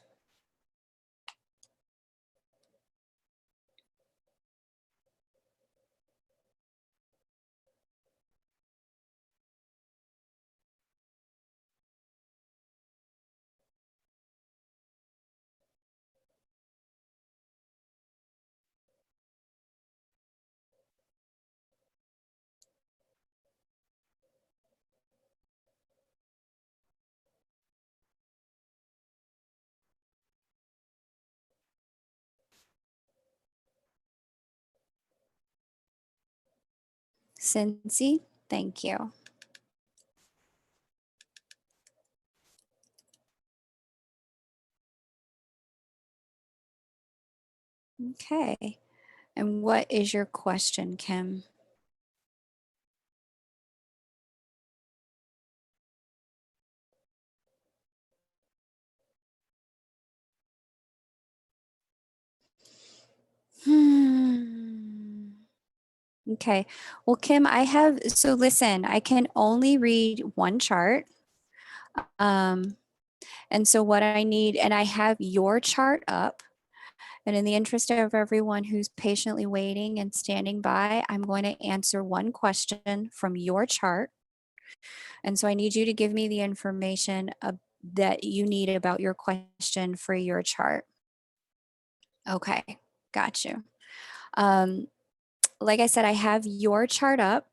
Cincy, thank you. Okay, and what is your question, Kim? Hmm. Okay. Well, Kim, so listen, I can only read one chart. And so what I need, and I have your chart up, and in the interest of everyone who's patiently waiting and standing by, I'm going to answer one question from your chart. And so I need you to give me the information that you need about your question for your chart. Okay, got you. Um, like I said, I have your chart up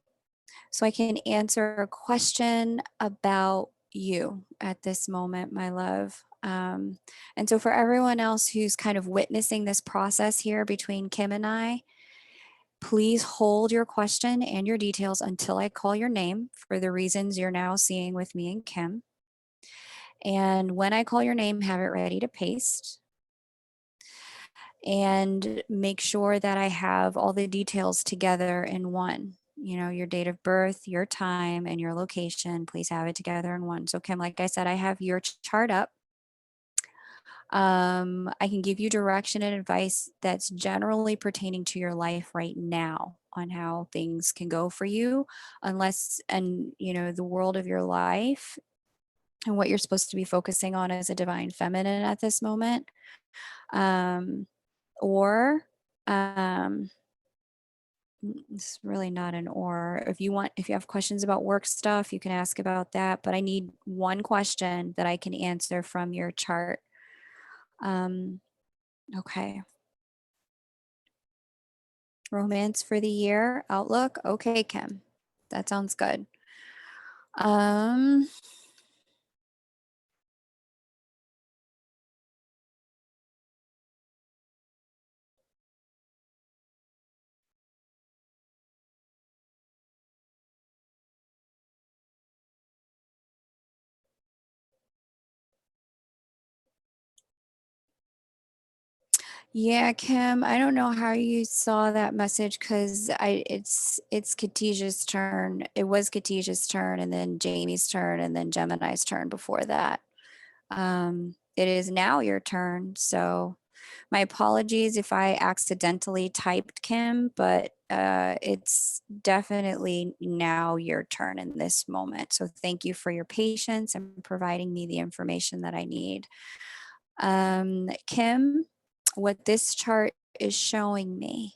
so I can answer a question about you at this moment, my love. And so for everyone else who's kind of witnessing this process here between Kim and I, please hold your question and your details until I call your name for the reasons you're now seeing with me and Kim. And when I call your name, have it ready to paste. And make sure that I have all the details together in one. You know, your date of birth, your time, and your location. Please have it together in one. So, Kim, like I said, I have your chart up. I can give you direction and advice that's generally pertaining to your life right now on how things can go for you, unless, and you know, the world of your life and what you're supposed to be focusing on as a divine feminine at this moment. Um, or, um, it's really not an or. If you have questions about work stuff, you can ask about that. But I need one question that I can answer from your chart. Um, okay. Romance for the year outlook. Okay, Kim. That sounds good. Um, yeah, Kim, I don't know how you saw that message because it's Khadijah's turn. It was Khadijah's turn and then Jamie's turn and then Gemini's turn before that. It is now your turn. So my apologies if I accidentally typed Kim, but it's definitely now your turn in this moment. So thank you for your patience and providing me the information that I need. Kim, what this chart is showing me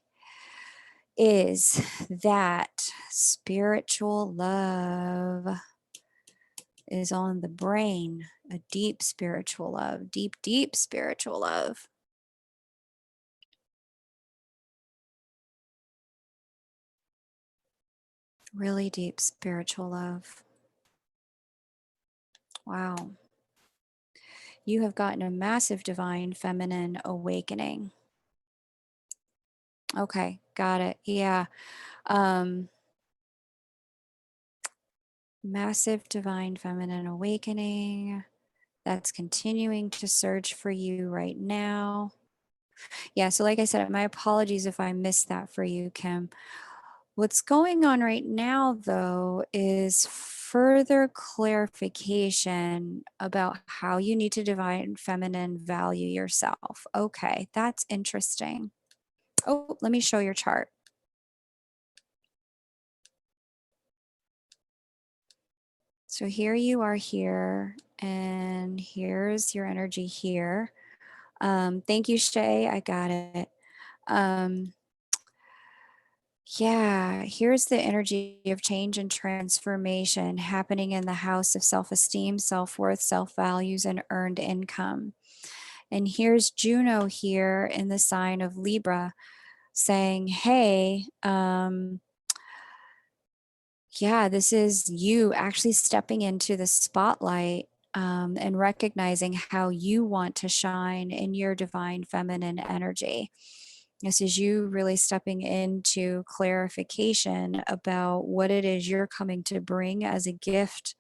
is that spiritual love is on the brain, a deep spiritual love, deep, deep spiritual love. Really deep spiritual love. Wow. You have gotten a massive divine feminine awakening. Okay, got it. Yeah. Um, Massive divine feminine awakening that's continuing to surge for you right now. Yeah, so like I said, my apologies if I missed that for you, Kim. What's going on right now, though, is further clarification about how you need to divine feminine value yourself. Okay, that's interesting. Oh, let me show your chart. So here you are here, and here's your energy here. Thank you, Shay. I got it. Um, Yeah, here's the energy of change and transformation happening in the house of self esteem, self worth, self values, and earned income. And here's Juno here in the sign of Libra saying, hey, yeah, this is you actually stepping into the spotlight and recognizing how you want to shine in your divine feminine energy. This is you really stepping into clarification about what it is you're coming to bring as a gift,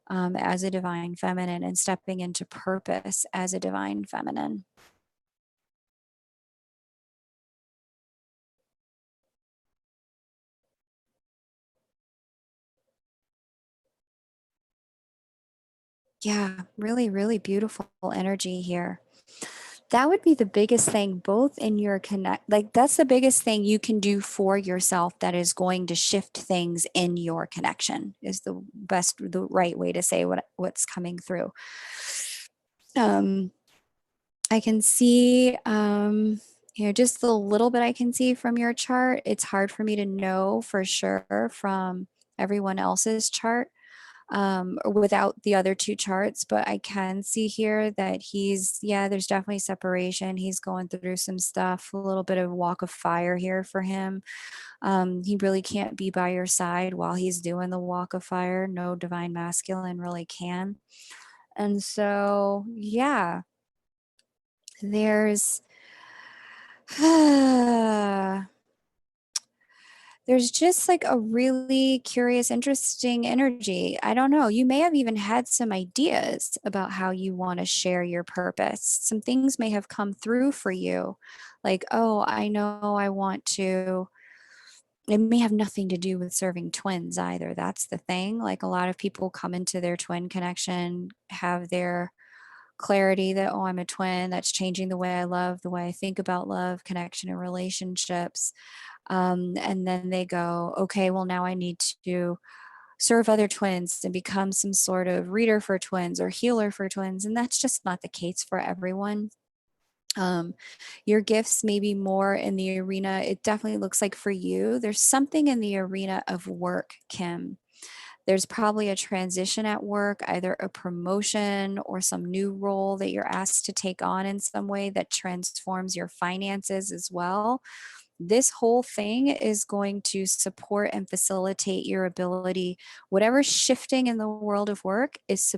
as a divine feminine, and stepping into purpose as a divine feminine. Yeah, really, really beautiful energy here. That would be the biggest thing, both in your connect, like that's the biggest thing you can do for yourself that is going to shift things in your connection, is the right way to say what's coming through. Um, I can see, just the little bit I can see from your chart. It's hard for me to know for sure from everyone else's chart, or without the other two charts, but I can see here that yeah, there's definitely separation. He's going through some stuff, a little bit of walk of fire here for him. He really can't be by your side while he's doing the walk of fire. No divine masculine really can. And so, yeah, there's there's just like a really curious, interesting energy. I don't know. You may have even had some ideas about how you want to share your purpose. Some things may have come through for you. Like, oh, I know I want to. It may have nothing to do with serving twins either. That's the thing. Like, a lot of people come into their twin connection, have their clarity that, oh, I'm a twin. That's changing the way I love, the way I think about love, connection, and relationships. And then they go, okay, well, now I need to serve other twins and become some sort of reader for twins or healer for twins. And that's just not the case for everyone. Um, your gifts may be more in the arena. It definitely looks like for you, there's something in the arena of work, Kim. There's probably a transition at work, either a promotion or some new role that you're asked to take on in some way that transforms your finances as well. This whole thing is going to support and facilitate your ability. Whatever's shifting in the world of work is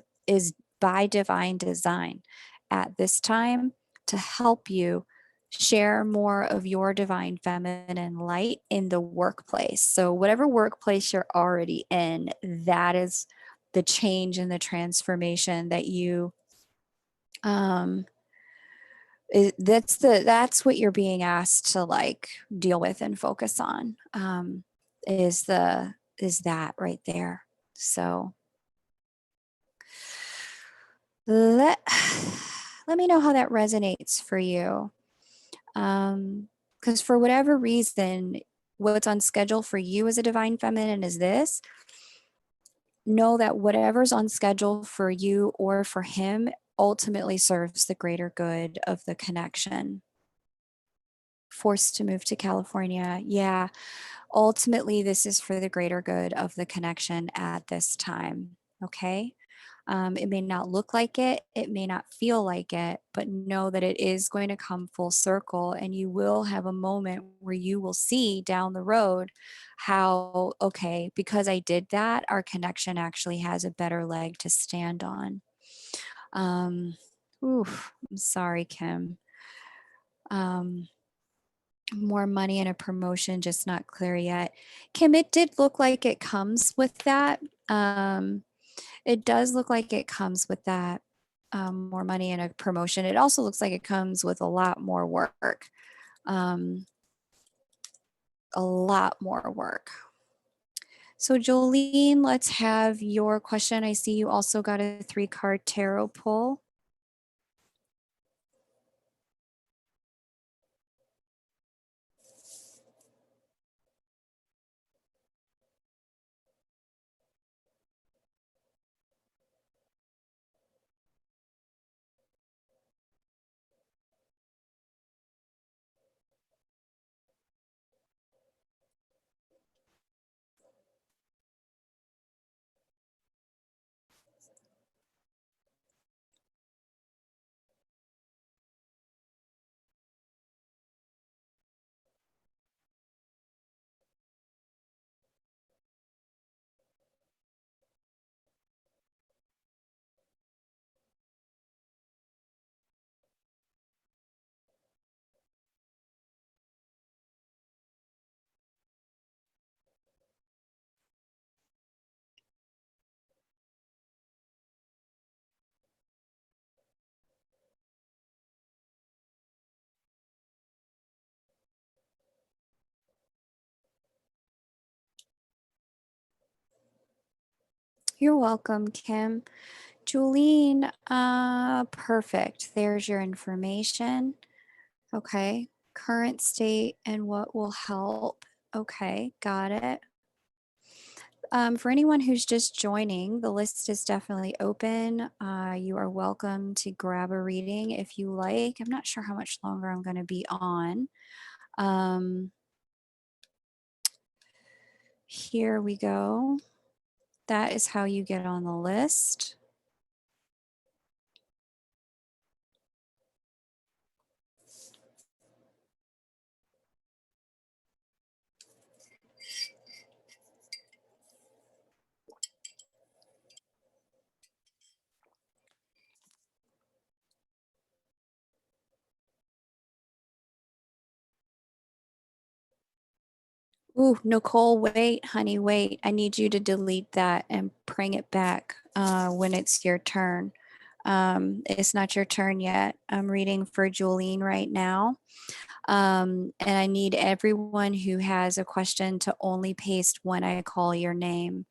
by divine design at this time to help you share more of your divine feminine light in the workplace. So whatever workplace you're already in, that is the change and the transformation that you um that's what you're being asked to like deal with and focus on, is that right there. So let let me know how that resonates for you, because for whatever reason, what's on schedule for you as a divine feminine is this. Know that whatever's on schedule for you or for him ultimately serves the greater good of the connection. Forced to move to California. Yeah. Ultimately, this is for the greater good of the connection at this time. Okay. It may not look like it may not feel like it, but know that it is going to come full circle, and you will have a moment where you will see down the road how, okay, because I did that, our connection actually has a better leg to stand on. Um, I'm sorry, Kim. Um, More money and a promotion, just not clear yet. Kim, it did look like it comes with that. It does look like it comes with that, more money and a promotion. It also looks like it comes with a lot more work. Um, a lot more work. So, Jolene, let's have your question. I see you also got a 3-card tarot pull. You're welcome, Kim. Jolene, perfect. There's your information. Okay. Current state and what will help. Okay, got it. For anyone who's just joining, the list is definitely open. You are welcome to grab a reading if you like. I'm not sure how much longer I'm going to be on. Here we go. That is how you get on the list. Ooh, Nicole, wait, honey, wait. I need you to delete that and bring it back when it's your turn. It's not your turn yet. I'm reading for Jolene right now. And I need everyone who has a question to only paste when I call your name,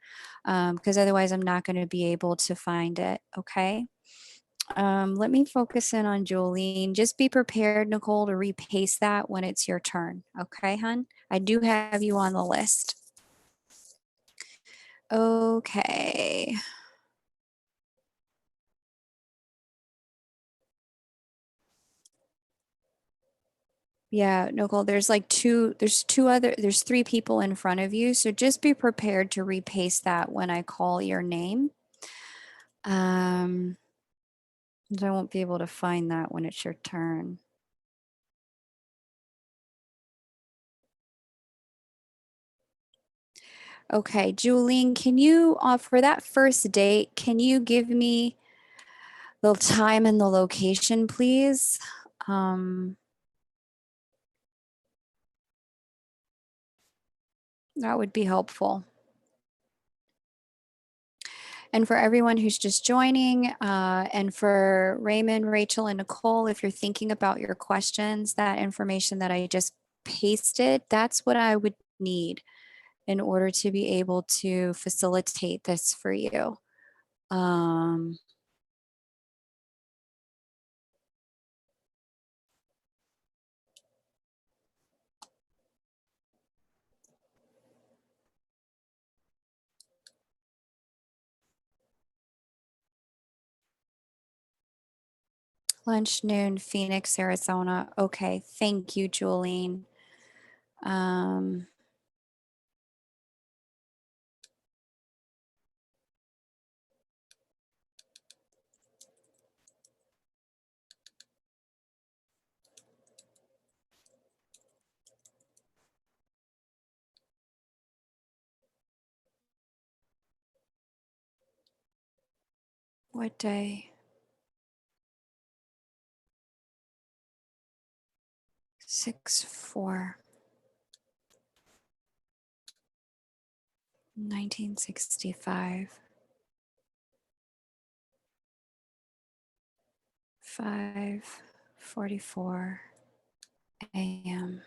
because otherwise I'm not going to be able to find it. Okay. Let me focus in on Jolene. Just be prepared, Nicole, to repaste that when it's your turn. Okay, hun? I do have you on the list. Okay. Yeah, Nicole, there's there's three people in front of you. So just be prepared to repaste that when I call your name. I won't be able to find that when it's your turn. Okay, Julie, can you, for that first date, can you give me the time and the location, please? That would be helpful. And for everyone who's just joining, and for Raymond, Rachel, and Nicole, if you're thinking about your questions, that information that I just pasted, that's what I would need in order to be able to facilitate this for you. Um, Lunch, noon, Phoenix, Arizona. Okay, thank you, Jolene. Um, what day? 6/4, 1965. 5:44 a.m.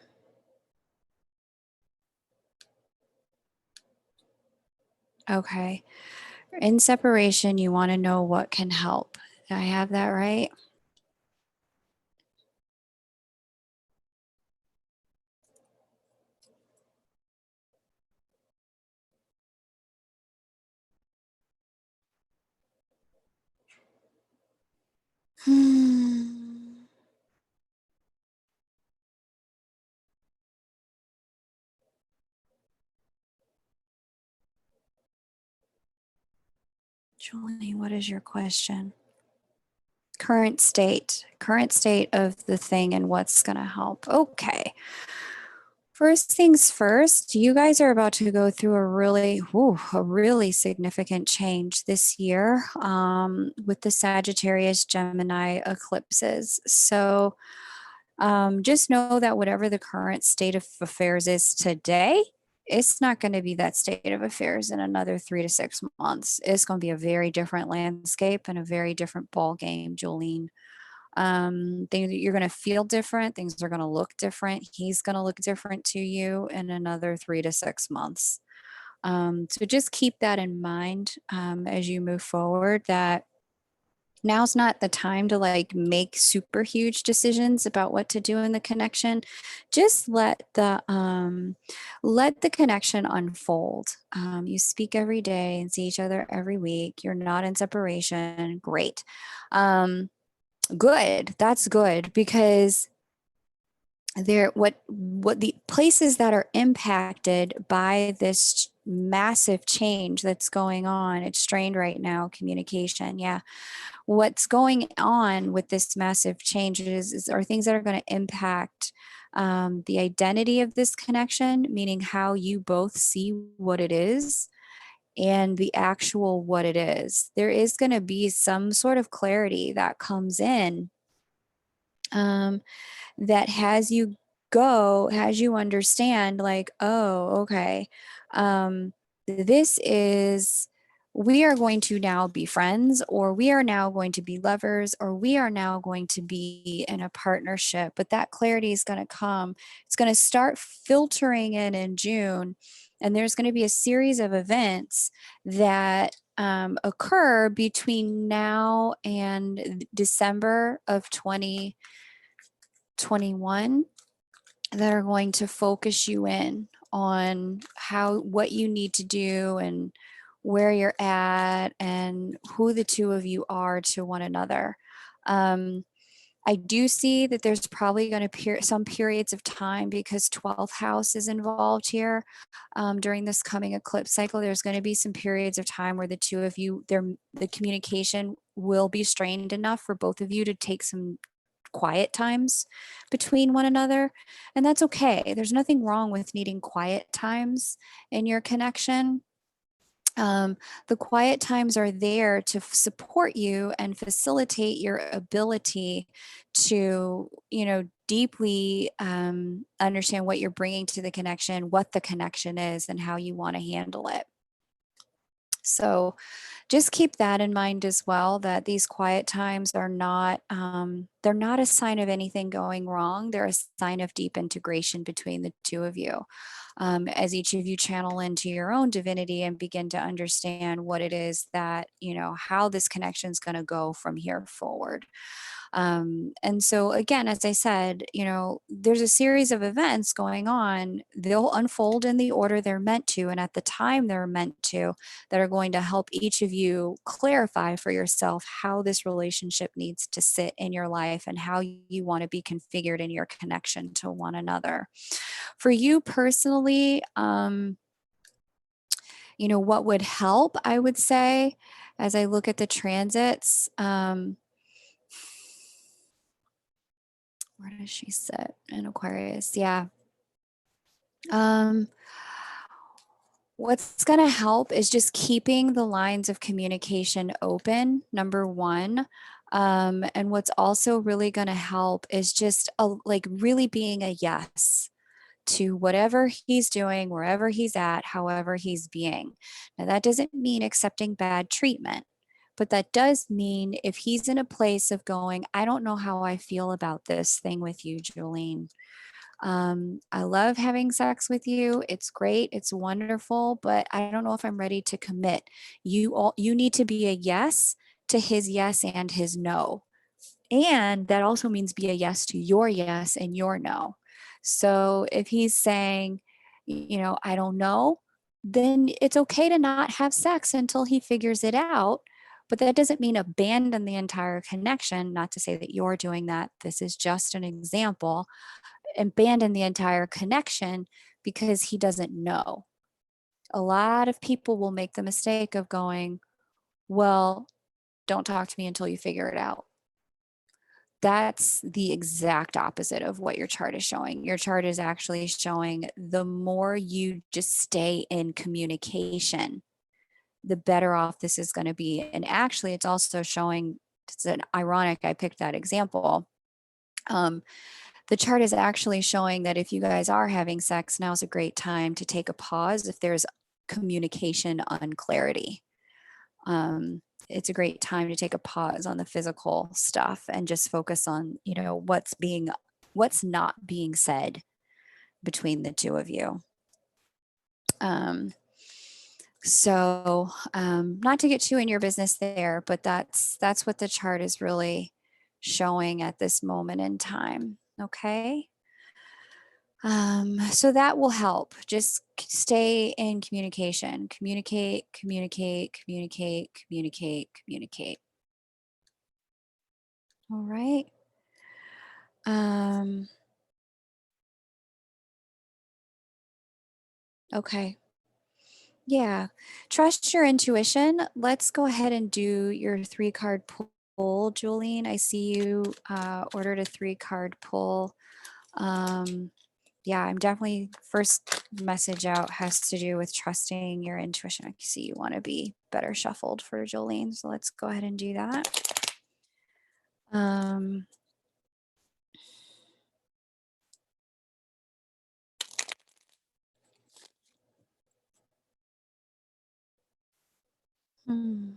Okay. In separation, you want to know what can help. Did I have that right? Hmm. Julie, what is your question? Current state of the thing and what's going to help. Okay. First things first, you guys are about to go through a really significant change this year, with the Sagittarius Gemini eclipses. So just know that whatever the current state of affairs is today, it's not going to be that state of affairs in another 3 to 6 months. It's going to be a very different landscape and a very different ball game, Jolene. You're going to feel different. Things are going to look different. He's going to look different to you in another 3 to 6 months. So just keep that in mind as you move forward. That Now's not the time to like make super huge decisions about what to do in the connection. Just let the connection unfold. You speak every day and see each other every week. You're not in separation. Great. Um, Good. That's good, because what the places that are impacted by this massive change that's going on, it's strained right now, communication. Yeah, what's going on with this massive change are things that are going to impact the identity of this connection, meaning how you both see what it is and the actual what it is. There is going to be some sort of clarity that comes in, um, that has you understand, like, oh, okay, um, this is, we are going to now be friends, or we are now going to be lovers, or we are now going to be in a partnership. But that clarity is going to come. It's going to start filtering in June. And there's going to be a series of events that occur between now and December of 2021 that are going to focus you in on what you need to do and where you're at and who the two of you are to one another. Um, I do see that there's probably going to be some periods of time, because 12th house is involved here during this coming eclipse cycle. There's going to be some periods of time where the two of you, the communication will be strained enough for both of you to take some quiet times between one another. And that's okay. There's nothing wrong with needing quiet times in your connection. Um, the quiet times are there to support you and facilitate your ability to, deeply understand what you're bringing to the connection, what the connection is, and how you want to handle it. So just keep that in mind as well, that these quiet times are not, they're not a sign of anything going wrong. They're a sign of deep integration between the two of you. As each of you channel into your own divinity and begin to understand what it is that, how this connection is going to go from here forward. And so, again, as I said, there's a series of events going on. They'll unfold in the order they're meant to and at the time they're meant to, that are going to help each of you clarify for yourself how this relationship needs to sit in your life and how you want to be configured in your connection to one another. For you personally, what would help, I would say, as I look at the transits, where does she sit in Aquarius? Yeah. What's going to help is just keeping the lines of communication open, number one. And what's also really going to help is just like really being a yes to whatever he's doing, wherever he's at, however he's being. Now, that doesn't mean accepting bad treatment, but that does mean if he's in a place of going, I don't know how I feel about this thing with you, Jolene. I love having sex with you. It's great. It's wonderful, but I don't know if I'm ready to commit. You need to be a yes to his yes and his no. And that also means be a yes to your yes and your no. So if he's saying, I don't know, then it's okay to not have sex until he figures it out. But that doesn't mean abandon the entire connection. Not to say that you're doing that. This is just an example. Abandon the entire connection because he doesn't know. A lot of people will make the mistake of going, well, don't talk to me until you figure it out. That's the exact opposite of what your chart is showing. Your chart is actually showing the more you just stay in communication, the better off this is going to be. And actually, it's also showing, it's an ironic, I picked that example. The chart is actually showing that if you guys are having sex, now is a great time to take a pause if there's communication unclarity. It's a great time to take a pause on the physical stuff and just focus on, what's not being said between the two of you. So, not to get too in your business there, but that's what the chart is really showing at this moment in time. Okay. So that will help. Just stay in communication. Communicate, communicate, communicate, communicate, communicate. All right. Okay. Yeah. Trust your intuition. Let's go ahead and do your 3-card pull, Jolene. I see you ordered a 3-card pull. Yeah, I'm definitely, first message out has to do with trusting your intuition. I see you want to be better shuffled for Jolene. So let's go ahead and do that. Um, hmm.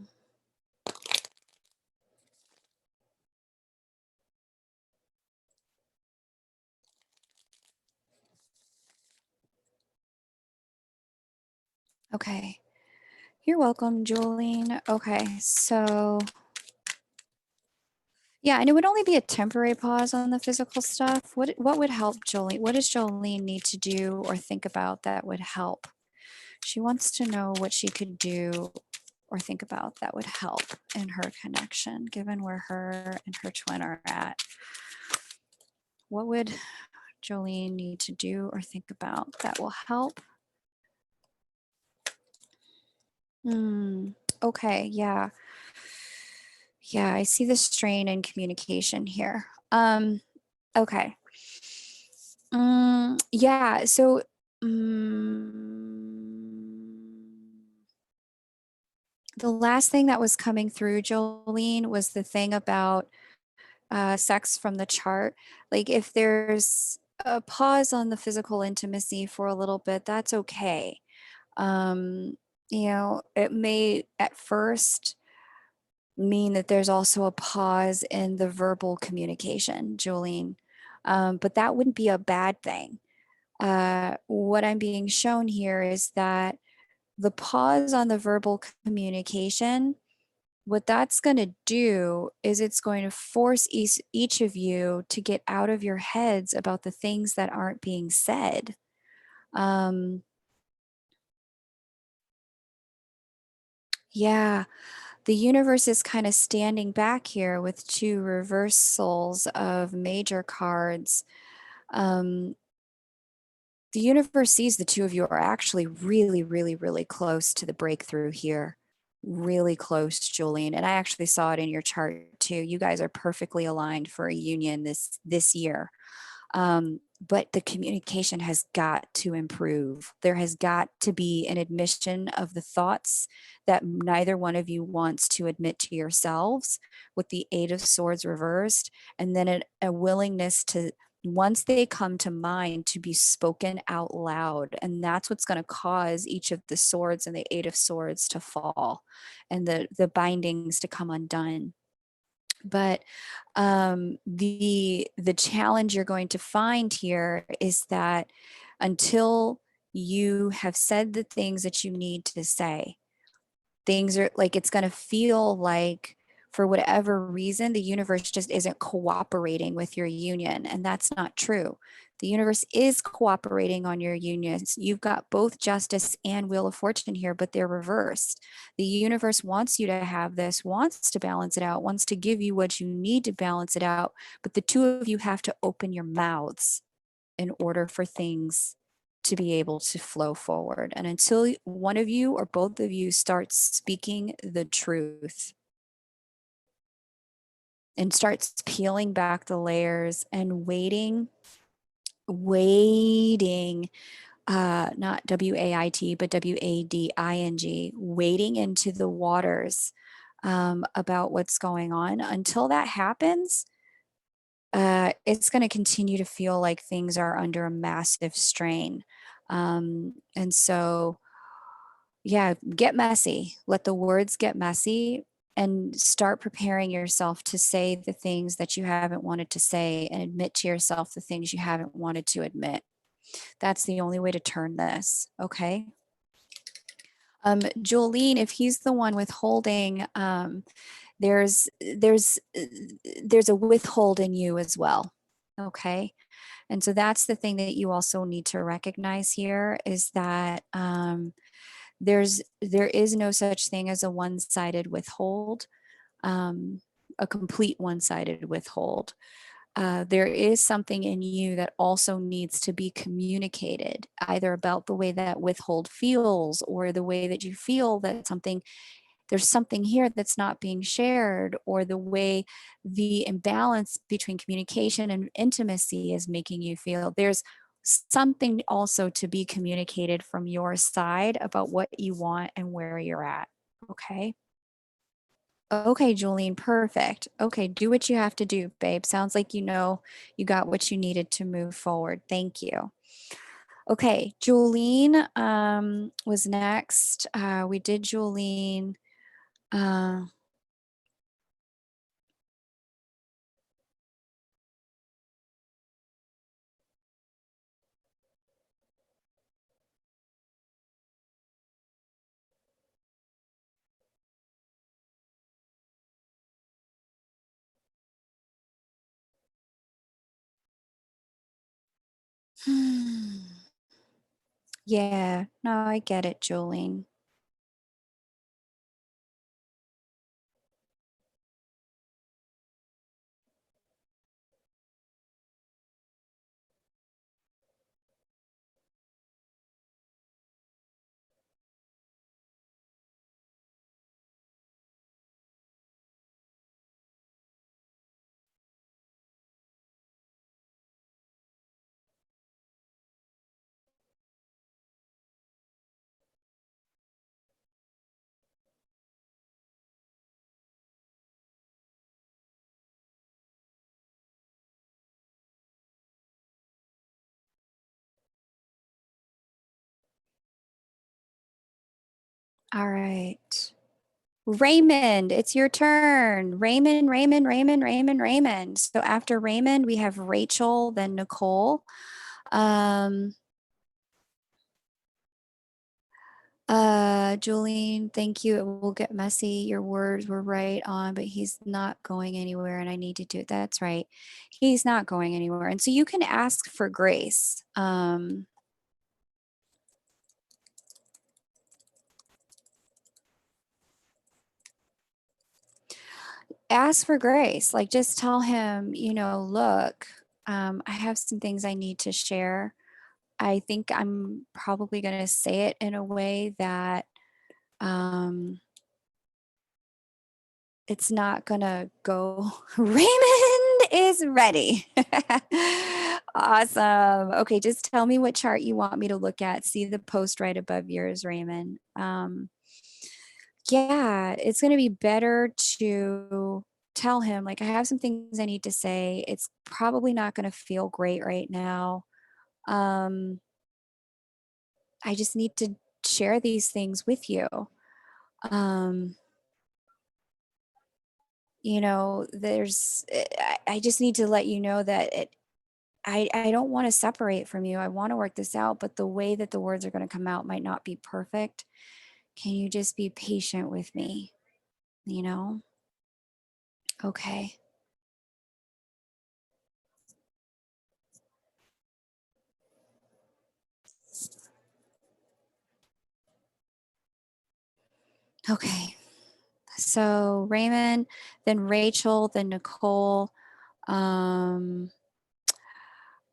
Okay. You're welcome, Jolene. Okay, so yeah, and it would only be a temporary pause on the physical stuff. What would help Jolene? What does Jolene need to do or think about that would help? She wants to know what she could do or think about that would help in her connection, given where her and her twin are at. What would Jolene need to do or think about that will help? Okay, yeah. Yeah, I see the strain in communication here. Okay. Yeah, so the last thing that was coming through, Jolene, was the thing about sex from the chart. Like if there's a pause on the physical intimacy for a little bit, that's okay. Um, it may at first mean that there's also a pause in the verbal communication, Jolene. But that wouldn't be a bad thing. What I'm being shown here is that the pause on the verbal communication, what that's going to do is it's going to force each of you to get out of your heads about the things that aren't being said. Yeah, the universe is kind of standing back here with 2 reversals of major cards. Um, the universe sees the 2 of you are actually really, really, really close to the breakthrough here. Really close, Jolene. And I actually saw it in your chart too. You guys are perfectly aligned for a union this year. But the communication has got to improve. There has got to be an admission of the thoughts that neither one of you wants to admit to yourselves with the 8 of Swords reversed, and then a willingness to, once they come to mind, to be spoken out loud. And that's what's going to cause each of the swords and the 8 of Swords to fall and the bindings to come undone. But the challenge you're going to find here is that until you have said the things that you need to say, things are like, it's going to feel like for whatever reason the universe just isn't cooperating with your union, and that's not true. The universe is cooperating on your unions. You've got both Justice and Wheel of Fortune here, but they're reversed. The universe wants you to have this, wants to balance it out, wants to give you what you need to balance it out, but the 2 of you have to open your mouths in order for things to be able to flow forward. And until one of you or both of you starts speaking the truth and starts peeling back the layers and waiting, not WAIT, but WADING, wading into the waters about what's going on. Until that happens, it's going to continue to feel like things are under a massive strain. And so, yeah, get messy. Let the words get messy and start preparing yourself to say the things that you haven't wanted to say and admit to yourself the things you haven't wanted to admit. That's the only way to turn this. Okay. Jolene, if he's the one withholding, there's there's there's a withhold in you as well. Okay. And so that's the thing that you also need to recognize here is that there is no such thing as a one-sided withhold, um, a complete one-sided withhold. There is something in you that also needs to be communicated, either about the way that withhold feels or the way that you feel that there's something here that's not being shared, or the way the imbalance between communication and intimacy is making you feel. There's something also to be communicated from your side about what you want and where you're at. Okay. Okay, Jolene, perfect. Okay, do what you have to do, babe. Sounds like you know you got what you needed to move forward. Thank you. Okay, Jolene was next. We did Jolene. Uh, yeah, no, I get it, Jolene. All right. Raymond, it's your turn. Raymond, Raymond, Raymond, Raymond, Raymond. So after Raymond, we have Rachel, then Nicole. Um, Jolene, thank you. It will get messy. Your words were right on, but he's not going anywhere and I need to do it. That's right. He's not going anywhere. And so you can ask for grace. Ask for grace. Like just tell him, look, I have some things I need to share. I think I'm probably going to say it in a way that um, it's not going to go. Raymond is ready. Awesome. Okay, just tell me what chart you want me to look at. See the post right above yours, Raymond. Yeah, it's going to be better to tell him, like, I have some things I need to say. It's probably not going to feel great right now. Um, I just need to share these things with you. Um, I just need to let you know that I don't want to separate from you. I want to work this out, but the way that the words are going to come out might not be perfect. Can you just be patient with me? You know? Okay. Okay. So Raymond, then Rachel, then Nicole. Um,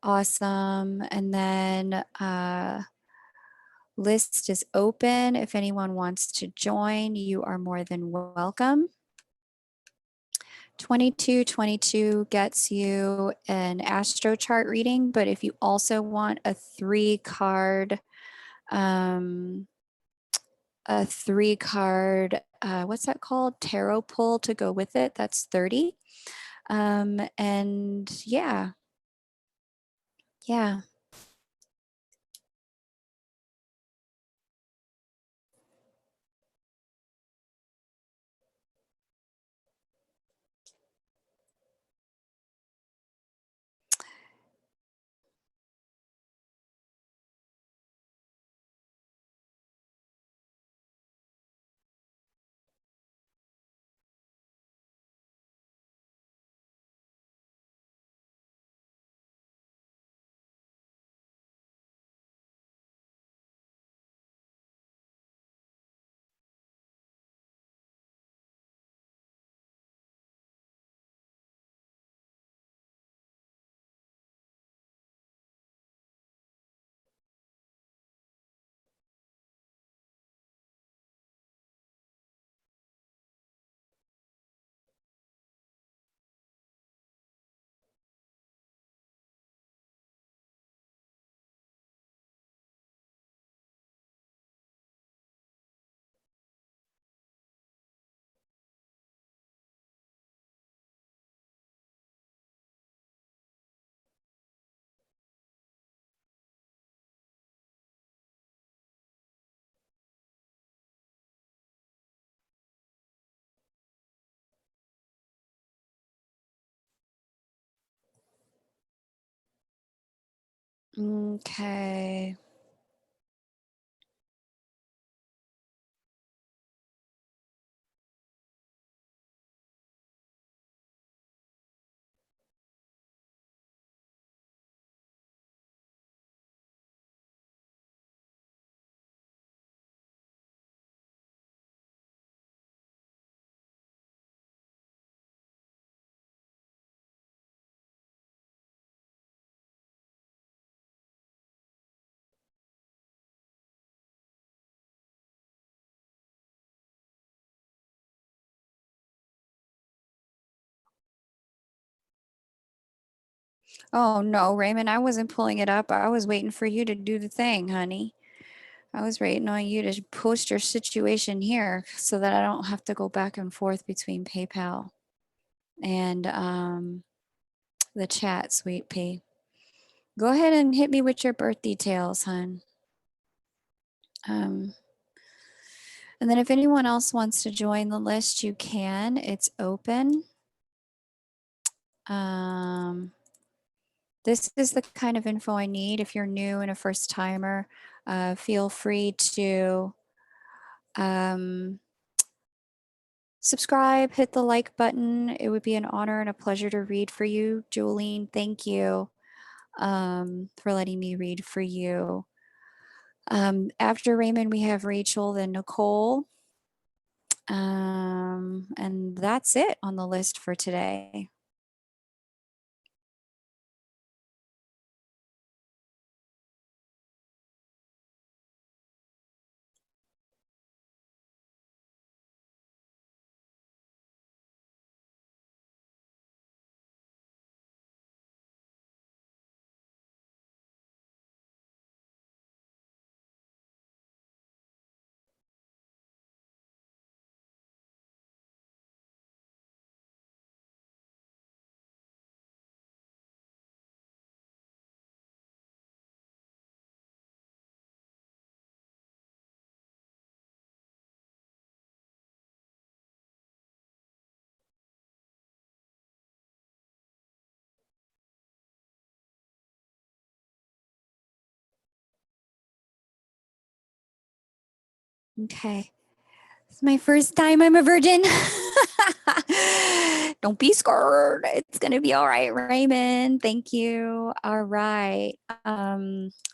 awesome. And then list is open. If anyone wants to join, you are more than welcome. 2222 gets you an astro chart reading, but if you also want um, a three card, what's that called? Tarot pull to go with it, that's 30. And yeah. Okay. Oh no, Raymond, I wasn't pulling it up. I was waiting for you to do the thing, honey. I was waiting on you to post your situation here so that I don't have to go back and forth between PayPal and the chat, sweet pea. Go ahead and hit me with your birth details, hon. Um, and then if anyone else wants to join the list, you can. It's open. This is the kind of info I need. If you're new and a first timer, feel free to subscribe, hit the like button. It would be an honor and a pleasure to read for you. Jolene, thank you for letting me read for you. After Raymond, we have Rachel, then Nicole. And that's it on the list for today. Okay. It's my first time I'm a virgin. Don't be scared. It's going to be all right, Raymond. Thank you. All right.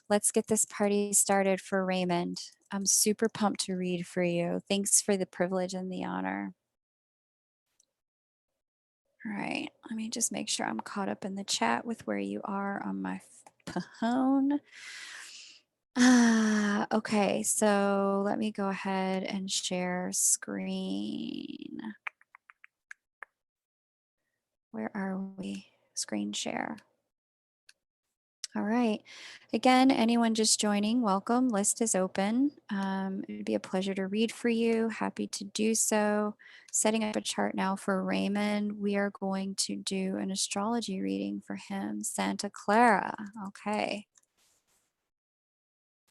Let's get this party started for Raymond. I'm super pumped to read for you. Thanks for the privilege and the honor. All right. Let me just make sure I'm caught up in the chat with where you are on my phone. Okay, so let me go ahead and share screen. Where are we? Screen share. All right. Again, anyone just joining, welcome. List is open. It would be a pleasure to read for you. Happy to do so. Setting up a chart now for Raymond. We are going to do an astrology reading for him. Santa Clara. Okay.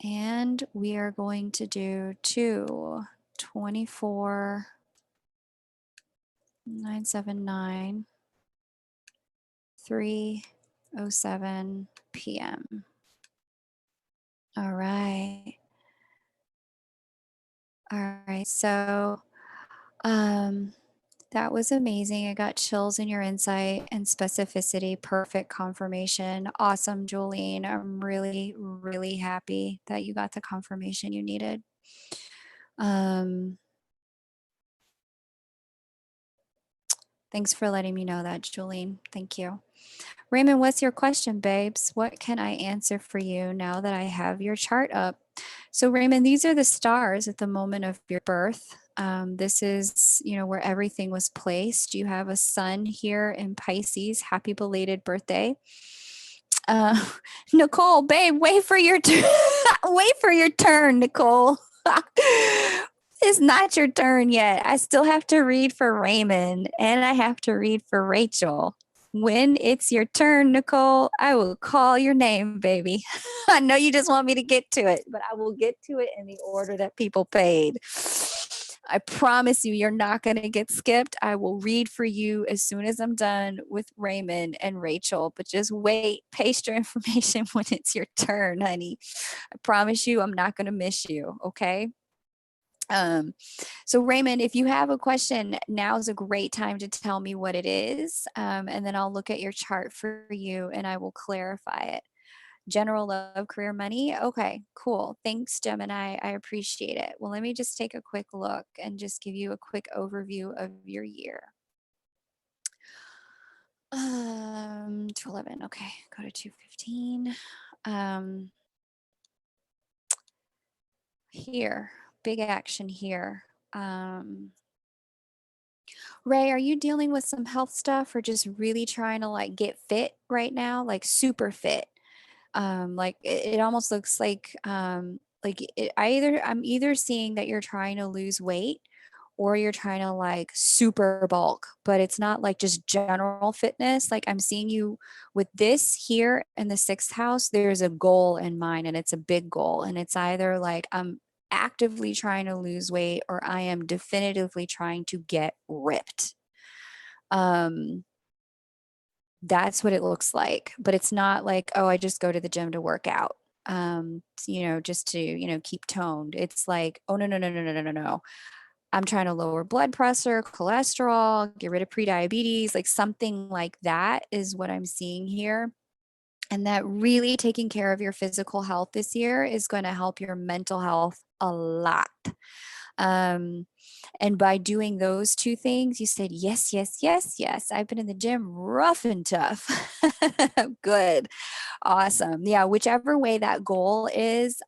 And we are going to do 2/24 979 3:07 p.m. All right. All right. So that was amazing. I got chills in your insight and specificity. Perfect confirmation. Awesome, Jolene. I'm really, really happy that you got the confirmation you needed. Thanks for letting me know that, Jolene. Thank you. Raymond, what's your question, babes? What can I answer for you now that I have your chart up? So, Raymond, these are the stars at the moment of your birth. This is, where everything was placed. You have a sun here in Pisces. Happy belated birthday. Nicole, babe, wait for your turn. Wait for your turn, Nicole. It's not your turn yet. I still have to read for Raymond and I have to read for Rachel. When it's your turn, Nicole, I will call your name, baby. I know you just want me to get to it, but I will get to it in the order that people paid. I promise you, you're not going to get skipped. I will read for you as soon as I'm done with Raymond and Rachel, but just wait, paste your information when it's your turn, honey. I promise you, I'm not going to miss you. Okay. Um, so Raymond, if you have a question, now's a great time to tell me what it is. And then I'll look at your chart for you and I will clarify it. General love, career, money. Okay, cool. Thanks, Gemini. I appreciate it. Well, let me just take a quick look and just give you a quick overview of your year. 211. Okay, go to 215. Here, big action here. Ray, are you dealing with some health stuff or just really trying to like get fit right now, like super fit? Like it almost looks like I'm either seeing that you're trying to lose weight or you're trying to like super bulk, but it's not like just general fitness. Like I'm seeing you with this here in the sixth house, there's a goal in mind and it's a big goal. And it's either like I'm actively trying to lose weight or I am definitively trying to get ripped. Um, that's what it looks like, but it's not like, oh, I just go to the gym to work out, just to, keep toned. It's like, oh, no, no, no, no, no, no, no, no. I'm trying to lower blood pressure, cholesterol, get rid of prediabetes, like something like that is what I'm seeing here. And that really taking care of your physical health this year is going to help your mental health a lot. Um, and by doing those two things, you said, yes, yes, yes, yes. I've been in the gym rough and tough. Good. Awesome. Yeah. Whichever way that goal is,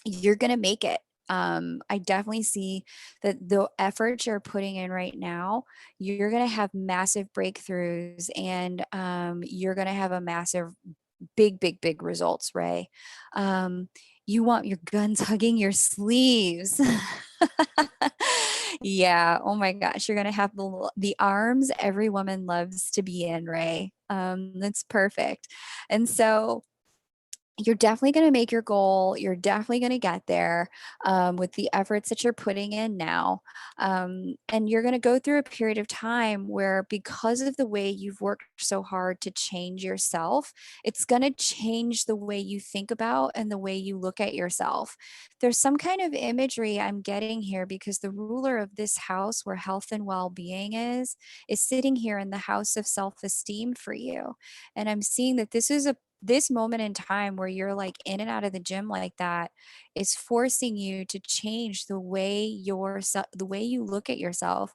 you're going to make it. I definitely see that the effort you're putting in right now, you're going to have massive breakthroughs and you're going to have a massive, big, big, big results, Ray. You want your guns hugging your sleeves. Yeah. Oh my gosh. You're going to have the arms every woman loves to be in, Ray. That's perfect. And so, you're definitely going to make your goal. You're definitely going to get there with the efforts that you're putting in now. And you're going to go through a period of time where, because of the way you've worked so hard to change yourself, it's going to change the way you think about and the way you look at yourself. There's some kind of imagery I'm getting here because the ruler of this house, where health and well being is sitting here in the house of self esteem for you. And I'm seeing that this moment in time where you're like in and out of the gym like that is forcing you to change the way you look at yourself.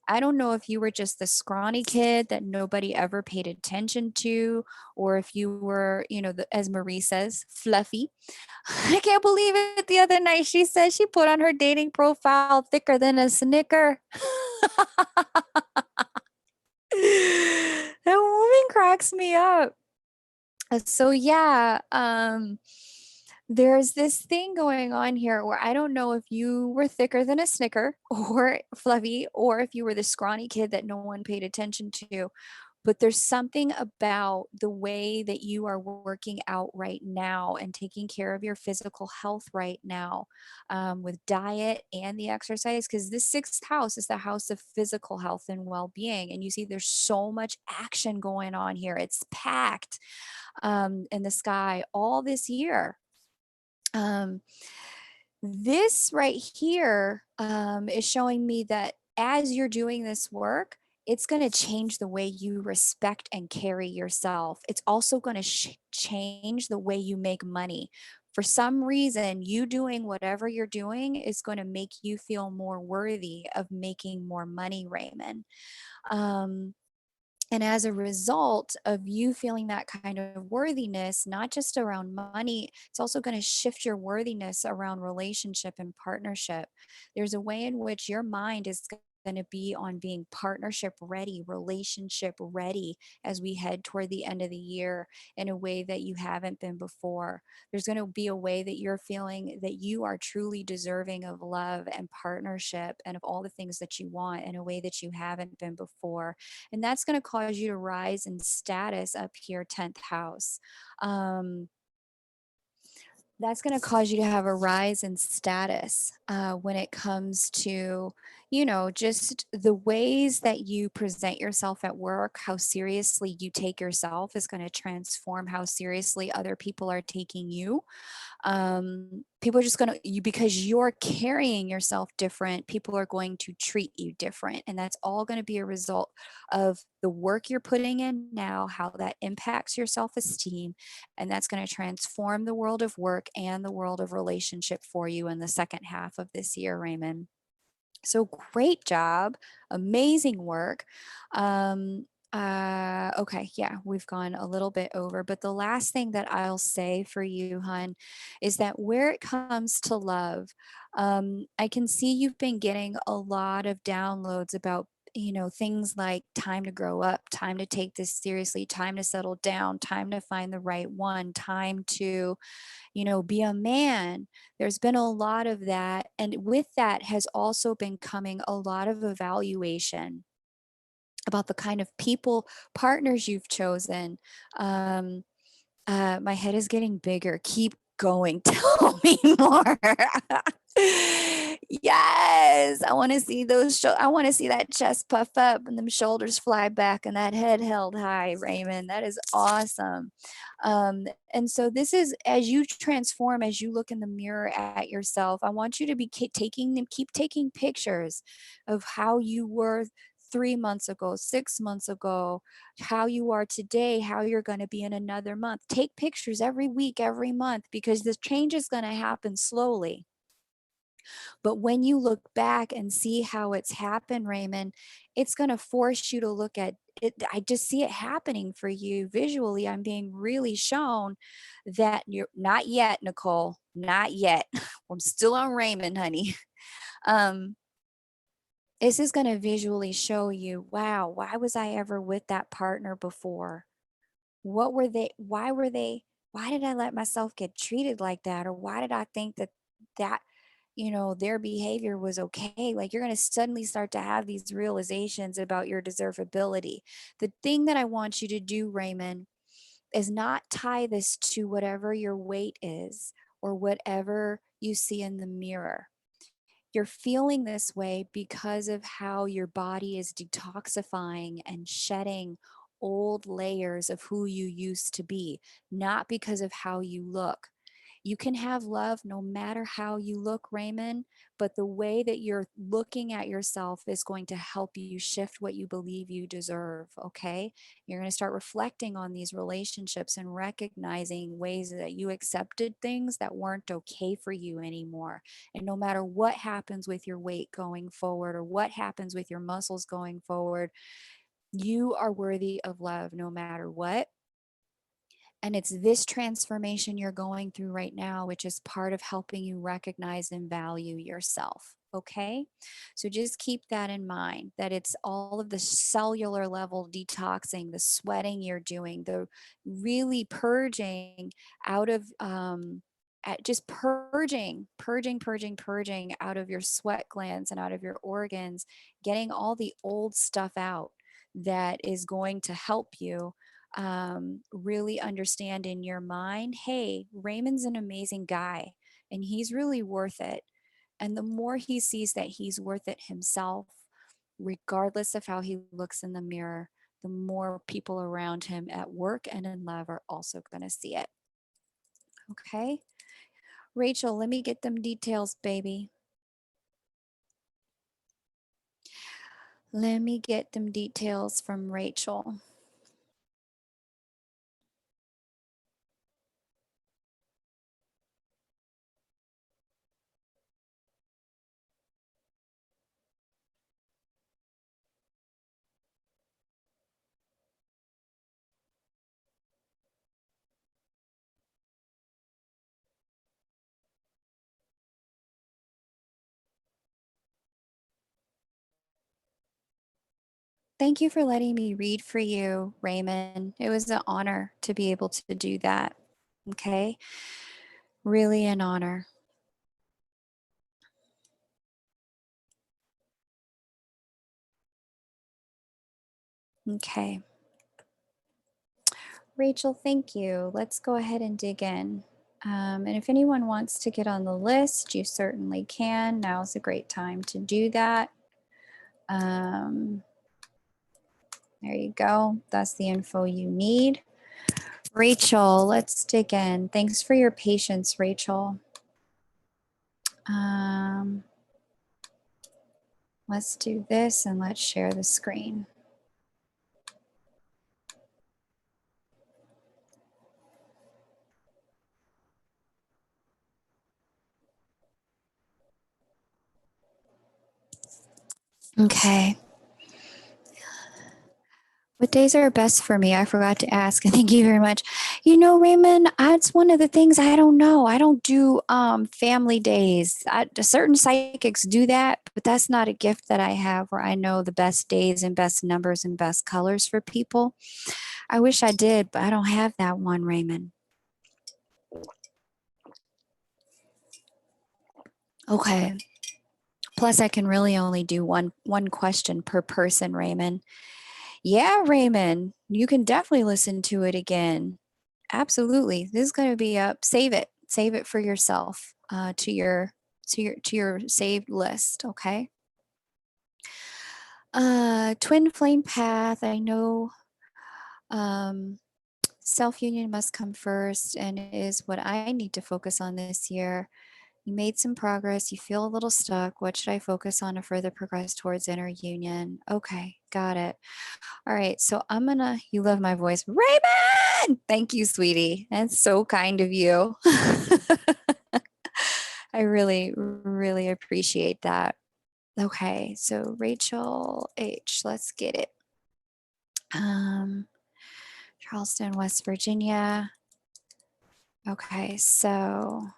I don't know if you were just the scrawny kid that nobody ever paid attention to, or if you were, as Marie says, fluffy. I can't believe it. The other night she said she put on her dating profile thicker than a snicker. That woman cracks me up. So yeah, there's this thing going on here where I don't know if you were thicker than a snicker or fluffy, or if you were the scrawny kid that no one paid attention to. But there's something about the way that you are working out right now and taking care of your physical health right now, with diet and the exercise, because this sixth house is the house of physical health and well-being. And you see there's so much action going on here. It's packed in the sky all this year. Um, this right here is showing me that as you're doing this work, it's going to change the way you respect and carry yourself. It's also going to change the way you make money. For some reason, you doing whatever you're doing is going to make you feel more worthy of making more money, Raymond. Um, and as a result of you feeling that kind of worthiness, not just around money, it's also going to shift your worthiness around relationship and partnership. There's a way in which your mind is going to be on being partnership ready, relationship ready as we head toward the end of the year in a way that you haven't been before. There's going to be a way that you're feeling that you are truly deserving of love and partnership and of all the things that you want in a way that you haven't been before. And that's going to cause you to rise in status up here, 10th house. Um, that's going to cause you to have a rise in status when it comes to, just the ways that you present yourself at work, how seriously you take yourself is going to transform how seriously other people are taking you. People are just going to you because you're carrying yourself different, people are going to treat you different, and that's all going to be a result of the work you're putting in now, how that impacts your self-esteem, and that's going to transform the world of work and the world of relationship for you in the second half of this year, Raymond. So great job. Amazing work. Okay, yeah, we've gone a little bit over, but the last thing that I'll say for you, hun, is that where it comes to love, I can see you've been getting a lot of downloads about, things like time to grow up, time to take this seriously, time to settle down, time to find the right one, time to, be a man. There's been a lot of that. And with that has also been coming a lot of evaluation about the kind of people, partners you've chosen. Um, my head is getting bigger. Keep going. Tell me more. Yes, I want to see those. I want to see that chest puff up and them shoulders fly back and that head held high, Raymond. That is awesome. And so this is as you transform, as you look in the mirror at yourself. I want you to be keep taking pictures of how you were 3 months ago, 6 months ago, how you are today, how you're going to be in another month. Take pictures every week, every month, because the change is going to happen slowly. But when you look back and see how it's happened, Raymond, it's going to force you to look at it. I just see it happening for you visually. I'm being really shown that you're not yet, Nicole, not yet. I'm still on Raymond, honey. Um, this is going to visually show you, wow, why was I ever with that partner before? What were they? Why were they? Why did I let myself get treated like that? Or why did I think that their behavior was okay? Like you're going to suddenly start to have these realizations about your deservability. The thing that I want you to do, Raymond, is not tie this to whatever your weight is or whatever you see in the mirror. You're feeling this way because of how your body is detoxifying and shedding old layers of who you used to be, not because of how you look. You can have love no matter how you look, Raymond, but the way that you're looking at yourself is going to help you shift what you believe you deserve, okay? You're going to start reflecting on these relationships and recognizing ways that you accepted things that weren't okay for you anymore. And no matter what happens with your weight going forward or what happens with your muscles going forward, you are worthy of love no matter what. And it's this transformation you're going through right now, which is part of helping you recognize and value yourself. Okay. So just keep that in mind that it's all of the cellular level detoxing, the sweating you're doing, the really purging out of, just purging out of your sweat glands and out of your organs, getting all the old stuff out that is going to help you really understand in your mind, hey, Raymond's an amazing guy and he's really worth it. And the more he sees that he's worth it himself, regardless of how he looks in the mirror, the more people around him at work and in love are also going to see it. Okay. Rachel, let me get them details, baby. Let me get them details from Rachel. Thank you for letting me read for you, Raymond. It was an honor to be able to do that. Okay. Really an honor. Okay. Rachel, thank you. Let's go ahead and dig in. And if anyone wants to get on the list, you certainly can. Now's a great time to do that. There you go. That's the info you need. Rachel, let's dig in. Thanks for your patience, Rachel. Let's do this and let's share the screen. Okay. What days are best for me? I forgot to ask. Thank you very much. You know, Raymond, that's one of the things I don't know. I don't do family days. Certain psychics do that, but that's not a gift that I have where I know the best days and best numbers and best colors for people. I wish I did, but I don't have that one, Raymond. Okay. Plus, I can really only do one question per person, Raymond. Yeah, Raymond, you can definitely listen to it again. Absolutely. This is going to be up. Save it. Save it for yourself to your saved list. Okay. Twin flame path. I know um, self union must come first and is what I need to focus on this year. You made some progress. You feel a little stuck. What should I focus on to further progress towards inner union? Okay, got it. All right, so you love my voice. Raymond! Thank you, sweetie. That's so kind of you. I really, really appreciate that. Okay, so Rachel H, let's get it. Charleston, West Virginia. Okay, so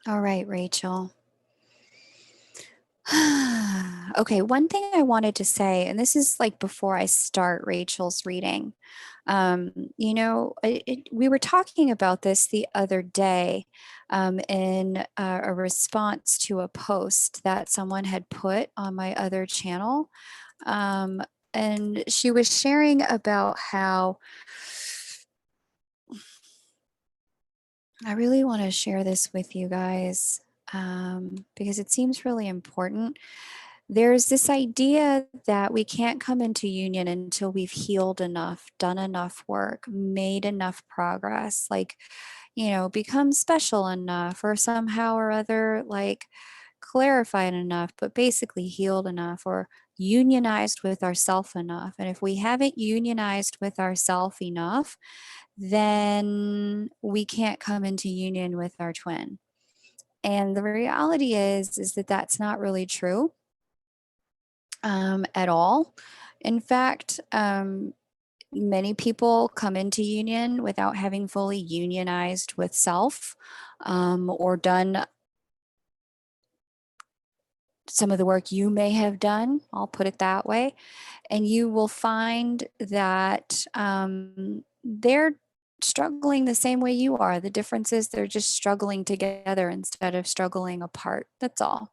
all right, Rachel. Okay, one thing I wanted to say, and this is like before I start Rachel's reading. We were talking about this the other day in a response to a post that someone had put on my other channel. And she was sharing about how I really want to share this with you guys because it seems really important. There's this idea that we can't come into union until we've healed enough, done enough work, made enough progress, like, become special enough or somehow or other, like clarified enough, but basically healed enough or unionized with ourself enough. And if we haven't unionized with ourself enough, then we can't come into union with our twin. And the reality is that that's not really true at all. In fact, many people come into union without having fully unionized with self or done some of the work you may have done. I'll put it that way. And you will find that they're struggling the same way you are. The difference is they're just struggling together instead of struggling apart. That's all.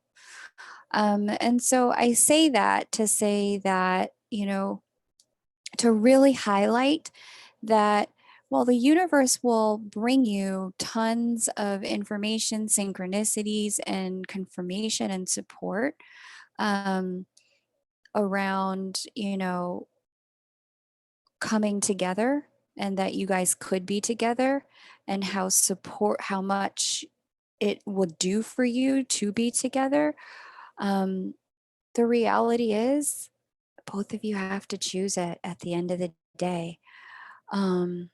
And so I say that to say that, to really highlight that while the universe will bring you tons of information, synchronicities, and confirmation and support around, coming together and that you guys could be together and how much it would do for you to be together. The reality is both of you have to choose it at the end of the day. Um,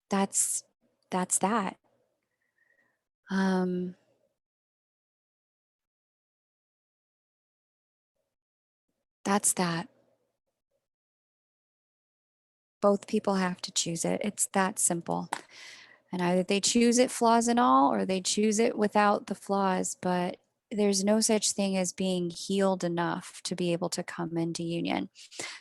that's that. Um, that's that. Both people have to choose it. It's that simple. And either they choose it flaws and all, or they choose it without the flaws. But there's no such thing as being healed enough to be able to come into union.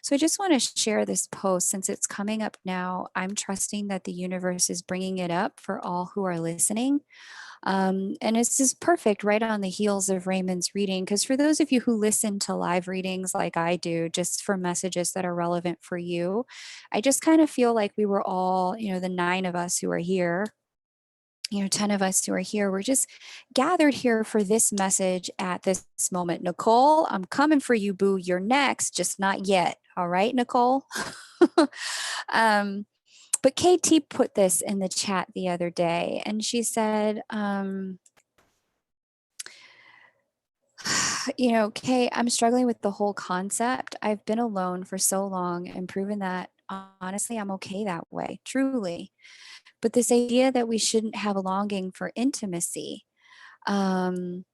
So I just want to share this post since it's coming up now. I'm trusting that the universe is bringing it up for all who are listening. And it's just perfect right on the heels of Raymond's reading. Because for those of you who listen to live readings like I do, just for messages that are relevant for you, I just kind of feel like we were all, the 9 of us who are here, 10 of us who are here, we're just gathered here for this message at this moment. Nicole, I'm coming for you, boo. You're next, just not yet. All right, Nicole? um, but KT put this in the chat the other day, and she said, Kay, I'm struggling with the whole concept. I've been alone for so long and proven that honestly, I'm okay that way, truly. But this idea that we shouldn't have a longing for intimacy, and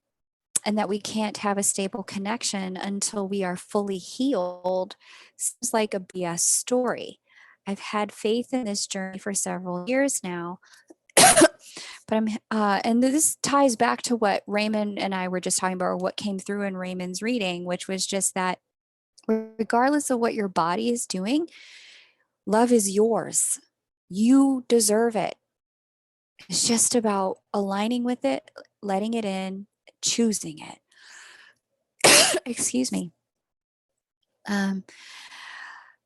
that we can't have a stable connection until we are fully healed seems like a BS story. I've had faith in this journey for several years now, but and this ties back to what Raymond and I were just talking about, or what came through in Raymond's reading, which was just that regardless of what your body is doing, love is yours. You deserve it. It's just about aligning with it, letting it in, choosing it. Excuse me.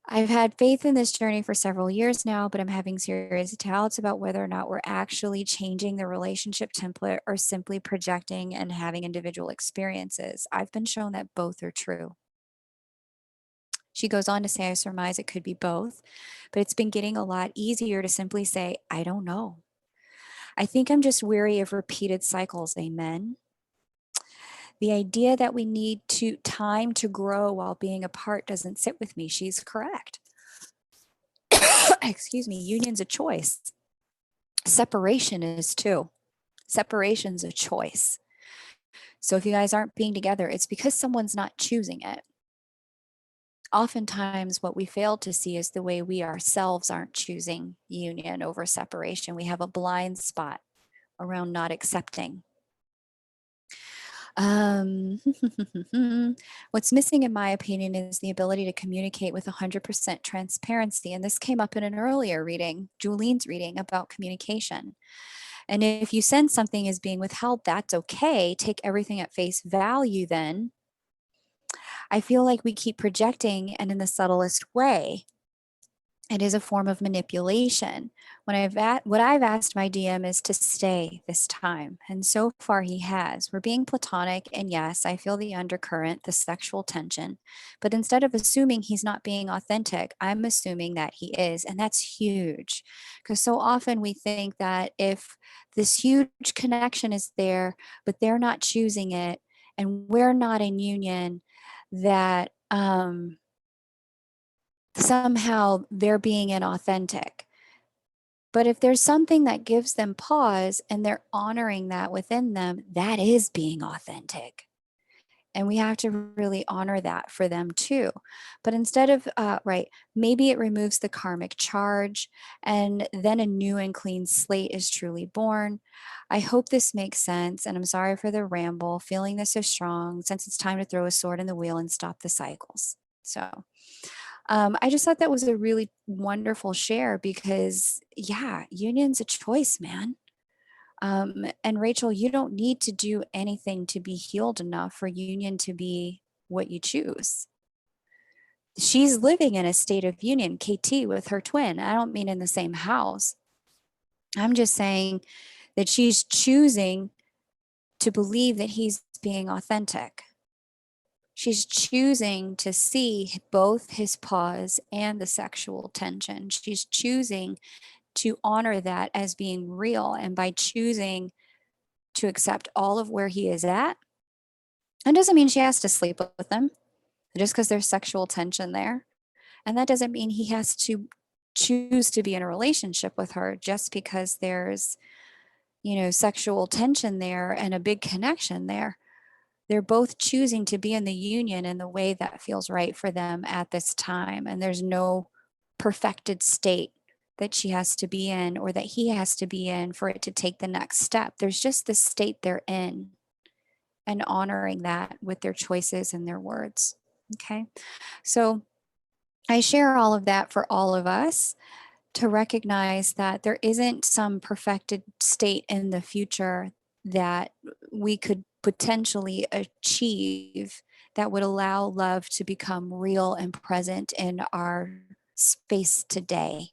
I've had faith in this journey for several years now, but I'm having serious doubts about whether or not we're actually changing the relationship template or simply projecting and having individual experiences. I've been shown that both are true. She goes on to say, I surmise it could be both, but it's been getting a lot easier to simply say, I don't know. I think I'm just weary of repeated cycles. Amen. The idea that we need time to grow while being apart doesn't sit with me. She's correct. Excuse me. Union's a choice. Separation is too. Separation's a choice. So if you guys aren't being together, it's because someone's not choosing it. Oftentimes what we fail to see is the way we ourselves aren't choosing union over separation. We have a blind spot around not accepting. What's missing, in my opinion, is the ability to communicate with 100% transparency. And this came up in an earlier reading, Jolene's reading about communication. And if you sense something is being withheld, that's okay. Take everything at face value then. I feel like we keep projecting, and in the subtlest way, it is a form of manipulation. What I've asked my DM is to stay this time, and so far he has. We're being platonic, and yes, I feel the undercurrent, the sexual tension. But instead of assuming he's not being authentic, I'm assuming that he is, and that's huge. Because so often we think that if this huge connection is there, but they're not choosing it, and we're not in union, that somehow they're being inauthentic. But if there's something that gives them pause and they're honoring that within them, that is being authentic. And we have to really honor that for them too. But instead of, maybe it removes the karmic charge and then a new and clean slate is truly born. I hope this makes sense. And I'm sorry for the ramble, feeling this so strong since it's time to throw a sword in the wheel and stop the cycles. So I just thought that was a really wonderful share because, yeah, union's a choice, man. And Rachel, you don't need to do anything to be healed enough for union to be what you choose. She's living in a state of union, KT, with her twin. I don't mean in the same house. I'm just saying that she's choosing to believe that he's being authentic. She's choosing to see both his pause and the sexual tension. She's choosing to honor that as being real. And by choosing to accept all of where he is at, that doesn't mean she has to sleep with him just because there's sexual tension there. And that doesn't mean he has to choose to be in a relationship with her just because there's, sexual tension there and a big connection there. They're both choosing to be in the union in the way that feels right for them at this time. And there's no perfected state that she has to be in or that he has to be in for it to take the next step. There's just the state they're in. and honoring that with their choices and their words. Okay. So I share all of that for all of us to recognize that there isn't some perfected state in the future that we could potentially achieve that would allow love to become real and present in our space today.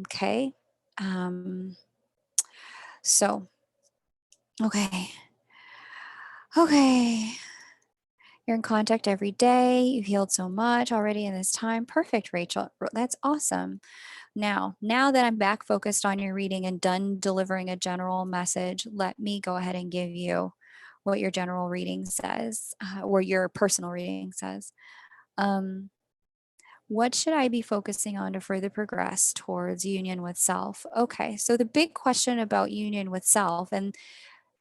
Okay. Um, so, okay. Okay. You're in contact every day. You've healed so much already in this time. Perfect, Rachel. That's awesome. Now that I'm back focused on your reading and done delivering a general message, let me go ahead and give you what your general reading says, or your personal reading says. What should I be focusing on to further progress towards union with self? Okay, so the big question about union with self, and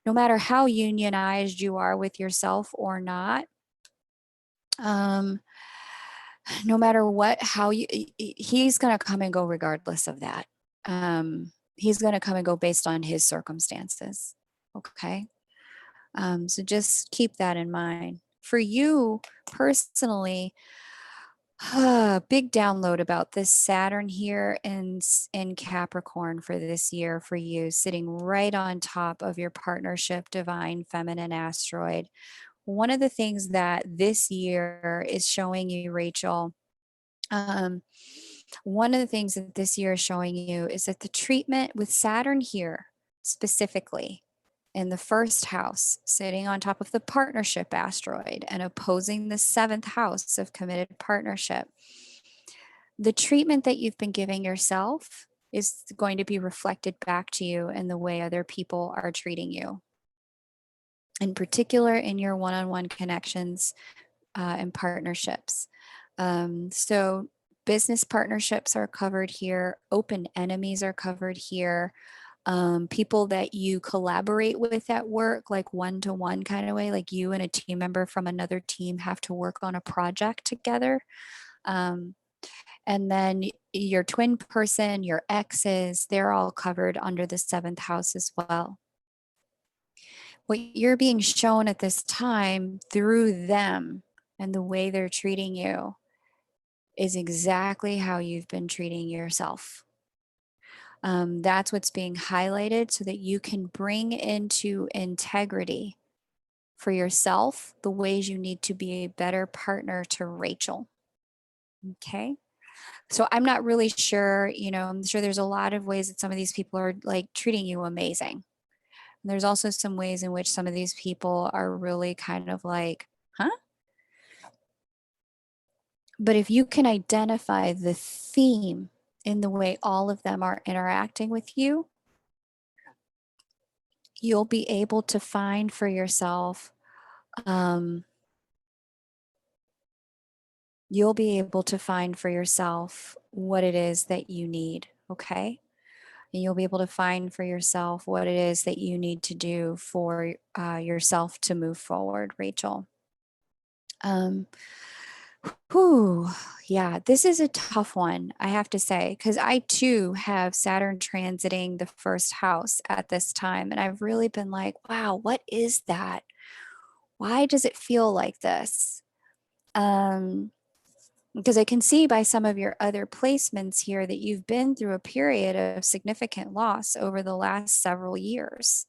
no matter how unionized you are with yourself or not, um, no matter what, how you, he's going to come and go regardless of that. He's going to come and go based on his circumstances. Okay. So just keep that in mind. For you personally, big download about this Saturn here in Capricorn for this year for you, sitting right on top of your partnership, divine feminine asteroid. One of the things that this year is showing you, Rachel, one of the things that this year is showing you is that the treatment with Saturn here, specifically in the first house, sitting on top of the partnership asteroid and opposing the seventh house of committed partnership, the treatment that you've been giving yourself is going to be reflected back to you in the way other people are treating you. In particular, in your one-on-one connections and partnerships. So business partnerships are covered here. Open enemies are covered here. People that you collaborate with at work, like one-to-one kind of way, like you and a team member from another team have to work on a project together. And then your twin person, your exes, they're all covered under the seventh house as well. What you're being shown at this time through them and the way they're treating you is exactly how you've been treating yourself. That's what's being highlighted so that you can bring into integrity for yourself the ways you need to be a better partner to Rachel. Okay. So I'm not really sure, I'm sure there's a lot of ways that some of these people are like treating you amazing. And there's also some ways in which some of these people are really kind of like, huh? But if you can identify the theme in the way all of them are interacting with you, you'll be able to find for yourself, what it is that you need, okay? And you'll be able to find for yourself what it is that you need to do for yourself to move forward, Rachel. Yeah, this is a tough one, I have to say, because I too have Saturn transiting the first house at this time. And I've really been like, wow, what is that? Why does it feel like this? Because I can see by some of your other placements here that you've been through a period of significant loss over the last several years.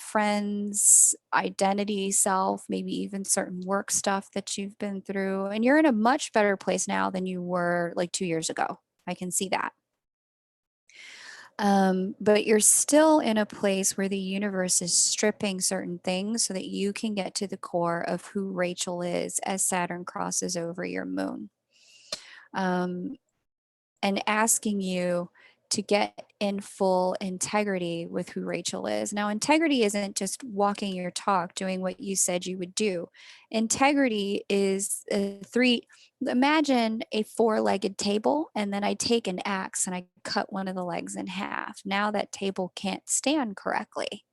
Friends, identity, self, maybe even certain work stuff that you've been through. And you're in a much better place now than you were like 2 years ago. I can see that. But you're still in a place where the universe is stripping certain things so that you can get to the core of who Rachel is as Saturn crosses over your moon. And asking you to get in full integrity with who Rachel is. Now, integrity isn't just walking your talk, doing what you said you would do. Integrity is imagine a four-legged table, and then I take an axe and I cut one of the legs in half. Now that table can't stand correctly.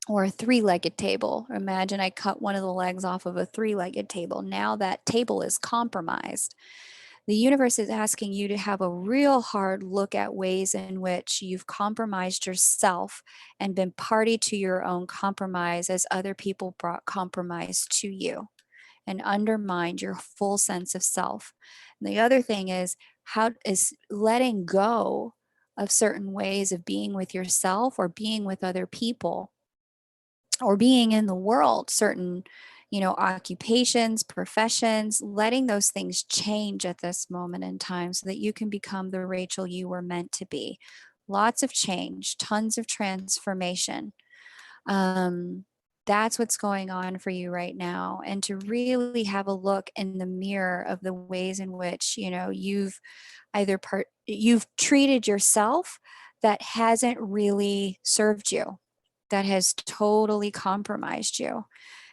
Or a three-legged table. Imagine I cut one of the legs off of a three-legged table. Now that table is compromised. The universe is asking you to have a real hard look at ways in which you've compromised yourself and been party to your own compromise as other people brought compromise to you and undermined your full sense of self. And the other thing is how is letting go of certain ways of being with yourself or being with other people or being in the world, certain, occupations, professions, letting those things change at this moment in time so that you can become the Rachel you were meant to be. Lots of change, tons of transformation. That's what's going on for you right now. And to really have a look in the mirror of the ways in which, you've treated yourself that hasn't really served you, that has totally compromised you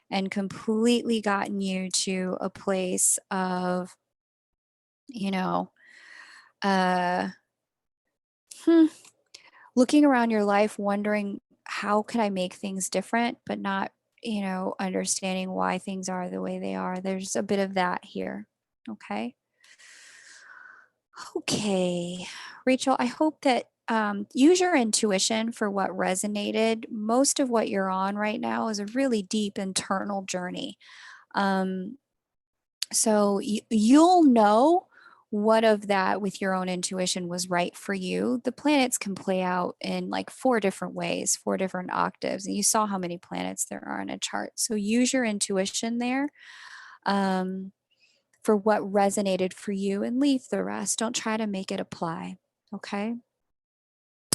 and completely gotten you to a place of, you know, uh, looking around your life, wondering how can I make things different, but not, understanding why things are the way they are. There's a bit of that here. Okay. Okay. Rachel, I hope that use your intuition for what resonated. Most of what you're on right now is a really deep internal journey. Um, so you'll know what of that with your own intuition was right for you. The planets can play out in like 4 different ways, 4 different octaves. And you saw how many planets there are in a chart. So use your intuition there. For what resonated for you and leave the rest. Don't try to make it apply. Okay.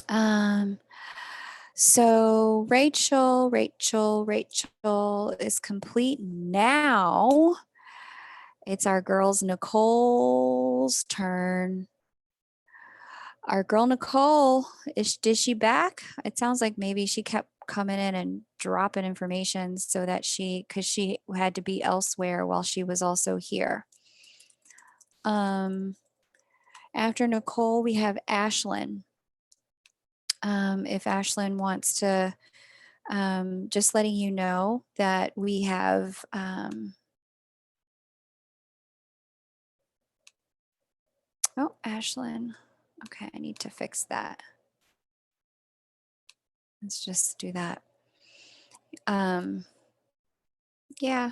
Um, so Rachel is complete now. It's our girls Nicole's turn. Our girl Nicole, is she back? It sounds like maybe she kept coming in and dropping information so that because she had to be elsewhere while she was also here. After Nicole, we have Ashlyn. If Ashlyn wants to, just letting you know that we have, oh, Ashlyn. Okay, I need to fix that. Let's just do that. Yeah.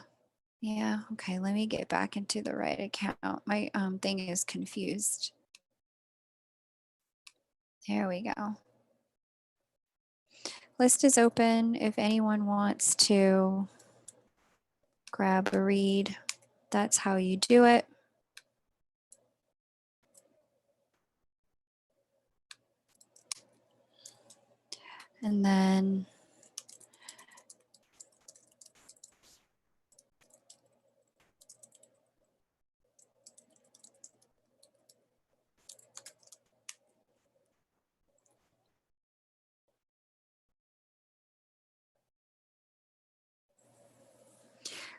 Okay, let me get back into the right account. My thing is confused. There we go. List is open if anyone wants to grab a read. That's how you do it. And then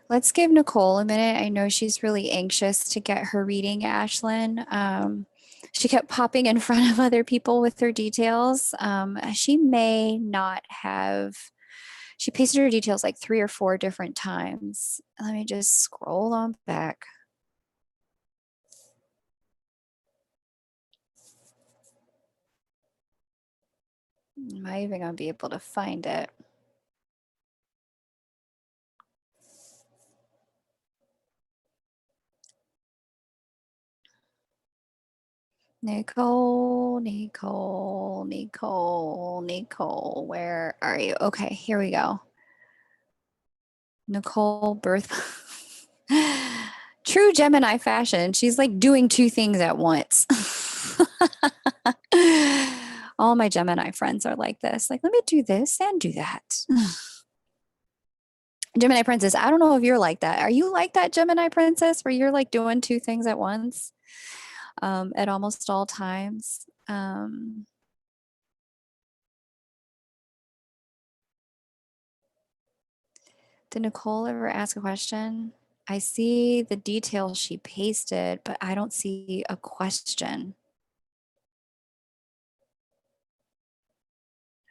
let's give Nicole a minute. I know she's really anxious to get her reading, Ashlyn. She kept popping in front of other people with her details. She may not have, she pasted her details like 3 or 4 different times. Let me just scroll on back. Am I even going to be able to find it? Nicole, where are you? Okay, here we go. Nicole, birth. True Gemini fashion. She's like doing 2 things at once. All my Gemini friends are like this. Like, let me do this and do that. Gemini princess, I don't know if you're like that. Are you like that, Gemini princess, where you're like doing 2 things at once at almost all times? Did Nicole ever ask a question? I see the details she pasted, but I don't see a question.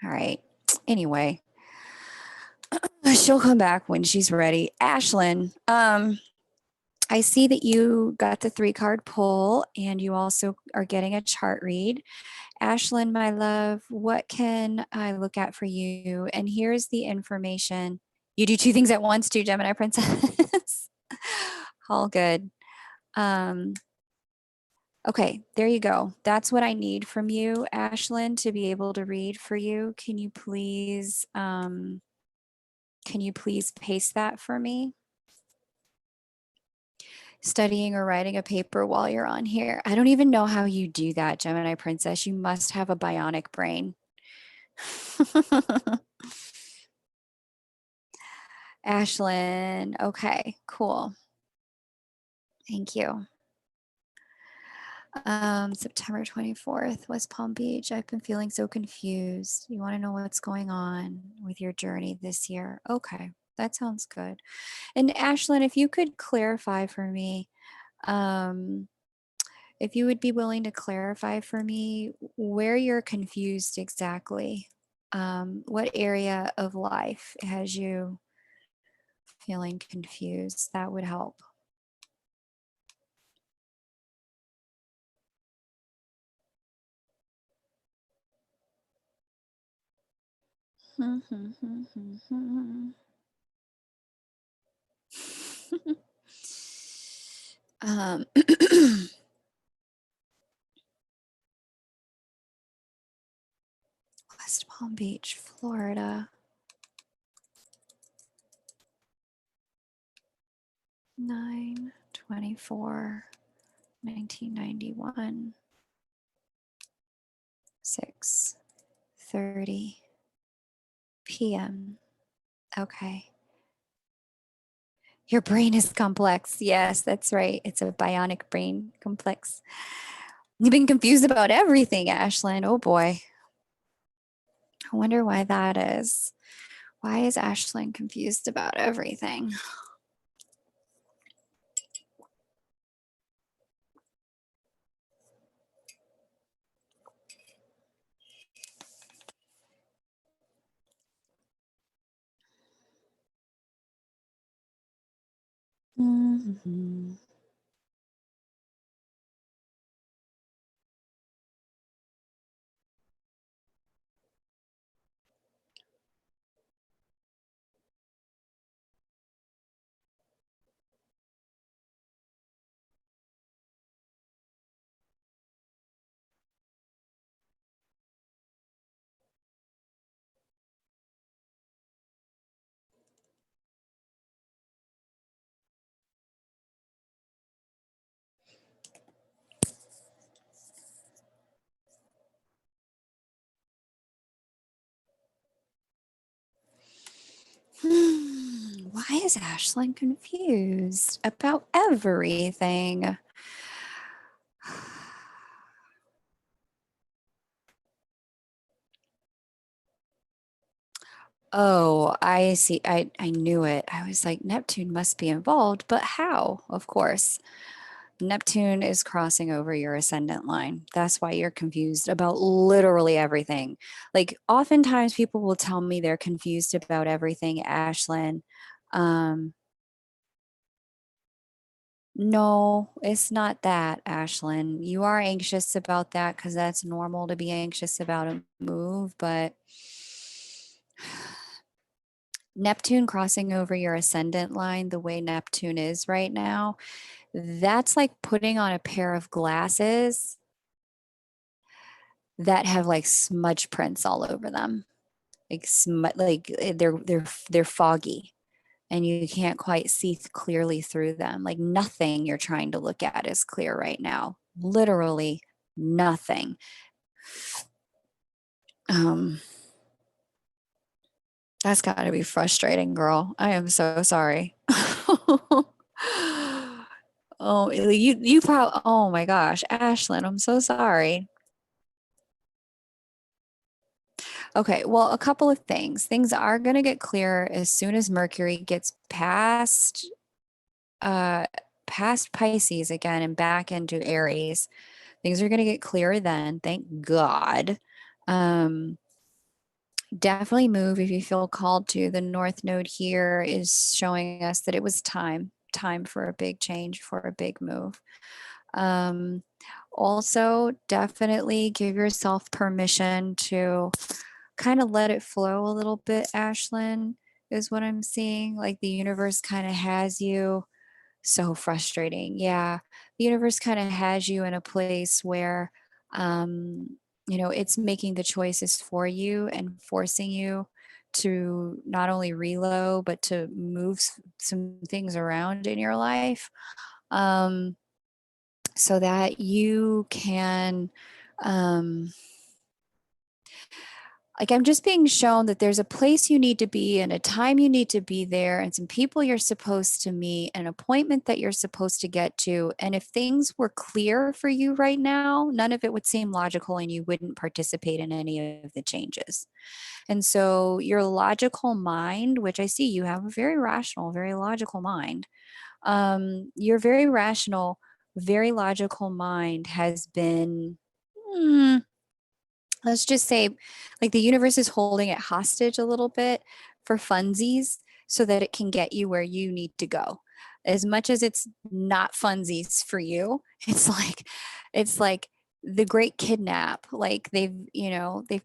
All right. Anyway, she'll come back when she's ready. Ashlyn, I see that you got the 3-card pull and you also are getting a chart read. Ashlyn, my love, what can I look at for you? And here's the information. You do two things at once, too, Gemini Princess. All good. Um, okay, there you go. That's what I need from you, Ashlyn, to be able to read for you. Can you please paste that for me? Studying or writing a paper while you're on here. I don't even know how you do that, Gemini Princess. You must have a bionic brain. Ashlyn. Okay, cool. Thank you. September 24th, West Palm Beach. I've been feeling so confused. You want to know what's going on with your journey this year? Okay, that sounds good. And Ashlyn, if you could clarify for me, um, if you would be willing to clarify for me where you're confused exactly. What area of life has you feeling confused? That would help. West Palm Beach, Florida. 9/24, 1991. 6:30 p.m. Okay. Your brain is complex. Yes, that's right. It's a bionic brain complex. You've been confused about everything, Ashlyn. Oh boy. I wonder why that is. Why is Ashlyn confused about everything? Mm-hmm. Why is Ashlyn confused about everything? Oh, I see. I knew it. I was like, Neptune must be involved, but how? Of course. Neptune is crossing over your ascendant line. That's why you're confused about literally everything. Like, oftentimes people will tell me they're confused about everything, Ashlyn. Um, no, it's not that, Ashlyn. You are anxious about that because that's normal to be anxious about a move, but Neptune crossing over your ascendant line the way Neptune is right now, that's like putting on a pair of glasses that have like smudge prints all over them. They're foggy and you can't quite see clearly through them. Like nothing you're trying to look at is clear right now. Literally nothing. Um that's got to be frustrating, girl. I am so sorry. Oh, you probably, oh my gosh, Ashlyn, I'm so sorry. Okay, well, a couple of things. Things are going to get clearer as soon as Mercury gets uh past Pisces again and back into Aries. Things are going to get clearer then, thank God. Um Definitely move if you feel called to. The North Node here is showing us that it was time. time for a big change, for a big move. Um, Also, definitely give yourself permission to kind of let it flow a little bit, Ashlyn, is what I'm seeing. Like the universe kind of has you so frustrating. Yeah. The universe kind of has you in a place where, it's making the choices for you and forcing you to not only reload, but to move some things around in your life. Um, so that you can, um, like, I'm just being shown that there's a place you need to be and a time you need to be there and some people you're supposed to meet, an appointment that you're supposed to get to. And if things were clear for you right now, none of it would seem logical and you wouldn't participate in any of the changes. And so your logical mind, which I see you have a very rational, very logical mind, your very rational, very logical mind has been, mm, let's just say, like the universe is holding it hostage a little bit for funsies so that it can get you where you need to go. As much as it's not funsies for you, it's like the great kidnap. Like they've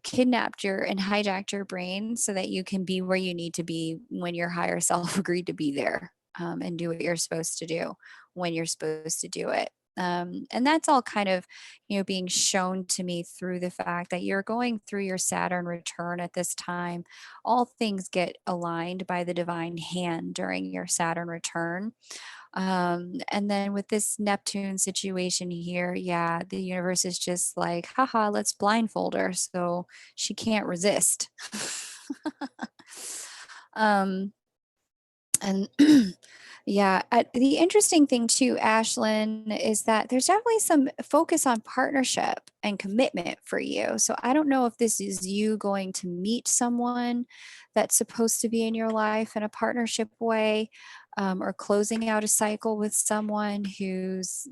kidnapped your and hijacked your brain so that you can be where you need to be when your higher self agreed to be there, and do what you're supposed to do when you're supposed to do it. And that's all kind of, being shown to me through the fact that you're going through your Saturn return at this time. All things get aligned by the divine hand during your Saturn return. And then with this Neptune situation here, yeah, the universe is just like, haha, let's blindfold her so she can't resist. um, and yeah, the interesting thing too, Ashlyn, is that there's definitely some focus on partnership and commitment for you. So I don't know if this is you going to meet someone that's supposed to be in your life in a partnership way, or closing out a cycle with someone who's,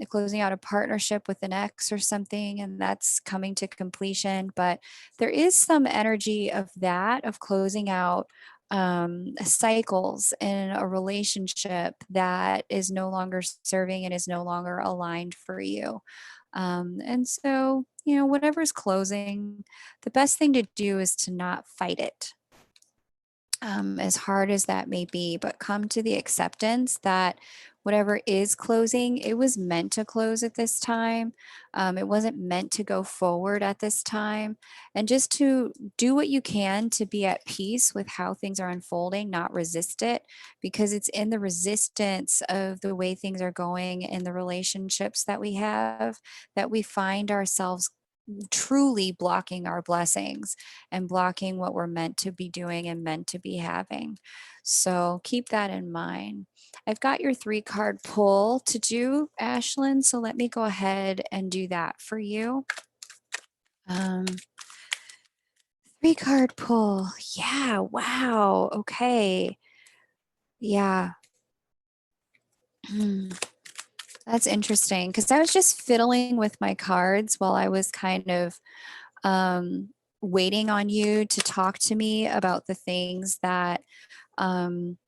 closing out a partnership with an ex or something, and that's coming to completion. But there is some energy of that, of closing out cycles in a relationship that is no longer serving and is no longer aligned for you. And so, whatever's closing, the best thing to do is to not fight it, as hard as that may be, but come to the acceptance that whatever is closing, it was meant to close at this time. It wasn't meant to go forward at this time. And just to do what you can to be at peace with how things are unfolding, not resist it, because it's in the resistance of the way things are going in the relationships that we have that we find ourselves truly blocking our blessings and blocking what we're meant to be doing and meant to be having. So keep that in mind. I've got your 3-card pull to do, Ashlyn. So let me go ahead and do that for you. Um, 3-card pull. Yeah. Wow. Okay. Yeah. That's interesting because I was just fiddling with my cards while I was kind of um, waiting on you to talk to me about the things that um,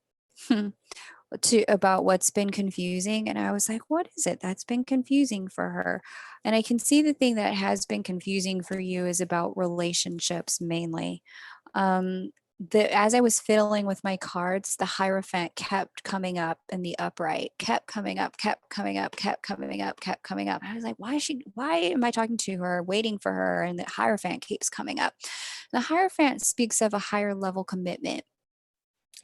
to about what's been confusing. And I was like, what is it that's been confusing for her? And I can see the thing that has been confusing for you is about relationships mainly. um as I was fiddling with my cards, the Hierophant kept coming up and the upright kept coming up, kept coming up, kept coming up, kept coming up. I was like, why am I talking to her, waiting for her? And the Hierophant keeps coming up. The Hierophant speaks of a higher level commitment.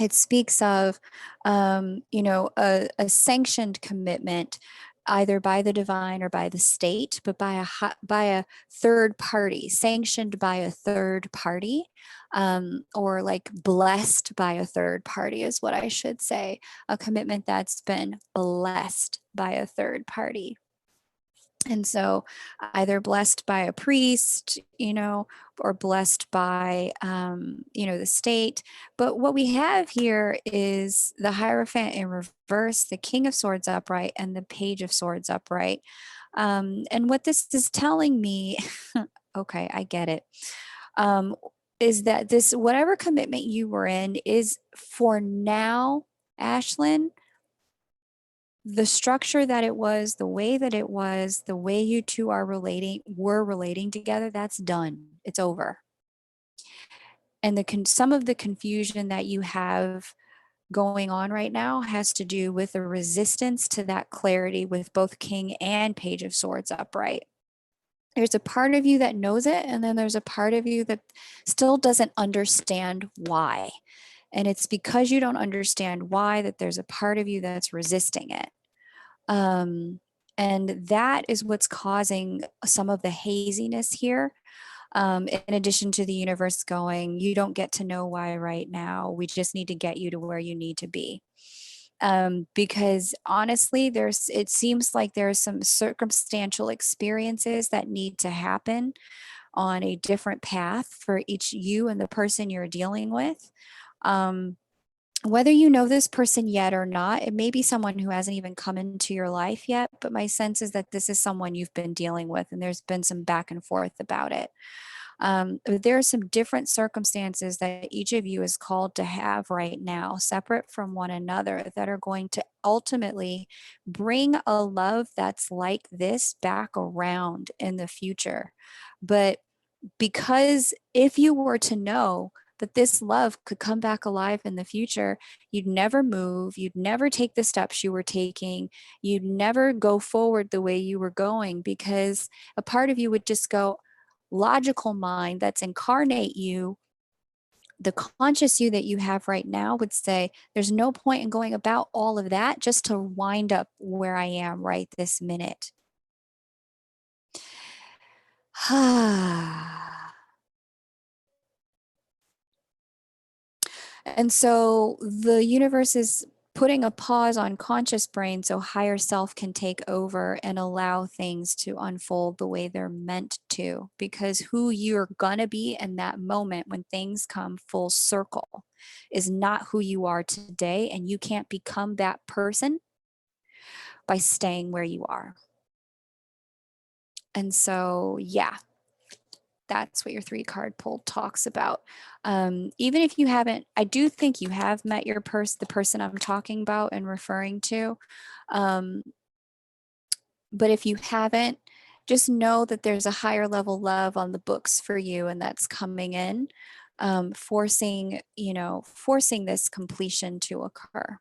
It speaks of, a sanctioned commitment, either by the divine or by the state, but by a third party, sanctioned by a third party, or like blessed by a third party is what I should say. A commitment that's been blessed by a third party. And so either blessed by a priest, or blessed by, the state. But what we have here is the Hierophant in reverse, the King of Swords upright, and the Page of Swords upright. And what this is telling me, okay, I get it, is that this, whatever commitment you were in, is for now Ashlyn, the structure that it was, the way that it was, the way you two were relating together, that's done. It's over. And some of the confusion that you have going on right now has to do with the resistance to that clarity with both King and Page of Swords upright. There's a part of you that knows it, and then there's a part of you that still doesn't understand why. And it's because you don't understand why that there's a part of you that's resisting it. And that is what's causing some of the haziness here. In addition to the universe going, you don't get to know why right now. We just need to get you to where you need to be. Because honestly, it seems like there's some circumstantial experiences that need to happen on a different path for each you and the person you're dealing with. Whether you know this person yet or not, it may be someone who hasn't even come into your life yet, but my sense is that this is someone you've been dealing with and there's been some back and forth about it. There are some different circumstances that each of you is called to have right now, separate from one another, that are going to ultimately bring a love that's like this back around in the future. But because if you were to know that this love could come back alive in the future, you'd never move, you'd never take the steps you were taking, you'd never go forward the way you were going, because a part of you would just go, logical mind that's incarnate you, the conscious you that you have right now would say, there's no point in going about all of that just to wind up where I am right this minute. And so the universe is putting a pause on conscious brain so higher self can take over and allow things to unfold the way they're meant to. Because who you're going to be in that moment when things come full circle is not who you are today. And you can't become that person by staying where you are. And so, yeah, that's what your 3-card pull talks about. Even if you haven't, I do think you have met the person I'm talking about and referring to. But if you haven't, just know that there's a higher level love on the books for you, and that's coming in, forcing this completion to occur.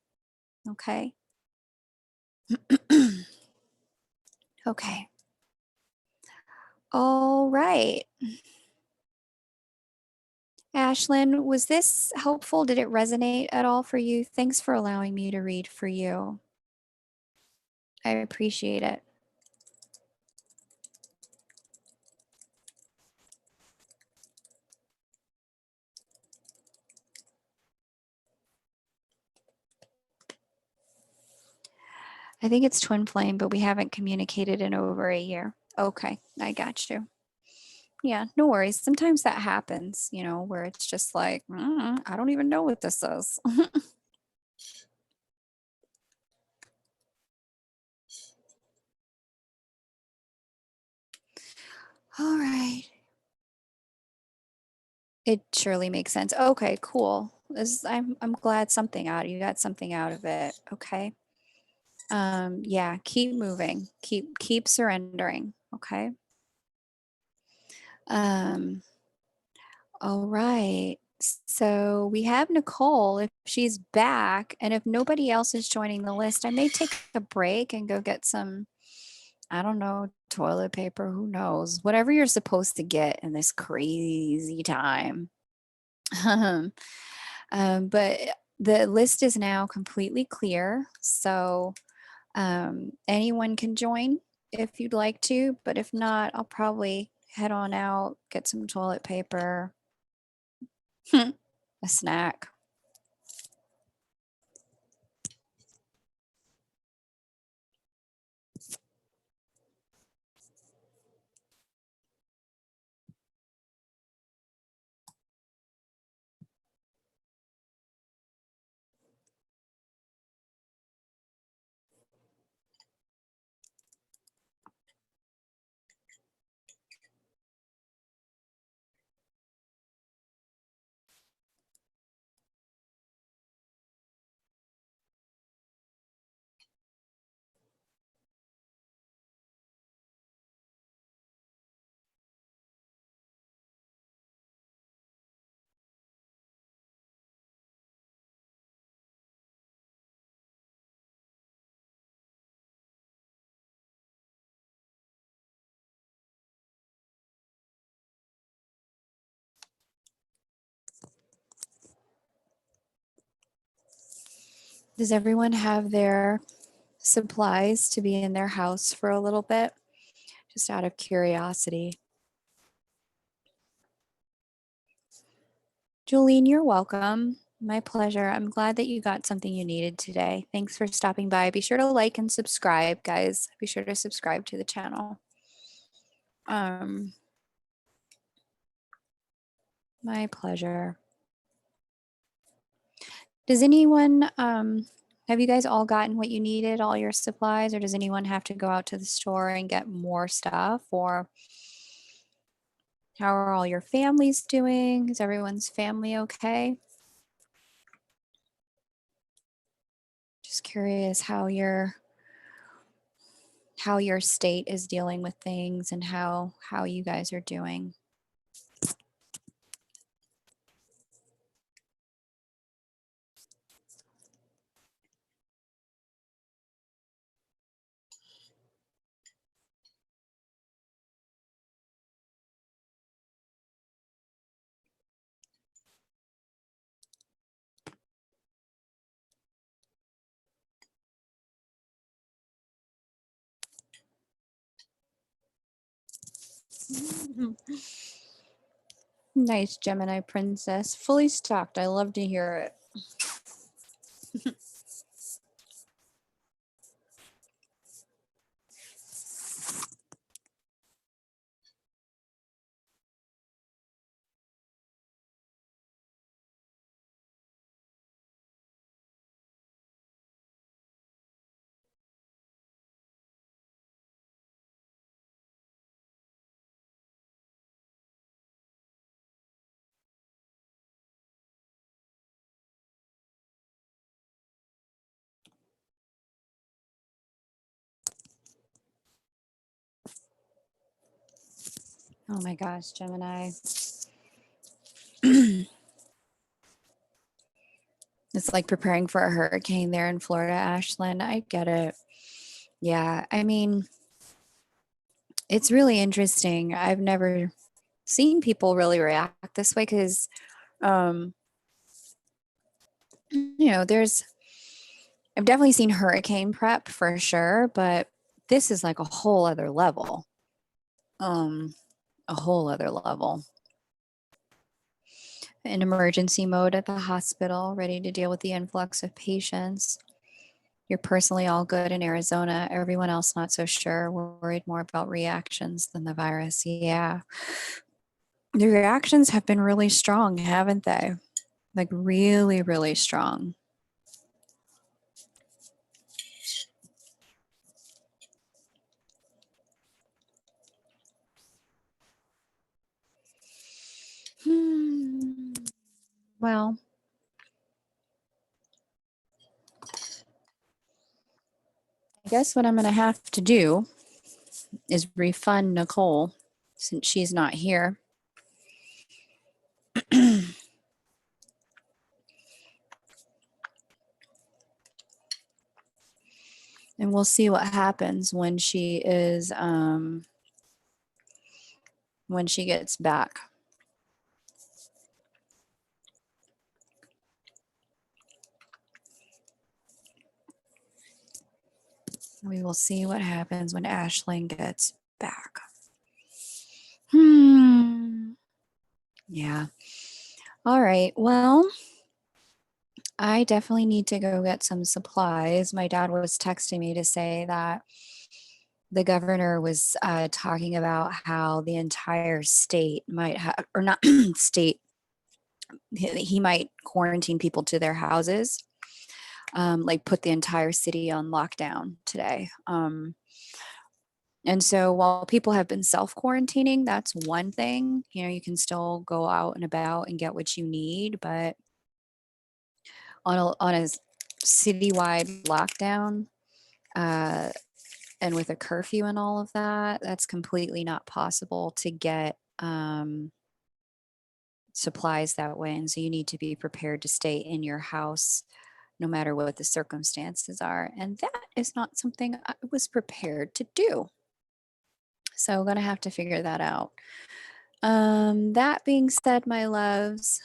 Okay. Okay. All right. Ashlyn, was this helpful? Did it resonate at all for you? Thanks for allowing me to read for you. I appreciate it. I think it's twin flame, but we haven't communicated in over a year. Okay, I got you. Yeah, no worries. Sometimes that happens, where it's just like, I don't even know what this is. All right. It surely makes sense. Okay, cool. I'm glad you got something out of it. Okay. Yeah, keep moving. Keep surrendering. Okay. Um, all right. So we have Nicole. If she's back, and if nobody else is joining the list, I may take a break and go get some, I don't know, toilet paper, who knows, whatever you're supposed to get in this crazy time. But the list is now completely clear. So anyone can join if you'd like to, but if not, I'll probably head on out, get some toilet paper, a snack. Does everyone have their supplies to be in their house for a little bit? Just out of curiosity. Jolene, you're welcome. My pleasure. I'm glad that you got something you needed today. Thanks for stopping by. Be sure to like and subscribe, guys. Be sure to subscribe to the channel. My pleasure. Does anyone, have you guys all gotten what you needed, all your supplies, or does anyone have to go out to the store and get more stuff? Or how are all your families doing? Is everyone's family okay? Just curious how your state is dealing with things and how you guys are doing. Nice, Gemini princess. Fully stocked. I love to hear it. Oh my gosh, Gemini. It's like preparing for a hurricane there in Florida, Ashlyn. I get it. Yeah, I mean, it's really interesting. I've never seen people really react this way because, um, I've definitely seen hurricane prep for sure, but this is like a whole other level. Um, a whole other level. In emergency mode at the hospital, ready to deal with the influx of patients. You're personally all good in Arizona. Everyone else not so sure. We're worried more about reactions than the virus. Yeah. The reactions have been really strong, haven't they? Like really, really strong. Well, I guess what I'm going to have to do is refund Nicole since she's not here. And we'll see what happens when she is when she gets back. We will see what happens when Ashlyn gets back. Yeah. All right. Well, I definitely need to go get some supplies. My dad was texting me to say that the governor was talking about how the entire state might have, or not state, he might quarantine people to their houses, like put the entire city on lockdown today. And so while people have been self-quarantining, that's one thing. You can still go out and about and get what you need, but on a citywide lockdown, and with a curfew and all of that, that's completely not possible to get supplies that way. And so you need to be prepared to stay in your house no matter what the circumstances are. And that is not something I was prepared to do. So I'm going to have to figure that out. That being said, my loves,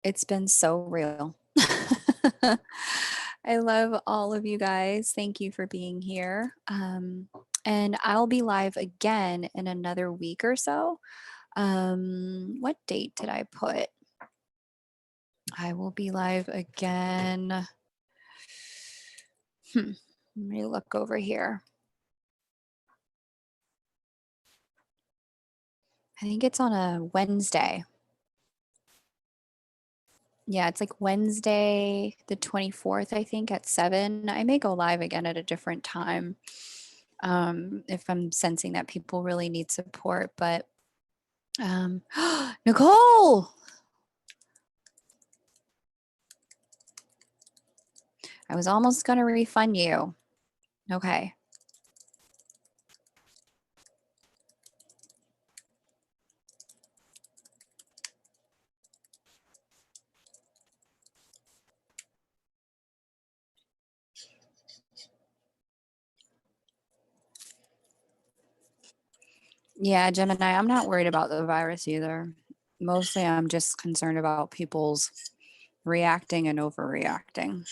it's been so real. I love all of you guys. Thank you for being here. And I'll be live again in another week or so. What date did I put? I will be live again. Let me look over here. I think it's on a Wednesday. Yeah, it's like Wednesday, the 24th, I think, at 7. I may go live again at a different time if I'm sensing that people really need support. But Nicole, I was almost going to refund you. Okay. Yeah, Gemini, I'm not worried about the virus either. Mostly, I'm just concerned about people's reacting and overreacting.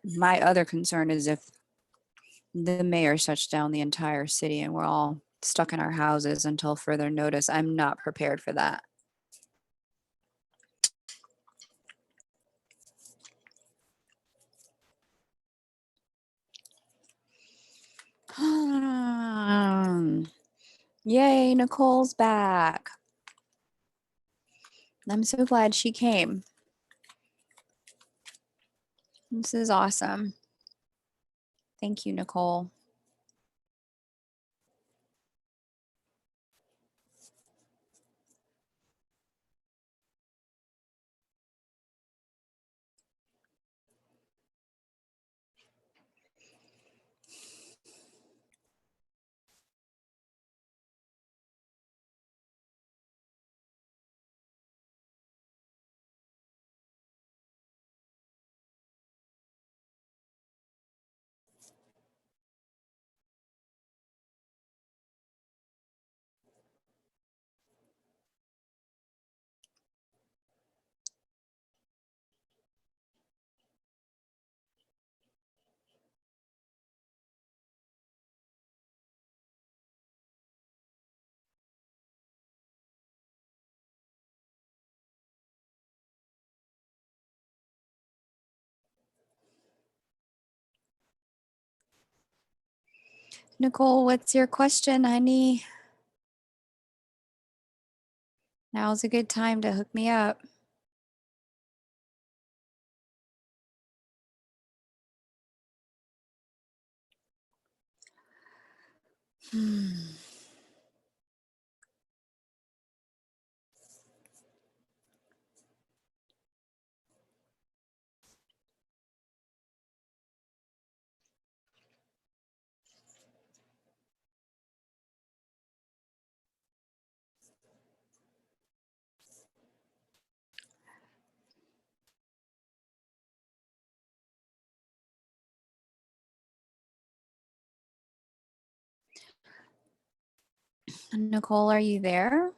My other concern is if the mayor shuts down the entire city and we're all stuck in our houses until further notice. I'm not prepared for that. Yay, Nicole's back. I'm so glad she came. This is awesome. Thank you, Nicole. Nicole, what's your question, honey? Now's a good time to hook me up. Nicole, are you there?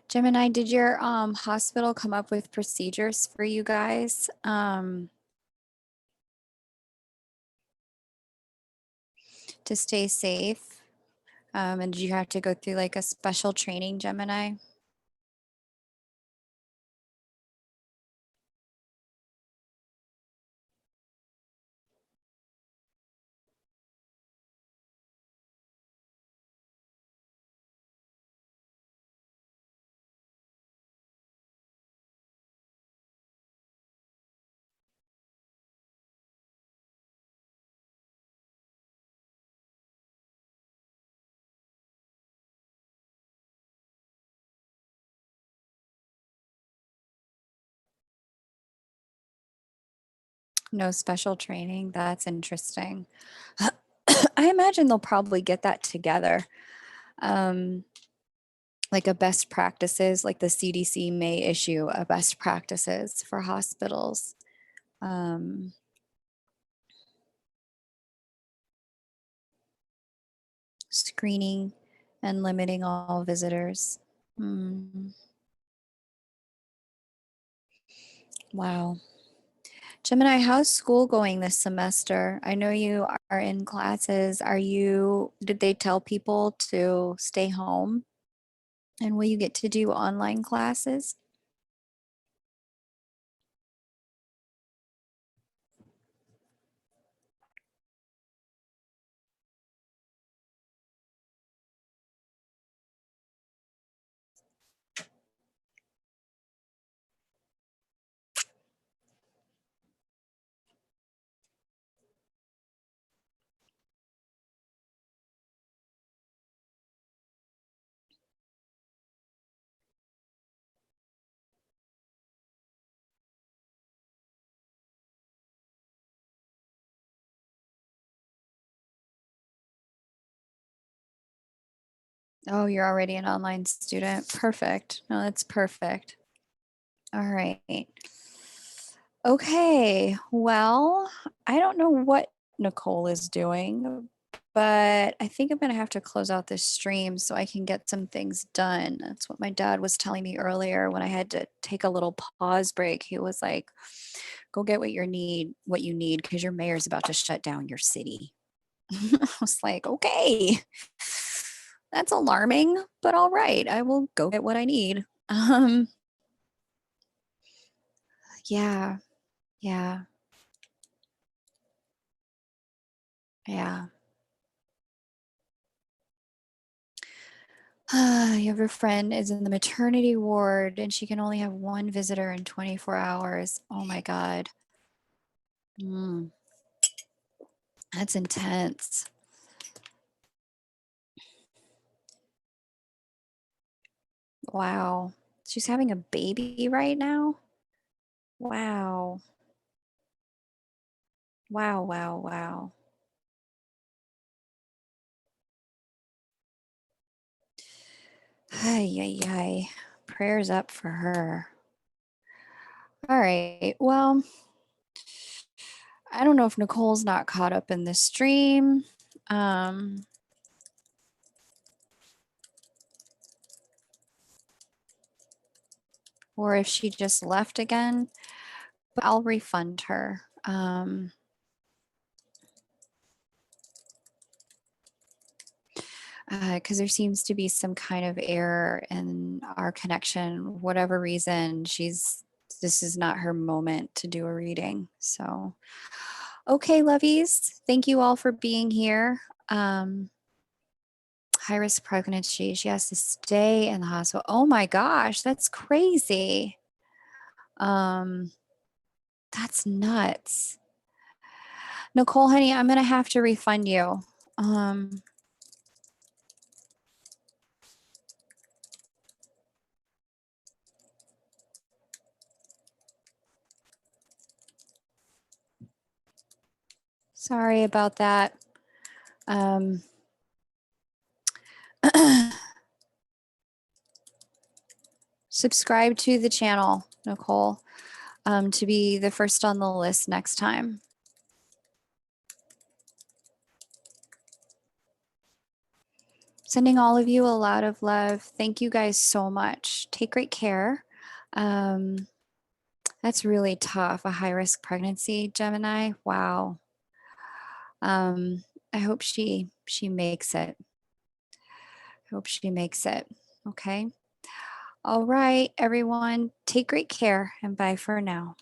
Gemini, did your hospital come up with procedures for you guys to stay safe? And did you have to go through like a special training, Gemini? No special training. That's interesting. I imagine they'll probably get that together. Um, like a best practices, like the CDC may issue a best practices for hospitals. Screening and limiting all visitors. Wow. Gemini, how's school going this semester? I know you are in classes. Did they tell people to stay home? And will you get to do online classes? Oh, you're already an online student. Perfect. No, that's perfect. All right. Okay. Well, I don't know what Nicole is doing, but I think I'm going to have to close out this stream so I can get some things done. That's what my dad was telling me earlier when I had to take a little pause break. He was like, go get what you need, because your mayor's about to shut down your city. I was like, okay, that's alarming, but all right, I will go get what I need. Yeah, yeah, yeah. You have a friend is in the maternity ward and she can only have one visitor in 24 hours. Oh my God. That's intense. Wow. She's having a baby right now? Wow. Wow, wow, wow. Ay, ay, ay. Prayers up for her. All right. Well, I don't know if Nicole's not caught up in the stream. Or if she just left again, but I'll refund her. Because there seems to be some kind of error in our connection. Whatever reason, this is not her moment to do a reading. So, okay, lovies, thank you all for being here. High risk pregnancy. She has to stay in the hospital. Oh my gosh, that's crazy. That's nuts. Nicole, honey, I'm gonna have to refund you. Sorry about that. Subscribe to the channel, Nicole, to be the first on the list next time. Sending all of you a lot of love. Thank you guys so much. Take great care. That's really tough. A high risk pregnancy, Gemini. Wow. I hope she makes it. I hope she makes it. Okay. All right, everyone. Take great care and bye for now.